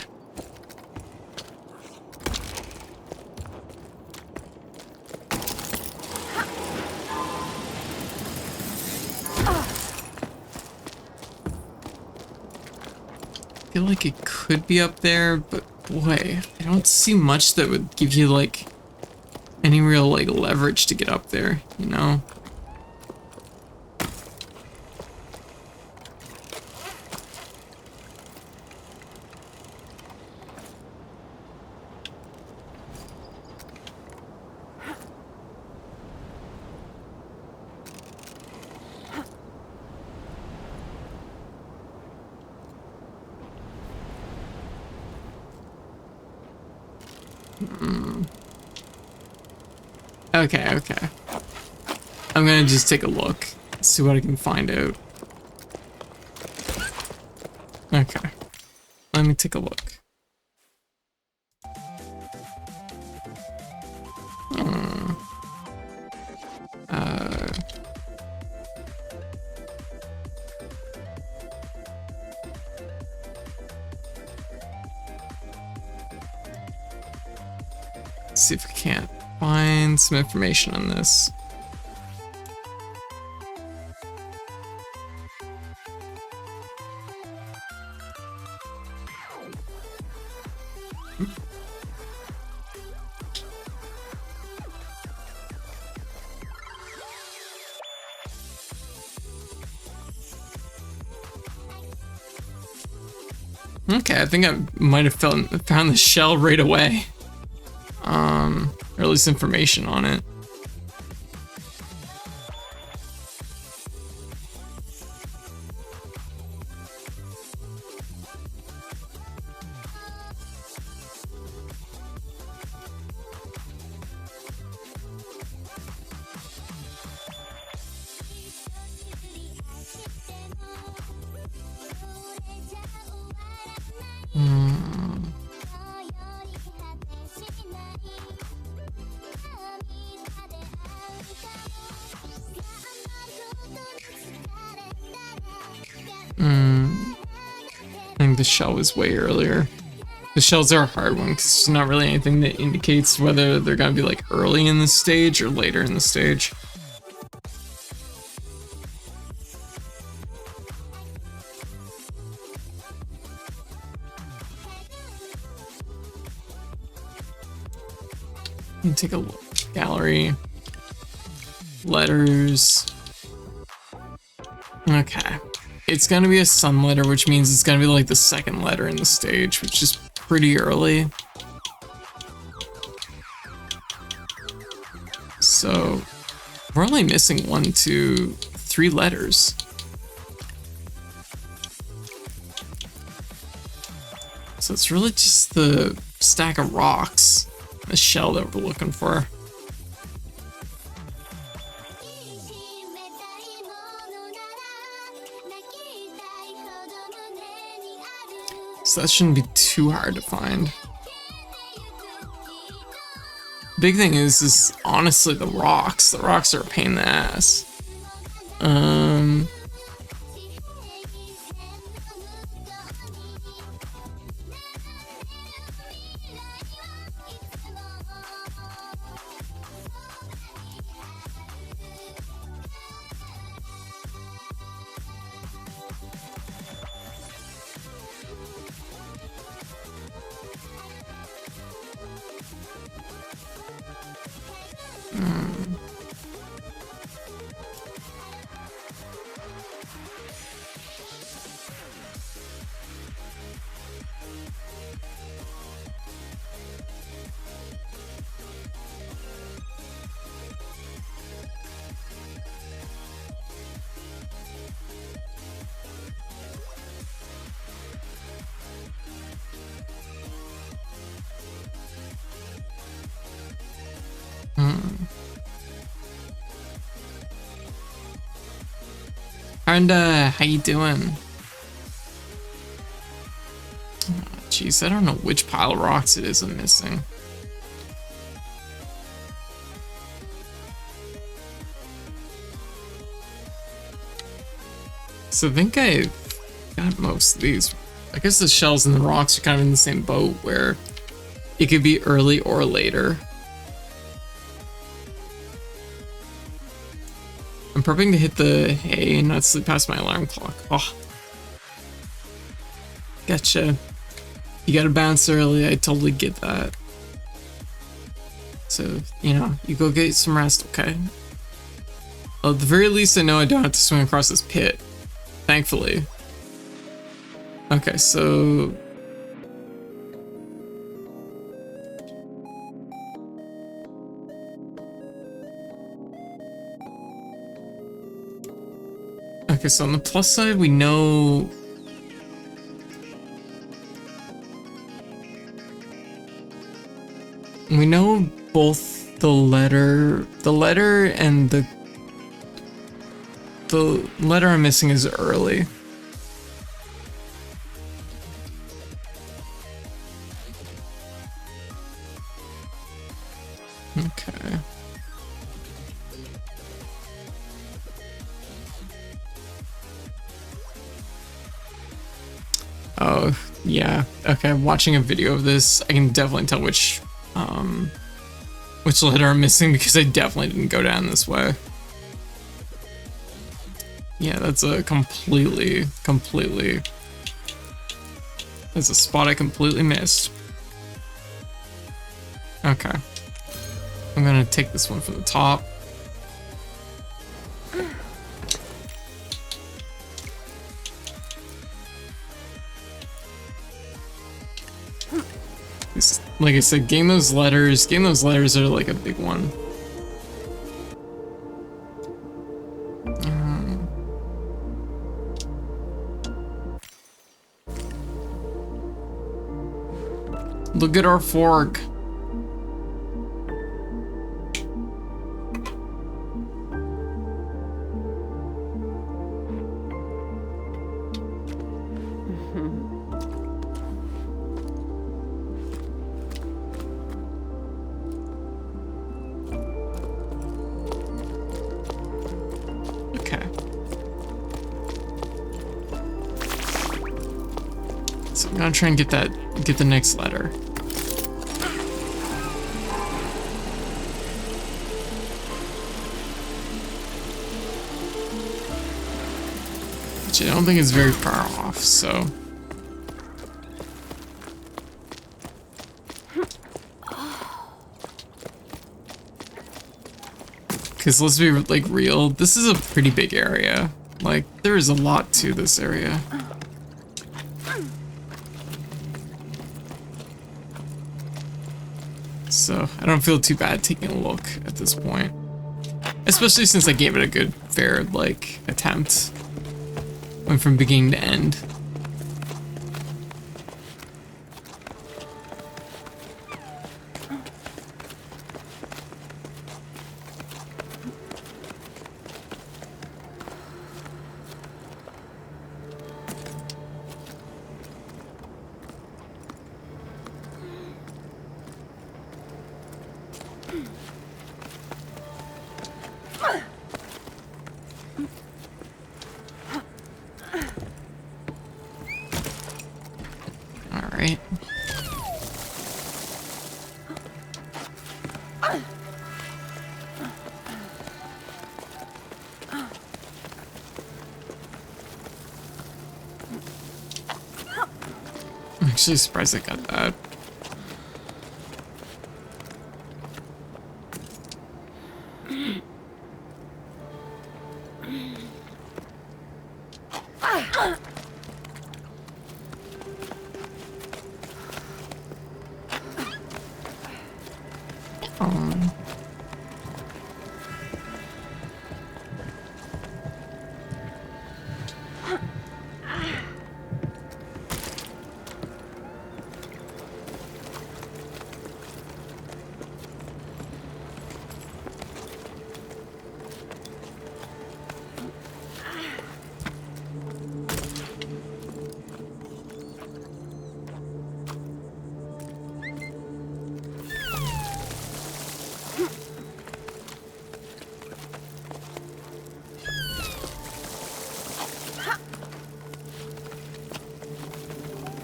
I feel like it could be up there, but boy, I don't see much that would give you like any real like leverage to get up there, you know? Okay, okay. I'm gonna just take a look, see what I can find out. Okay. Let me take a look. See if we can't find some information on this. Okay, I think I might have found the shell right away. Or at least information on it. I think the shell was way earlier. The shells are a hard one because there's not really anything that indicates whether they're gonna be like early in the stage or later in the stage. Let me take a look. Gallery. Letters. Okay. It's gonna be a sun letter, which means it's gonna be like the second letter in the stage, which is pretty early. So we're only missing 1, 2, 3 letters. So it's really just the stack of rocks, the shell that we're looking for. So that shouldn't be too hard to find. Big thing is honestly the rocks. The rocks are a pain in the ass. Brenda, how you doing? Jeez, I don't know which pile of rocks it is I'm missing. So I think I got most of these. I guess the shells and the rocks are kind of in the same boat where it could be early or later. I'm prepping to hit the hay and not sleep past my alarm clock. Oh. Gotcha. You gotta bounce early, I totally get that. So, you know, you go get some rest, okay? Well, at the very least, I know I don't have to swim across this pit. Thankfully. Okay, so... Okay, so on the plus side, we know... We know both the letter and the letter I'm missing is early. Okay. Oh, yeah. Okay, watching a video of this, I can definitely tell which letter I'm missing because I definitely didn't go down this way. Yeah, that's a completely, that's a spot I completely missed. Okay. I'm gonna take this one from the top. Like I said, gain those letters. Gain those letters are like a big one. Look at our fork. So I'm gonna try and get the next letter. Which I don't think is very far off, so. Because let's be like real, this is a pretty big area. Like, there is a lot to this area. So I don't feel too bad taking a look at this point. Especially since I gave it a good, fair, like, attempt. Went from beginning to end. Alright. I'm actually surprised I got that.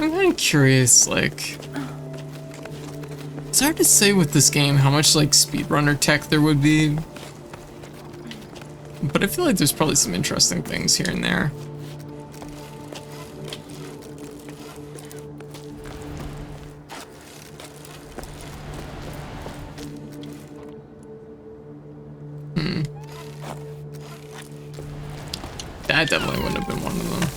I'm kind of curious, like, it's hard to say with this game how much, like, speedrunner tech there would be. But I feel like there's probably some interesting things here and there. That definitely wouldn't have been one of them.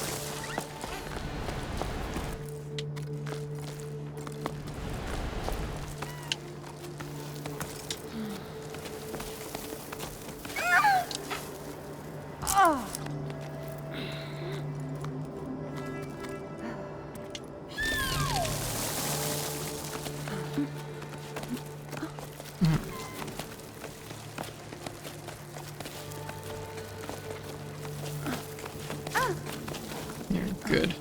Good.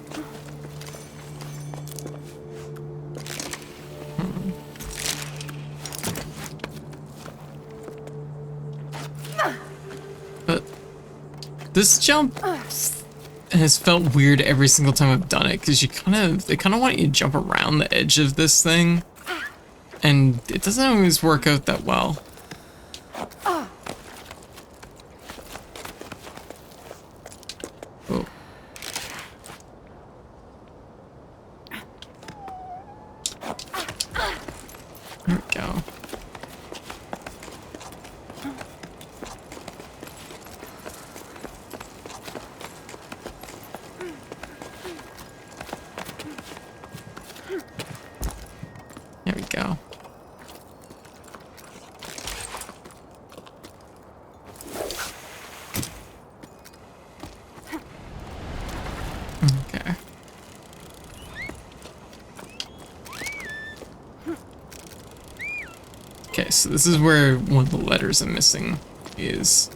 But this jump has felt weird every single time I've done it, because they kind of want you to jump around the edge of this thing, and it doesn't always work out that well. Oh. There we go. There we go. Okay. Okay, so this is where one of the letters I'm missing is,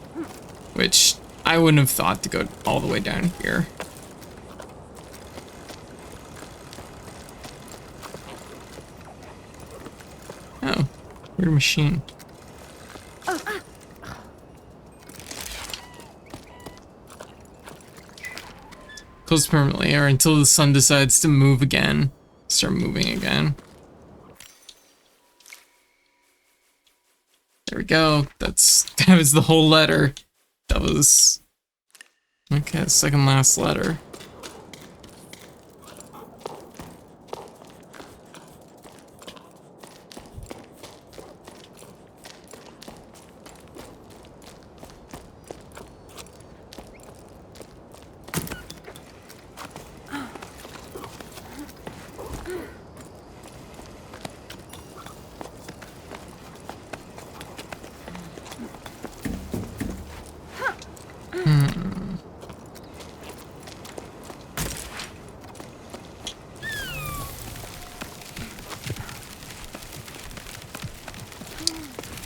which I wouldn't have thought to go all the way down here. Oh, weird machine. Close permanently, or until the sun decides to move again. Start moving again. There we go. That was the whole letter. That was... Okay, second last letter.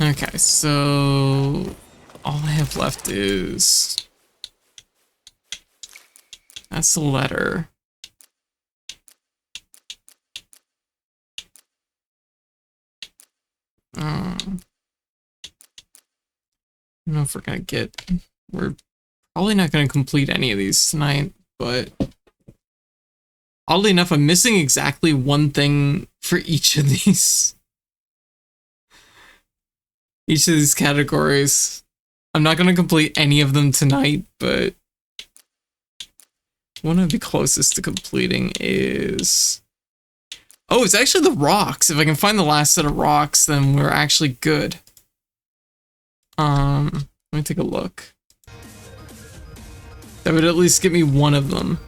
Okay, so all I have left is that's the letter. I don't know if we're gonna get. We're probably not gonna complete any of these tonight, but oddly enough, I'm missing exactly one thing for each of these. Each of these categories. I'm not gonna complete any of them tonight, but one of the closest to completing is... Oh, it's actually the rocks. If I can find the last set of rocks, then we're actually good. Let me take a look. That would at least get me one of them.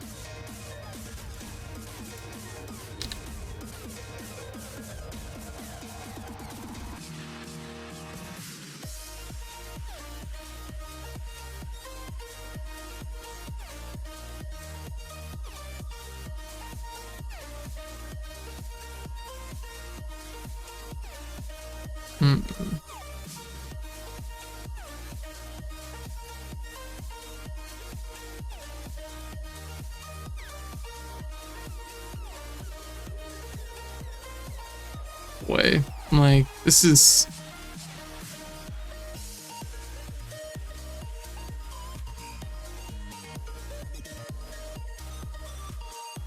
Way. I'm like, this is...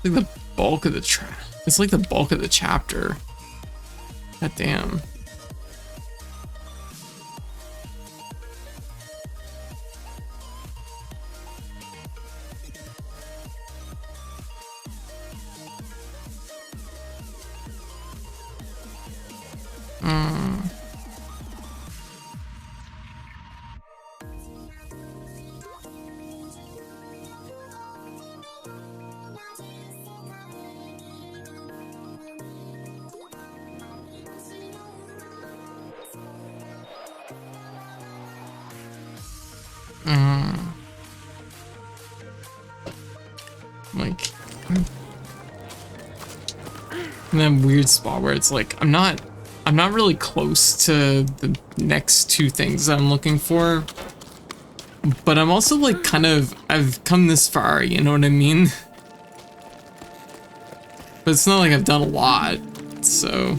like the bulk of the it's like the bulk of the chapter. God damn. Like, in that weird spot where it's like, I'm not really close to the next two things that I'm looking for, but I'm also like kind of, I've come this far, you know what I mean? But it's not like I've done a lot, so.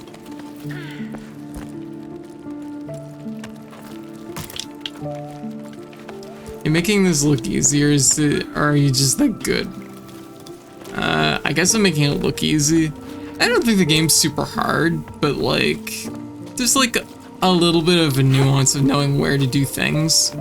You're making this look easier, or are you just that good? I guess I'm making it look easy. I don't think the game's super hard, but like, there's like a little bit of a nuance of knowing where to do things.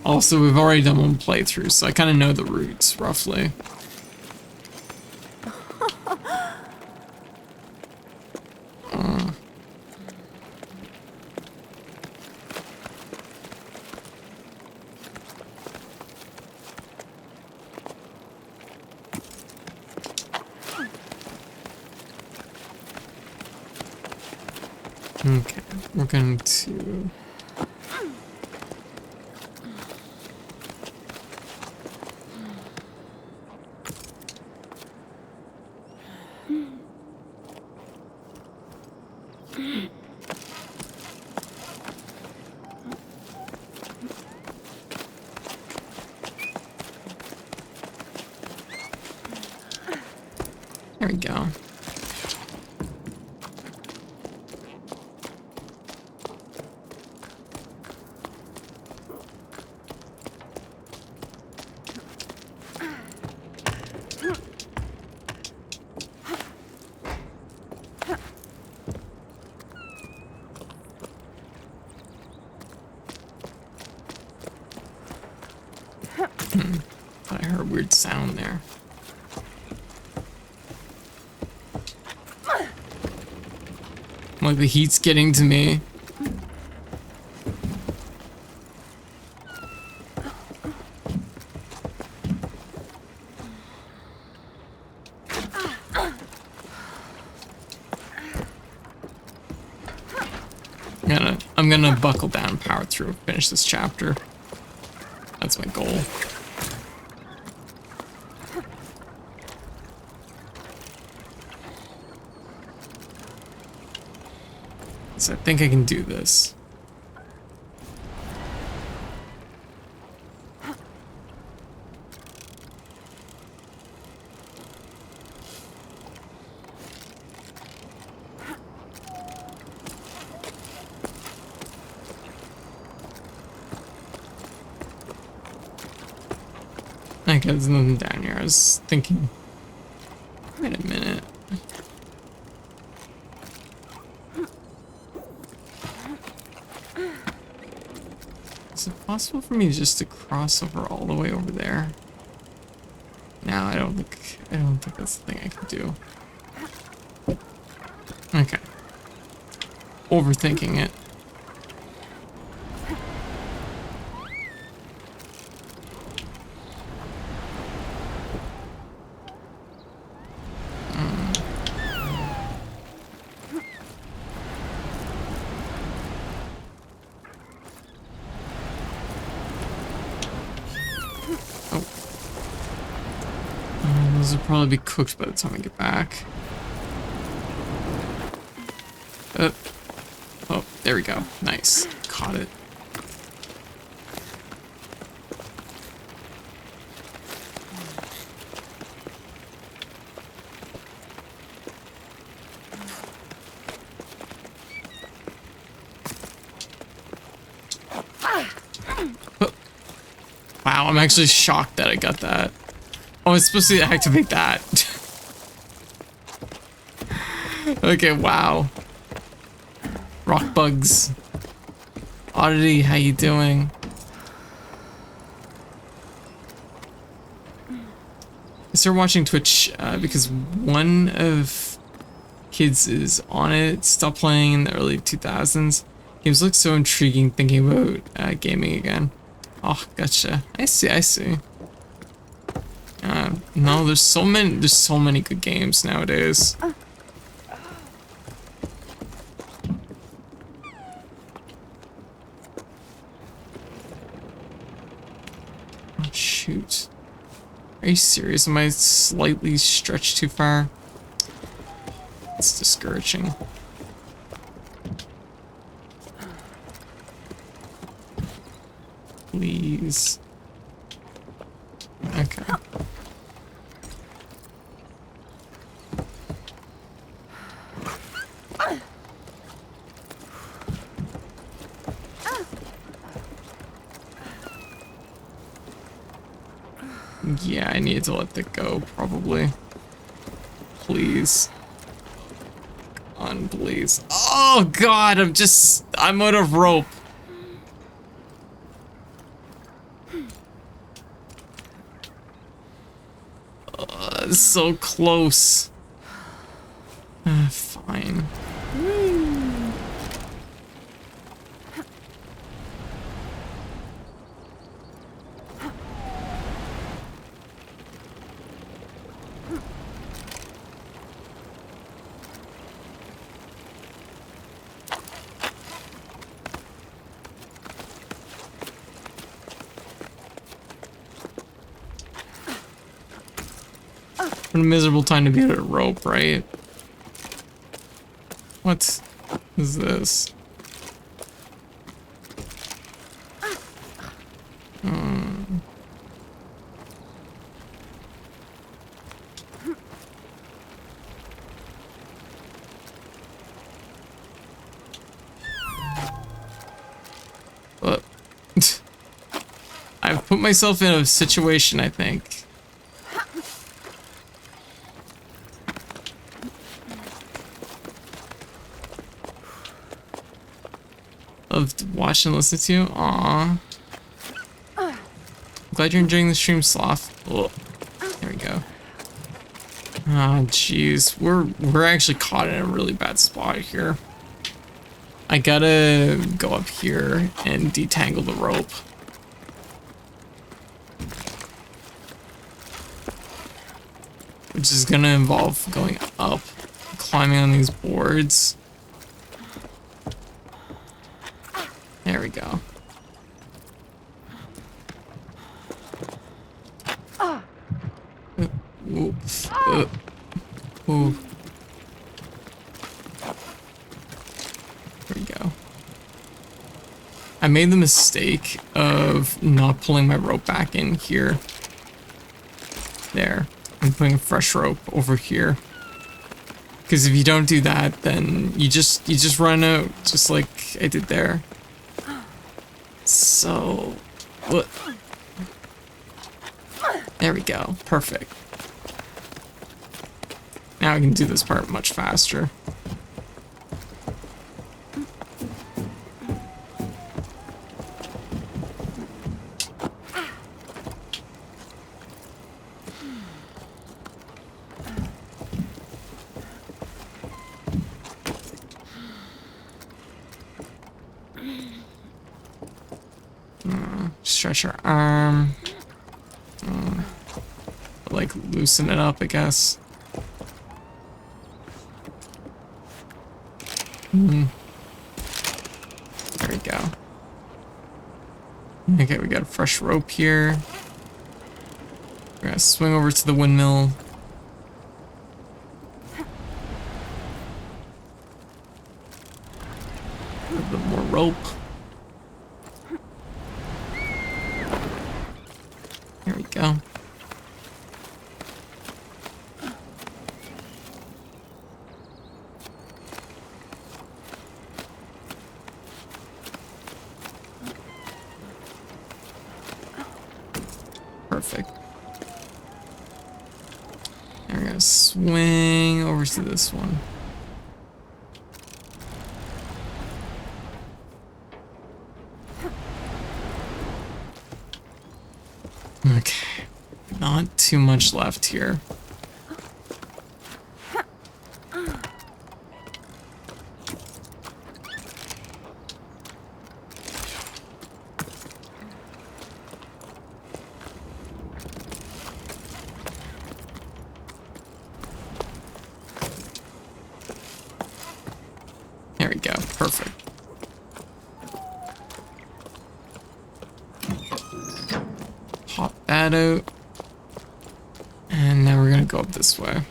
Also, we've already done one playthrough, so I kind of know the routes, roughly. Okay, we're going to... There we go. I heard a weird sound there. Like the heat's getting to me. I'm gonna buckle down, power through, finish this chapter. That's my goal. So I think I can do this. Okay, there's nothing down here. I was thinking, wait a minute. Is it possible for me just to cross over all the way over there? No, I don't think that's the thing I can do. Okay. Overthinking it. Those will probably be cooked by the time I get back. Oh, there we go. Nice. Caught it. Oh. Wow, I'm actually shocked that I got that. Oh, it's supposed to activate that. Okay, wow. Rock bugs. Oddity, how you doing? I started watching Twitch because one of kids is on it. Stopped playing in the early 2000s. Games look so intriguing thinking about gaming again. Oh, gotcha. I see. No, there's so many good games nowadays. Oh, shoot. Are you serious? Am I slightly stretched too far? It's discouraging. Please. Okay. Yeah, I need to let that go, probably. Please. Come on, please. Oh, God, I'm out of rope. So close. Fine. What a miserable time to be at a rope, right? What is this? But I've put myself in a situation, I think. Loved watch and listen to you. Aww. I'm glad you're enjoying the stream, Sloth. Oh, there we go. Ah, jeez. We're actually caught in a really bad spot here. I gotta go up here and detangle the rope. Which is gonna involve going up, climbing on these boards. There we go. Oops. Ooh. There we go. I made the mistake of not pulling my rope back in here. There. I'm putting a fresh rope over here. Because if you don't do that, then you just run out, just like I did there. So, what? There we go. Perfect. Now I can do this part much faster. Stretch our arm. Like loosen it up, I guess. There we go. Okay, we got a fresh rope here. We're gonna swing over to the windmill. A little bit more rope. There we go. Perfect. Now we're gonna swing over to this one. Okay, not too much left here. There we go, perfect. Pop that out. And now we're gonna go up this way.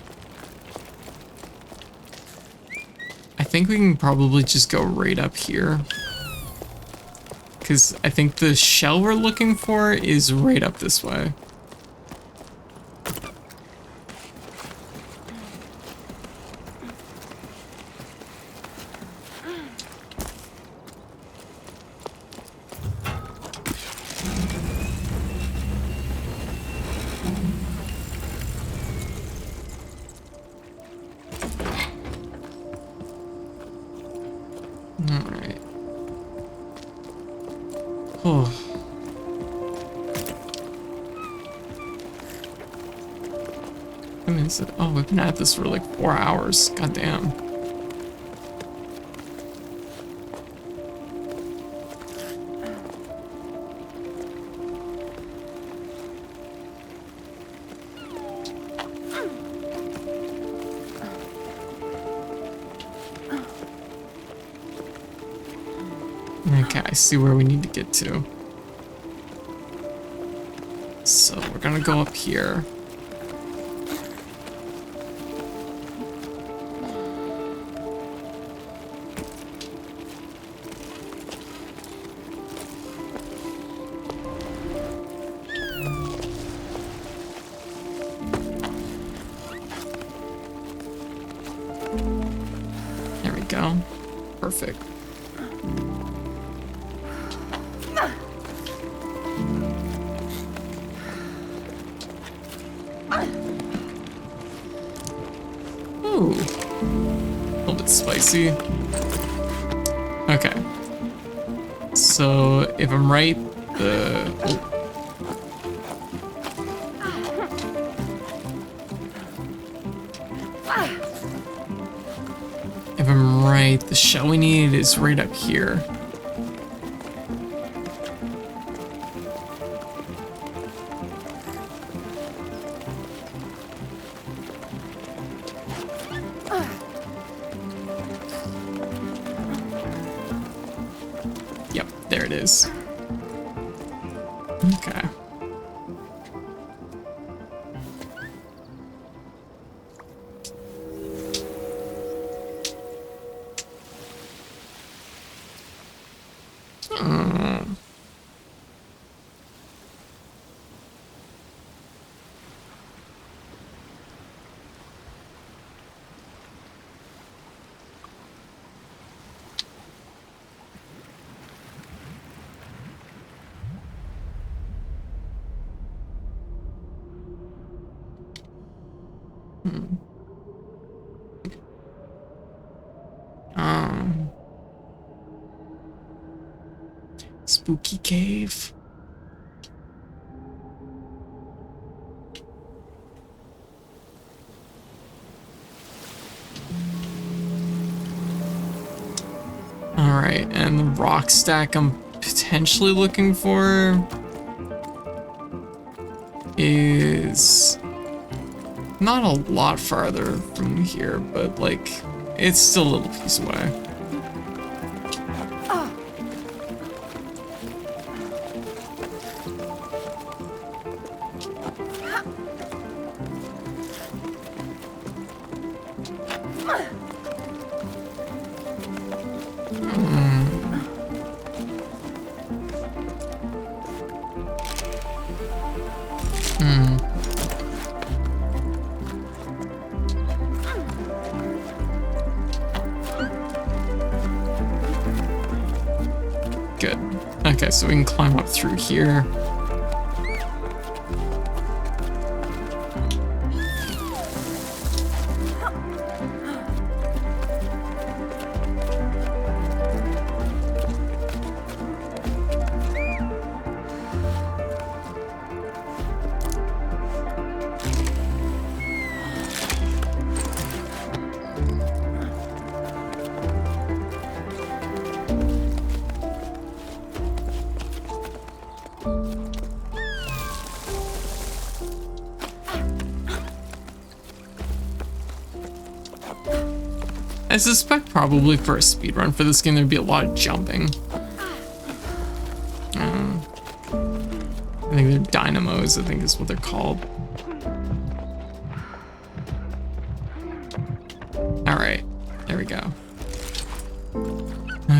I think we can probably just go right up here. Because I think the shell we're looking for is right up this way. Alright. Oh. I mean, oh, we've been at this for like 4 hours. God damn. Okay, I see where we need to get to. So we're gonna go up here. There we go. Perfect. see. Okay. So if I'm right, if I'm right, the shell we need is right up here. Yep, there it is. Okay. Spooky cave. Alright, and the rock stack I'm potentially looking for is not a lot farther from here, but like, it's still a little piece away. Good. Okay, so we can climb up through here. I suspect probably for a speedrun for this game there'd be a lot of jumping. I think they're dynamos, I think is what they're called. Alright, there we go.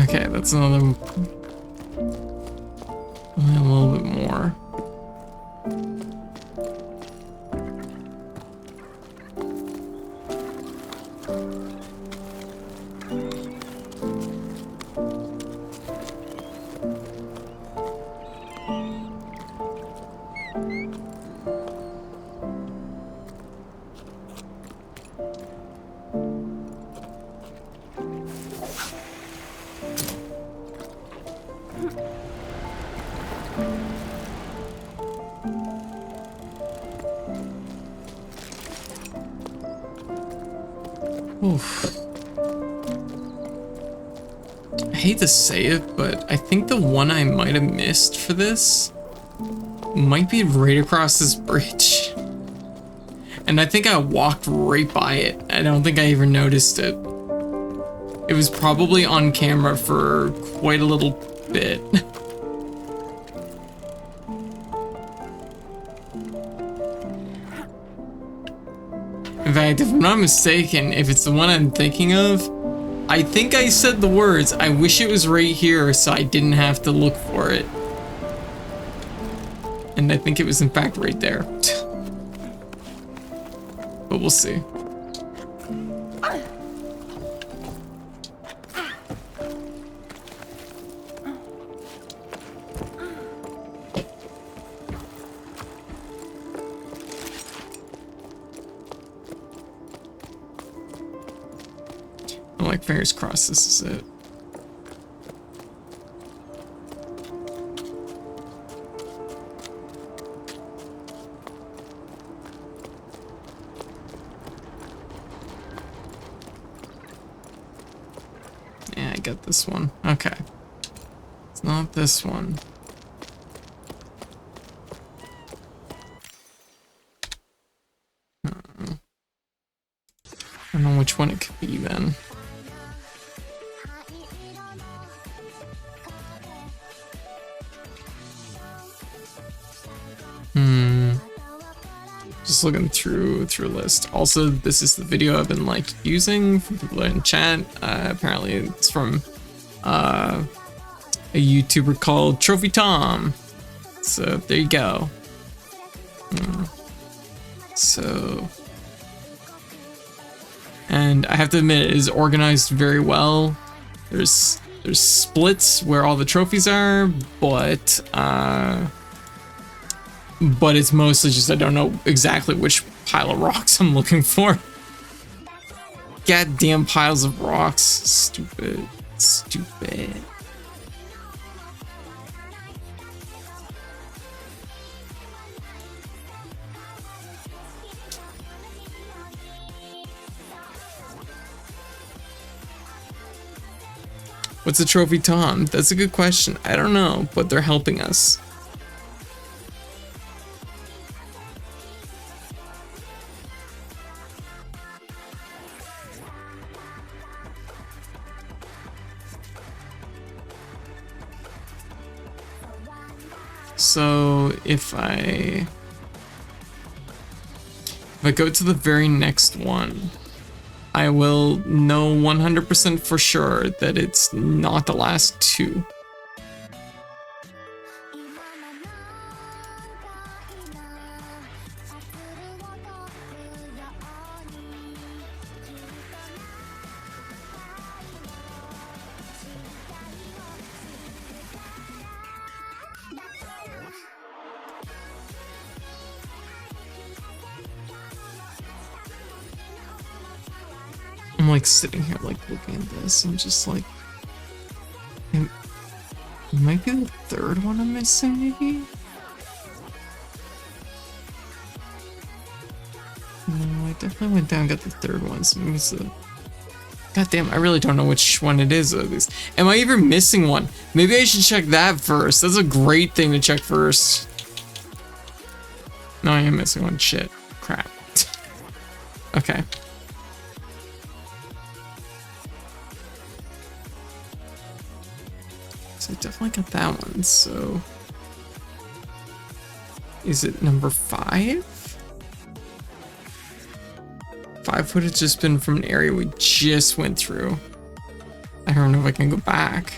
Okay, that's another... a little bit more. Oof. I hate to say it, but I think the one I might have missed for this might be right across this bridge. And I think I walked right by it. I don't think I even noticed it. It was probably on camera for quite a little bit. In fact, if I'm not mistaken, if it's the one I'm thinking of, I think I said the words, "I wish it was right here so I didn't have to look for it." And I think it was in fact right there. But we'll see. like, fingers crossed this is it. Yeah, I got this one. Okay. It's not this one. I don't know which one it could be then. Just looking through a list. Also, this is the video I've been like using for people in chat. Apparently, it's from a YouTuber called Trophy Tom. So there you go. So, and I have to admit, it is organized very well. There's splits where all the trophies are, but it's mostly just I don't know exactly which pile of rocks I'm looking for. Goddamn piles of rocks. Stupid. Stupid. What's a trophy, Tom? That's a good question. I don't know, but they're helping us. So if I go to the very next one, I will know 100% for sure that it's not the last two. I'm like sitting here like looking at this. I'm just like, it might be the third one I'm missing, maybe? No, I definitely went down and got the third one. So maybe it's the... God damn, I really don't know which one it is of these. Am I even missing one? Maybe I should check that first. That's a great thing to check first. No, I am missing one. Shit. Crap. Okay. So I definitely got that one, so... Is it number 5? 5 would have just been from an area we just went through. I don't know if I can go back.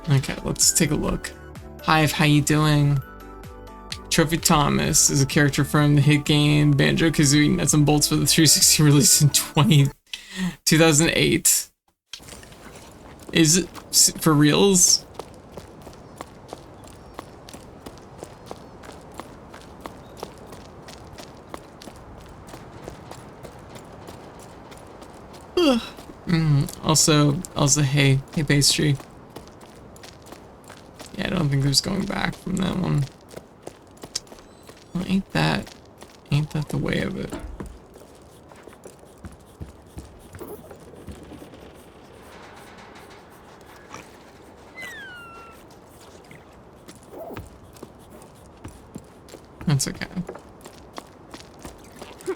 Okay, let's take a look. Hive, how you doing? Trophy Thomas is a character from the hit game Banjo-Kazooie Nuts and Bolts for the 360 released in 2008. Is it for reals? Also, hey pastry. Yeah, I don't think there's going back from that one. Well, ain't that the way of it? That's okay.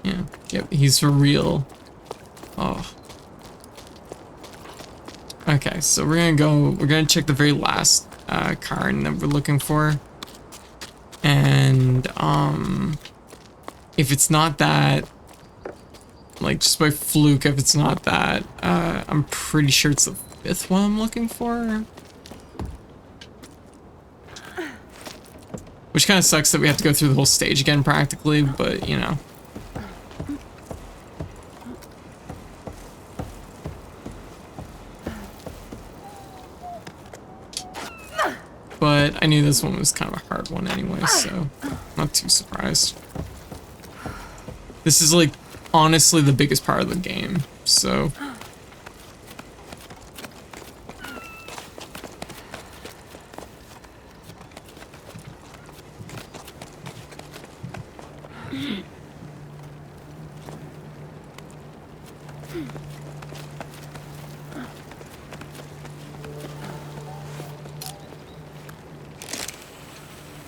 Yeah, yep, he's for real. Oh. Okay, so we're gonna check the very last card that we're looking for. And if it's not that, like just by fluke, if it's not that, I'm pretty sure it's the 5th one I'm looking for. Which kind of sucks that we have to go through the whole stage again practically, but you know. But I knew this one was kind of a hard one anyway, so not too surprised. This is like honestly the biggest part of the game, so.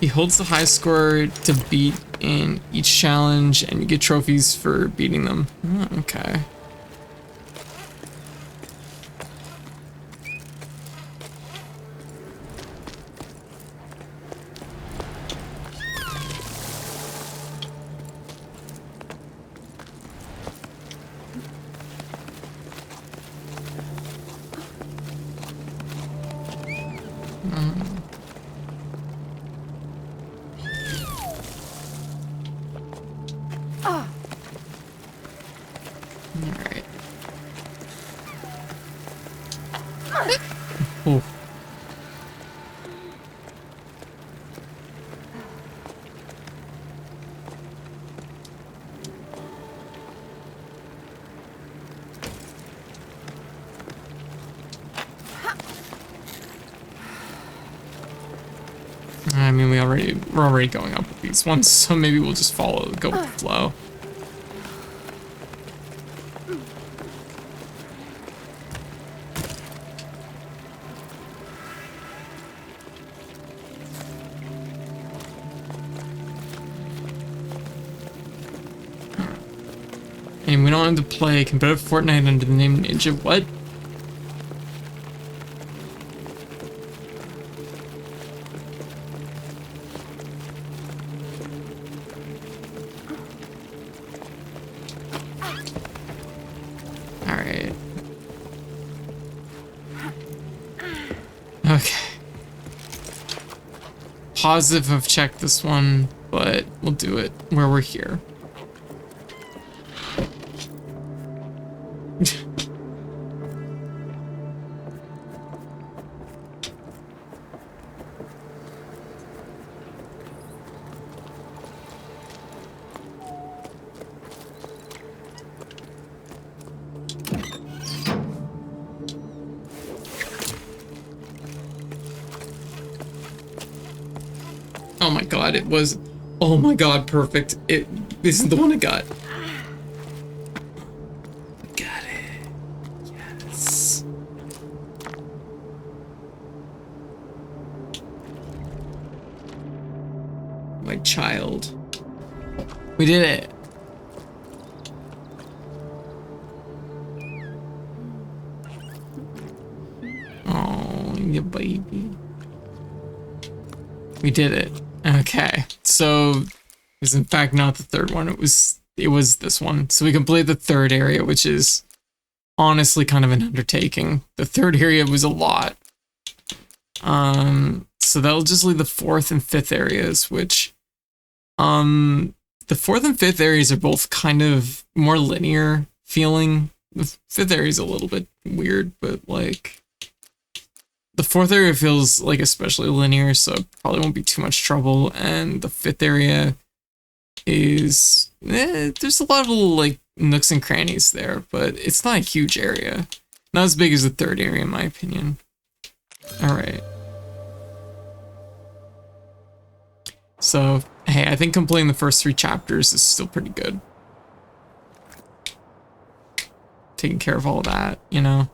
He holds the high score to beat in each challenge, and you get trophies for beating them. Oh, okay. Alright. Oh. I mean, we're already going up with these ones, so maybe we'll just go with the flow. And we don't have to play competitive Fortnite under the name Ninja. What? Alright. Okay. Positive I've checked this one, but we'll do it where we're here. Oh my god, it was... Oh my god, perfect. This is the one I got. Got it. Yes. My child. We did it. Oh, you baby. We did it. Okay, so it was in fact not the third one. It was this one. So we completed the third area, which is honestly kind of an undertaking. The third area was a lot. So that'll just leave the fourth and fifth areas, which the fourth and fifth areas are both kind of more linear feeling. The fifth area is a little bit weird, but like the fourth area feels like especially linear, so it probably won't be too much trouble. And the fifth area is, there's a lot of little like nooks and crannies there, but it's not a huge area. Not as big as the third area, in my opinion. All right. So, hey, I think completing the first 3 chapters is still pretty good. Taking care of all of that, you know?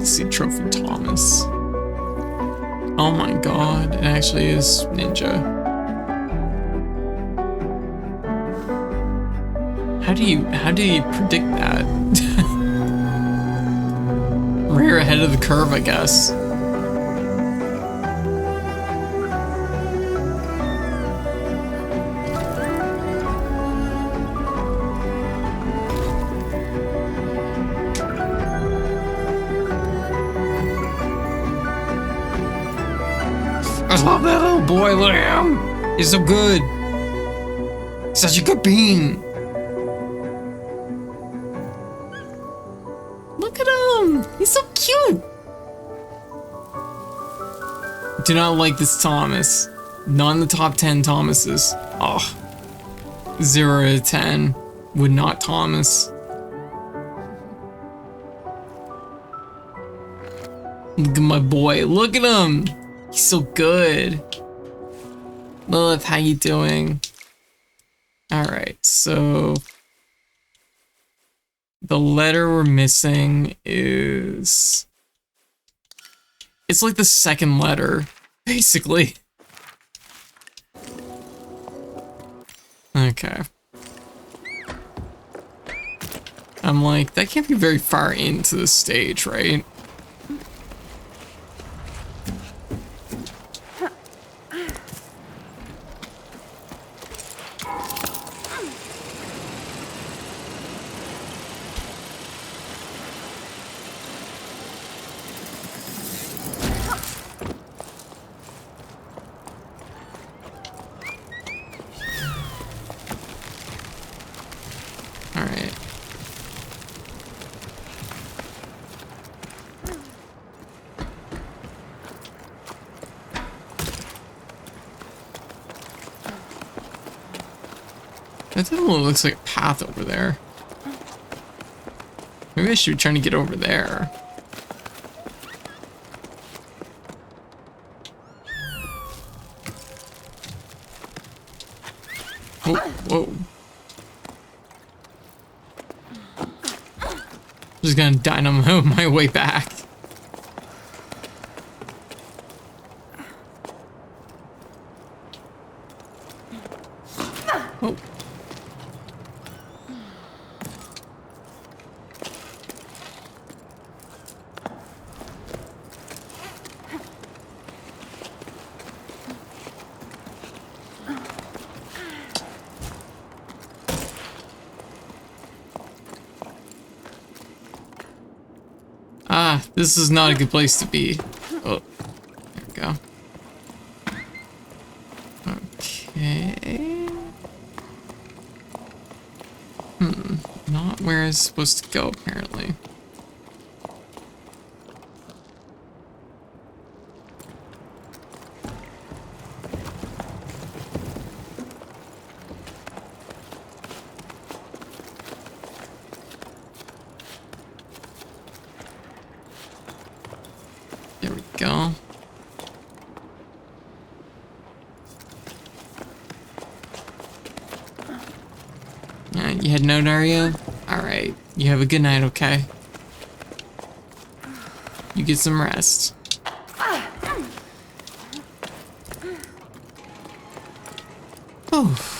See Trophy Thomas. Oh my god, it actually is Ninja. How do you predict that? Rear ahead of the curve, I guess. I love that little boy, look at him. He's so good. He's such a good being. Look at him. He's so cute. Do not like this Thomas. Not in the top 10 Thomases. Oh. 0 to 10. Would not Thomas. Look at my boy. Look at him. He's so good. Lilith, how you doing? Alright, so the letter we're missing is... It's like the second letter, basically. Okay. I'm like, that can't be very far into the stage, right? That definitely looks like a path over there. Maybe I should be trying to get over there. Oh, whoa. Just gonna dynamo my way back. Oh. Ah, this is not a good place to be. Oh, there we go. Okay. Not where I was supposed to go, apparently. There we go. You heading out, are you? Alright. You have a good night, okay? You get some rest. Oh.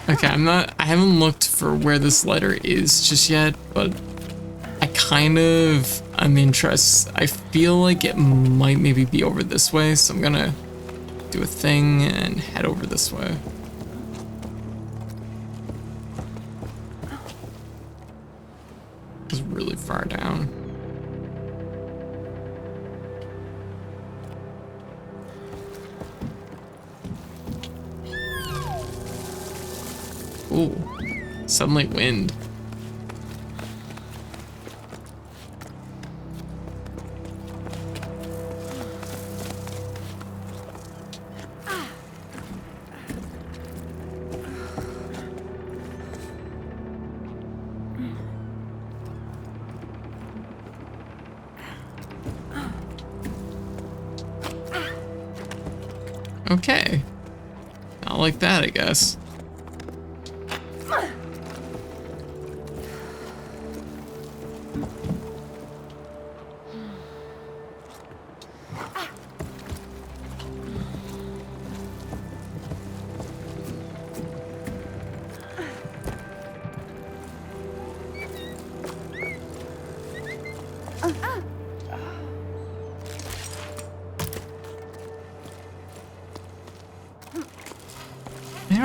Okay, I haven't looked for where this letter is just yet, but I'm interested. I feel like it might maybe be over this way, so I'm gonna do a thing and head over this way. It's really far down. Ooh, sunlight wind. Okay. Not like that, I guess.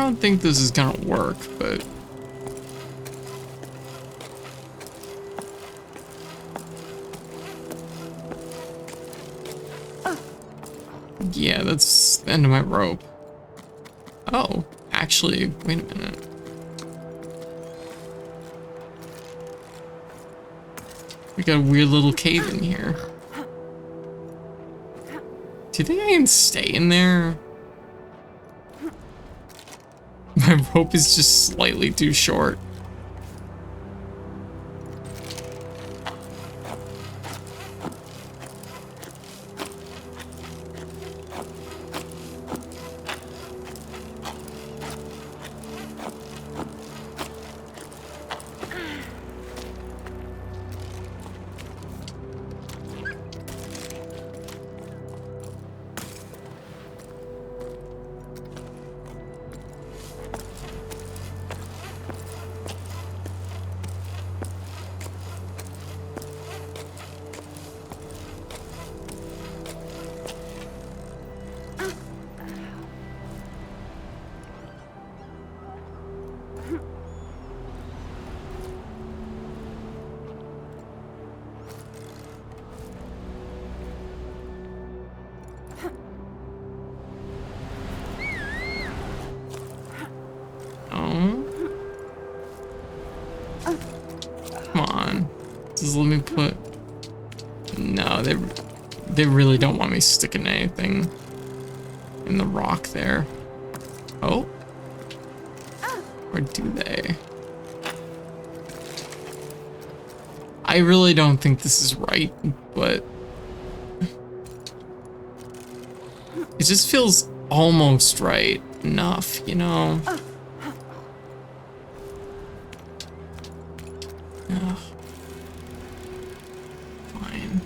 don't think this is gonna work, but... yeah, that's the end of my rope. Oh, actually, wait a minute. We got a weird little cave in here. Do you think I can stay in there? My rope is just slightly too short. Just let me put... no, they really don't want me sticking anything in the rock there. Oh? Or do they? I really don't think this is right, but... it just feels almost right enough, you know? Ugh. Fine.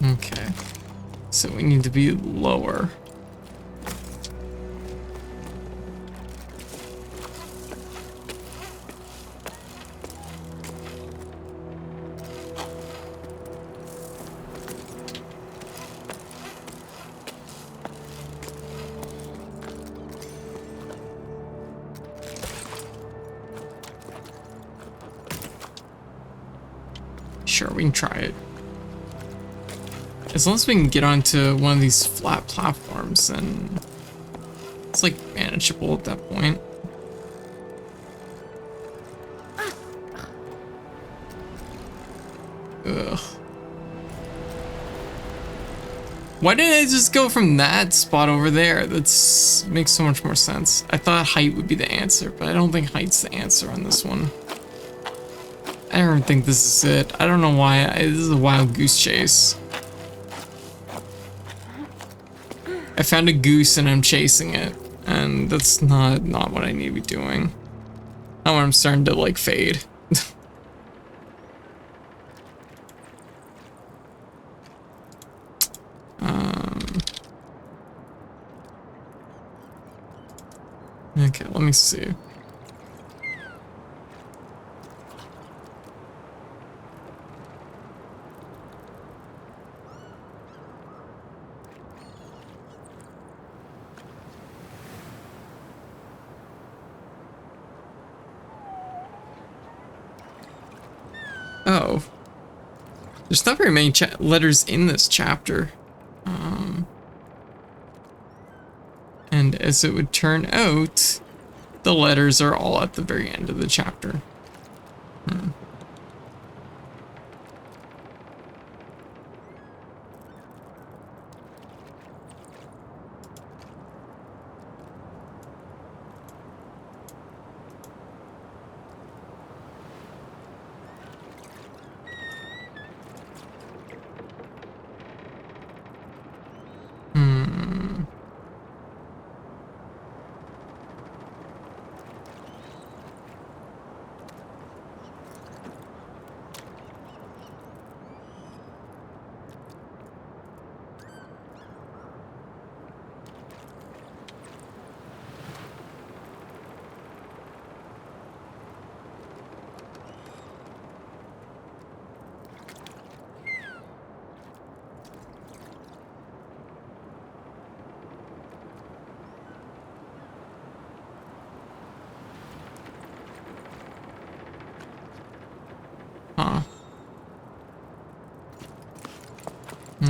Okay. So we need to be lower. Sure, we can try it. As long as we can get onto one of these flat platforms, then it's like manageable at that point. Ugh. Why didn't I just go from that spot over there? That makes so much more sense. I thought height would be the answer, but I don't think height's the answer on this one. I don't think this is it. I don't know why. This is a wild goose chase. I found a goose and I'm chasing it, and that's not what I need to be doing. Now I'm starting to like fade. Okay, let me see. Oh, there's not very many letters in this chapter. And as it would turn out, the letters are all at the very end of the chapter.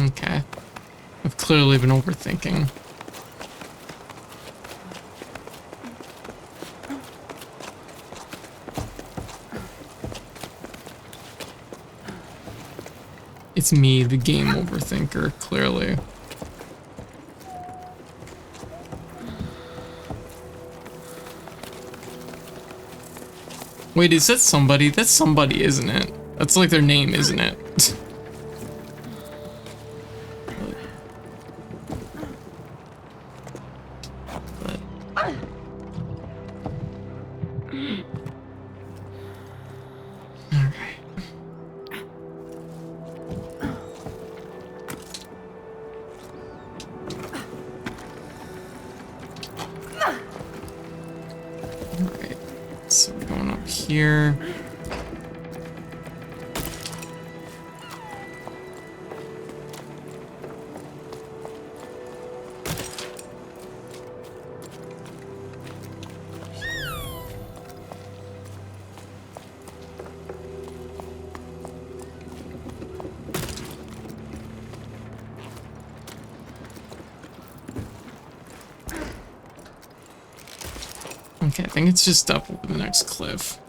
Okay. I've clearly been overthinking. It's me, the game overthinker, clearly. Wait, is that somebody? That's somebody, isn't it? That's like their name, isn't it? Alright, so we're going up here. Okay, I think it's just up over the next cliff.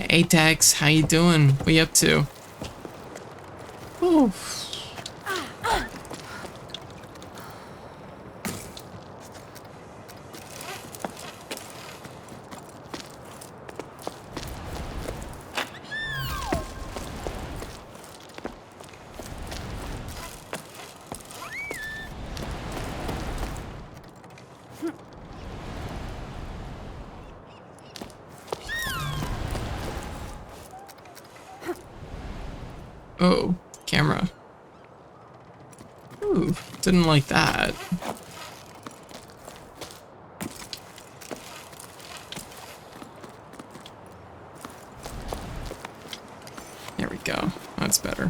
Atex, how you doing? What you up to? Ooh. Oh, camera. Ooh, didn't like that. There we go. That's better.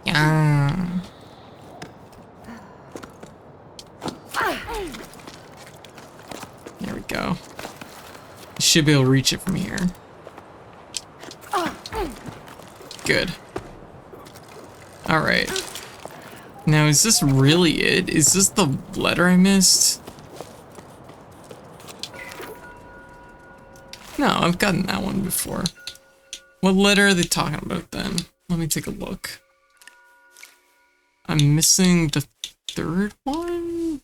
Yeah. There we go. Should be able to reach it from here. Good. Alright. Now, is this really it? Is this the letter I missed? No, I've gotten that one before. What letter are they talking about then? Let me take a look. I'm missing the third one?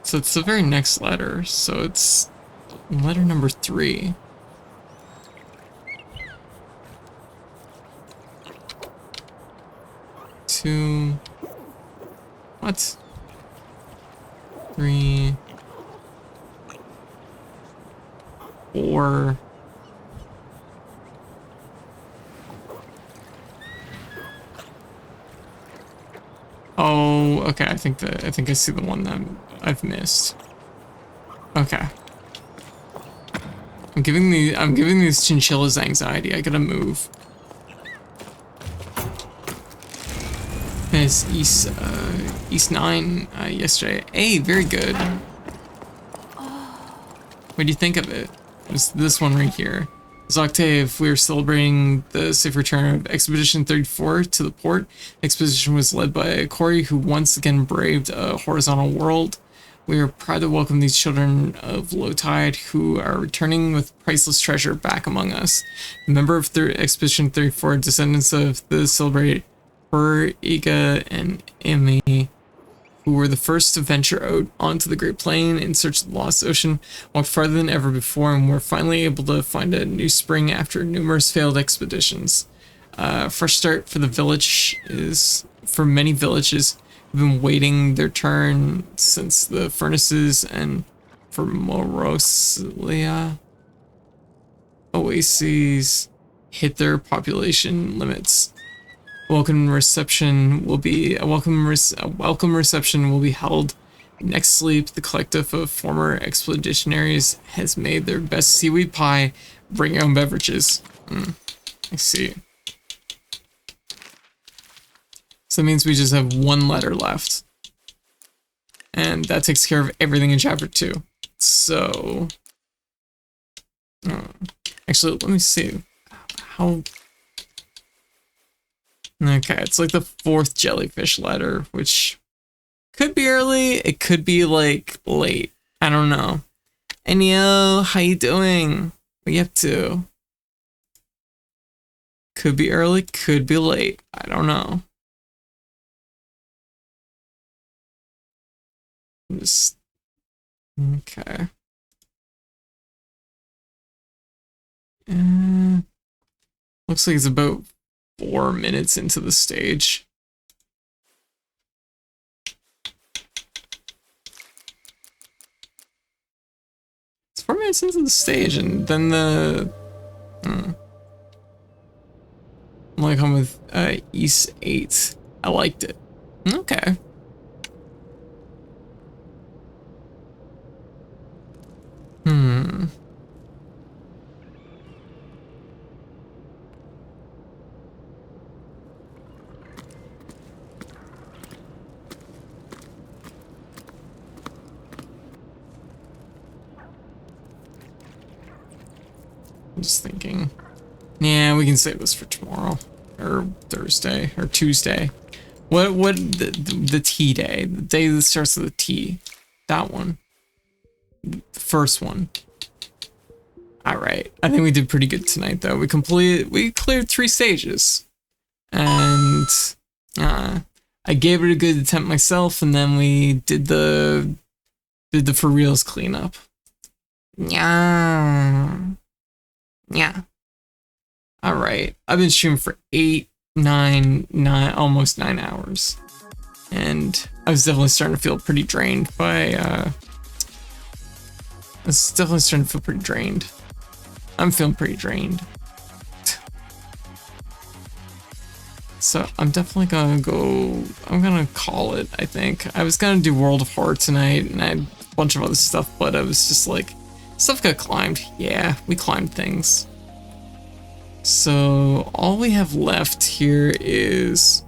So it's the very next letter, so it's letter number 3. Two. What? 3. 4. Oh, okay. I think I see the one that I've missed. Okay. I'm giving these chinchillas anxiety. I gotta move. It's East 9 yesterday. Hey, very good. What do you think of it? It's this one right here. This Octave, we are celebrating the safe return of Expedition 34 to the port. The expedition was led by Corey, who once again braved a horizontal world. We are proud to welcome these children of low tide who are returning with priceless treasure back among us. A member of Expedition 34, descendants of the celebrated Iga and Emi, who were the first to venture out onto the Great Plain in search of the Lost Ocean, walked farther than ever before and were finally able to find a new spring after numerous failed expeditions. Fresh start for the village is for many villages who've been waiting their turn since the furnaces and for Morosia. oases hit their population limits. A welcome reception will be held. Next sleep, the collective of former expeditionaries has made their best seaweed pie. Bring your own beverages. I see. So that means we just have one letter left. And that takes care of everything in chapter 2. So... actually, let me see. How... Okay, it's like the 4th jellyfish letter, which could be early, it could be like late. I don't know. And yo, how you doing? What you up to? Could be early, could be late. I don't know. Just okay. Looks like it's about 4 minutes into the stage. It's 4 minutes into the stage, and then the I'm like home with East 8. I liked it. Okay. I'm just thinking. Yeah, we can save this for tomorrow. Or Thursday. Or Tuesday. What the T day? The day that starts with a T. That one. The first one. Alright. I think we did pretty good tonight though. We cleared 3 stages. And I gave it a good attempt myself, and then we did the for reals cleanup. Yeah. Yeah. Alright. I've been streaming for 8, 9, almost 9 hours. And I was definitely starting to feel pretty drained by I'm feeling pretty drained. So I'm definitely gonna I'm gonna call it, I think. I was gonna do World of Horror tonight, and I had a bunch of other stuff, but I was just like, stuff got climbed. Yeah, we climbed things. So all we have left here is,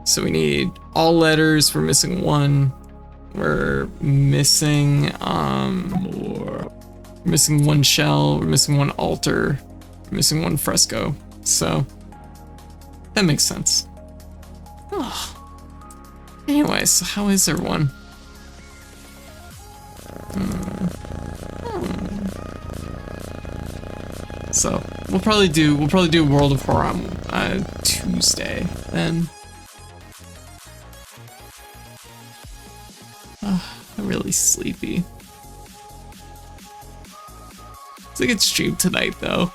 so we need all letters, we're missing 1. We're missing we're missing 1 shell, we're missing 1 altar, we're missing 1 fresco. So that makes sense. Oh. Anyways, so how is everyone? So we'll probably do World of Horror on Tuesday then. I'm really sleepy. It's a good stream tonight though.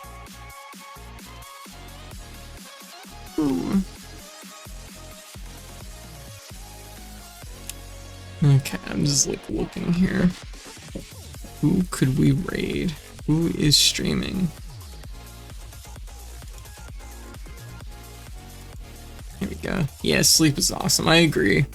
Ooh. Okay, I'm just like looking here. Who could we raid? Who is streaming? Here we go. Yeah, sleep is awesome. I agree.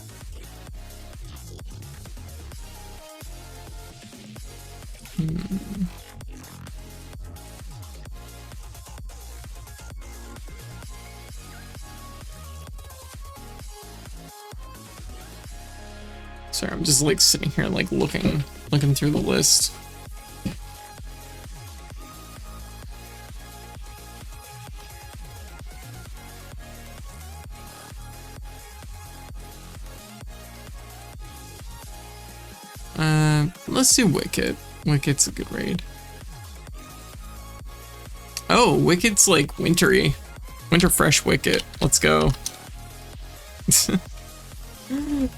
Sorry, I'm just like sitting here like looking through the list. Let's do Wicked. Wicked's a good raid. Oh, Wicked's like wintry. Winter fresh Wicked. Let's go.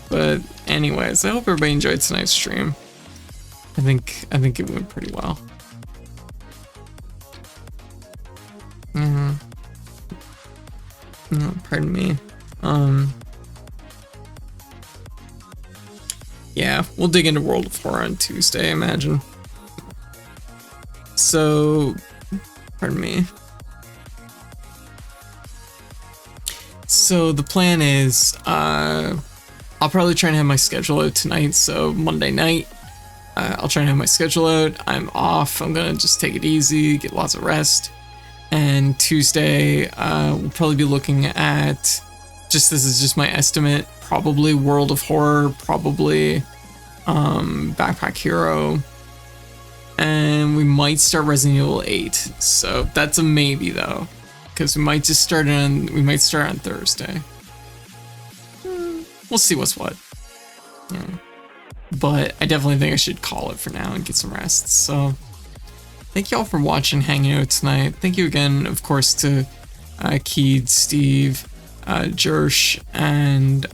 But anyways, I hope everybody enjoyed tonight's stream. I think it went pretty well. No, pardon me. Yeah, we'll dig into World of Horror on Tuesday, I imagine. So Pardon me. So the plan is, I'll probably try and have my schedule out tonight. So Monday night, I'll try and have my schedule out. I'm off. I'm gonna just take it easy, get lots of rest. And Tuesday, we'll probably be looking at, this is just my estimate, probably World of Horror, probably Backpack Hero, and we might start Resident Evil 8. So that's a maybe though, because we might start on Thursday. We'll see what's what. Yeah. But I definitely think I should call it for now and get some rest. So thank you all for watching, hanging out tonight. Thank you again, of course, to Keed, Steve, Jersh, and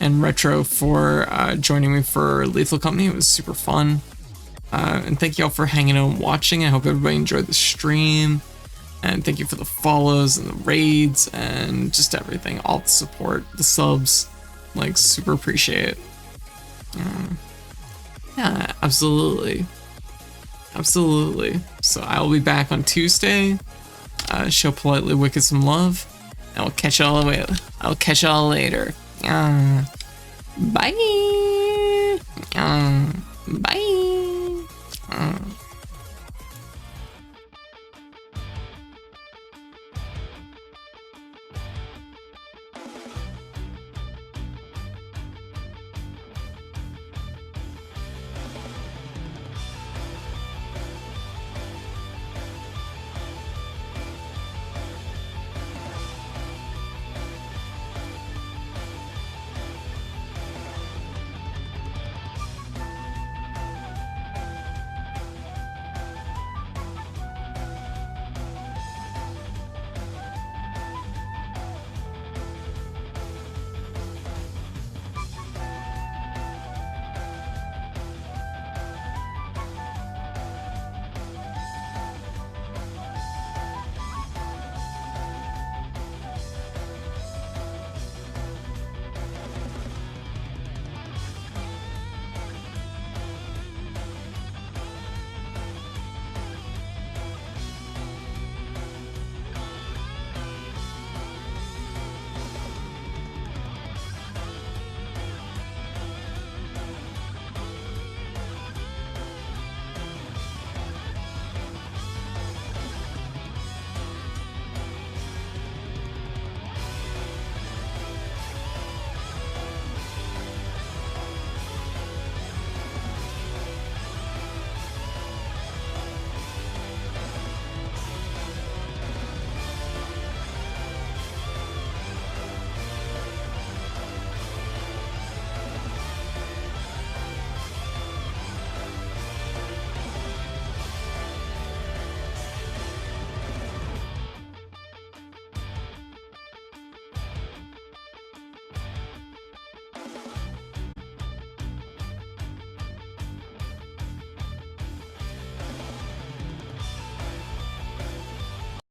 Retro for joining me for Lethal Company. It was super fun. And thank you all for hanging out and watching. I hope everybody enjoyed the stream. And thank you for the follows and the raids and just everything, all the support, the subs. Like, super appreciate it. Yeah, absolutely. Absolutely. So I will be back on Tuesday. Show politely Wicked some love. And I'll catch y'all later. Bye. Bye.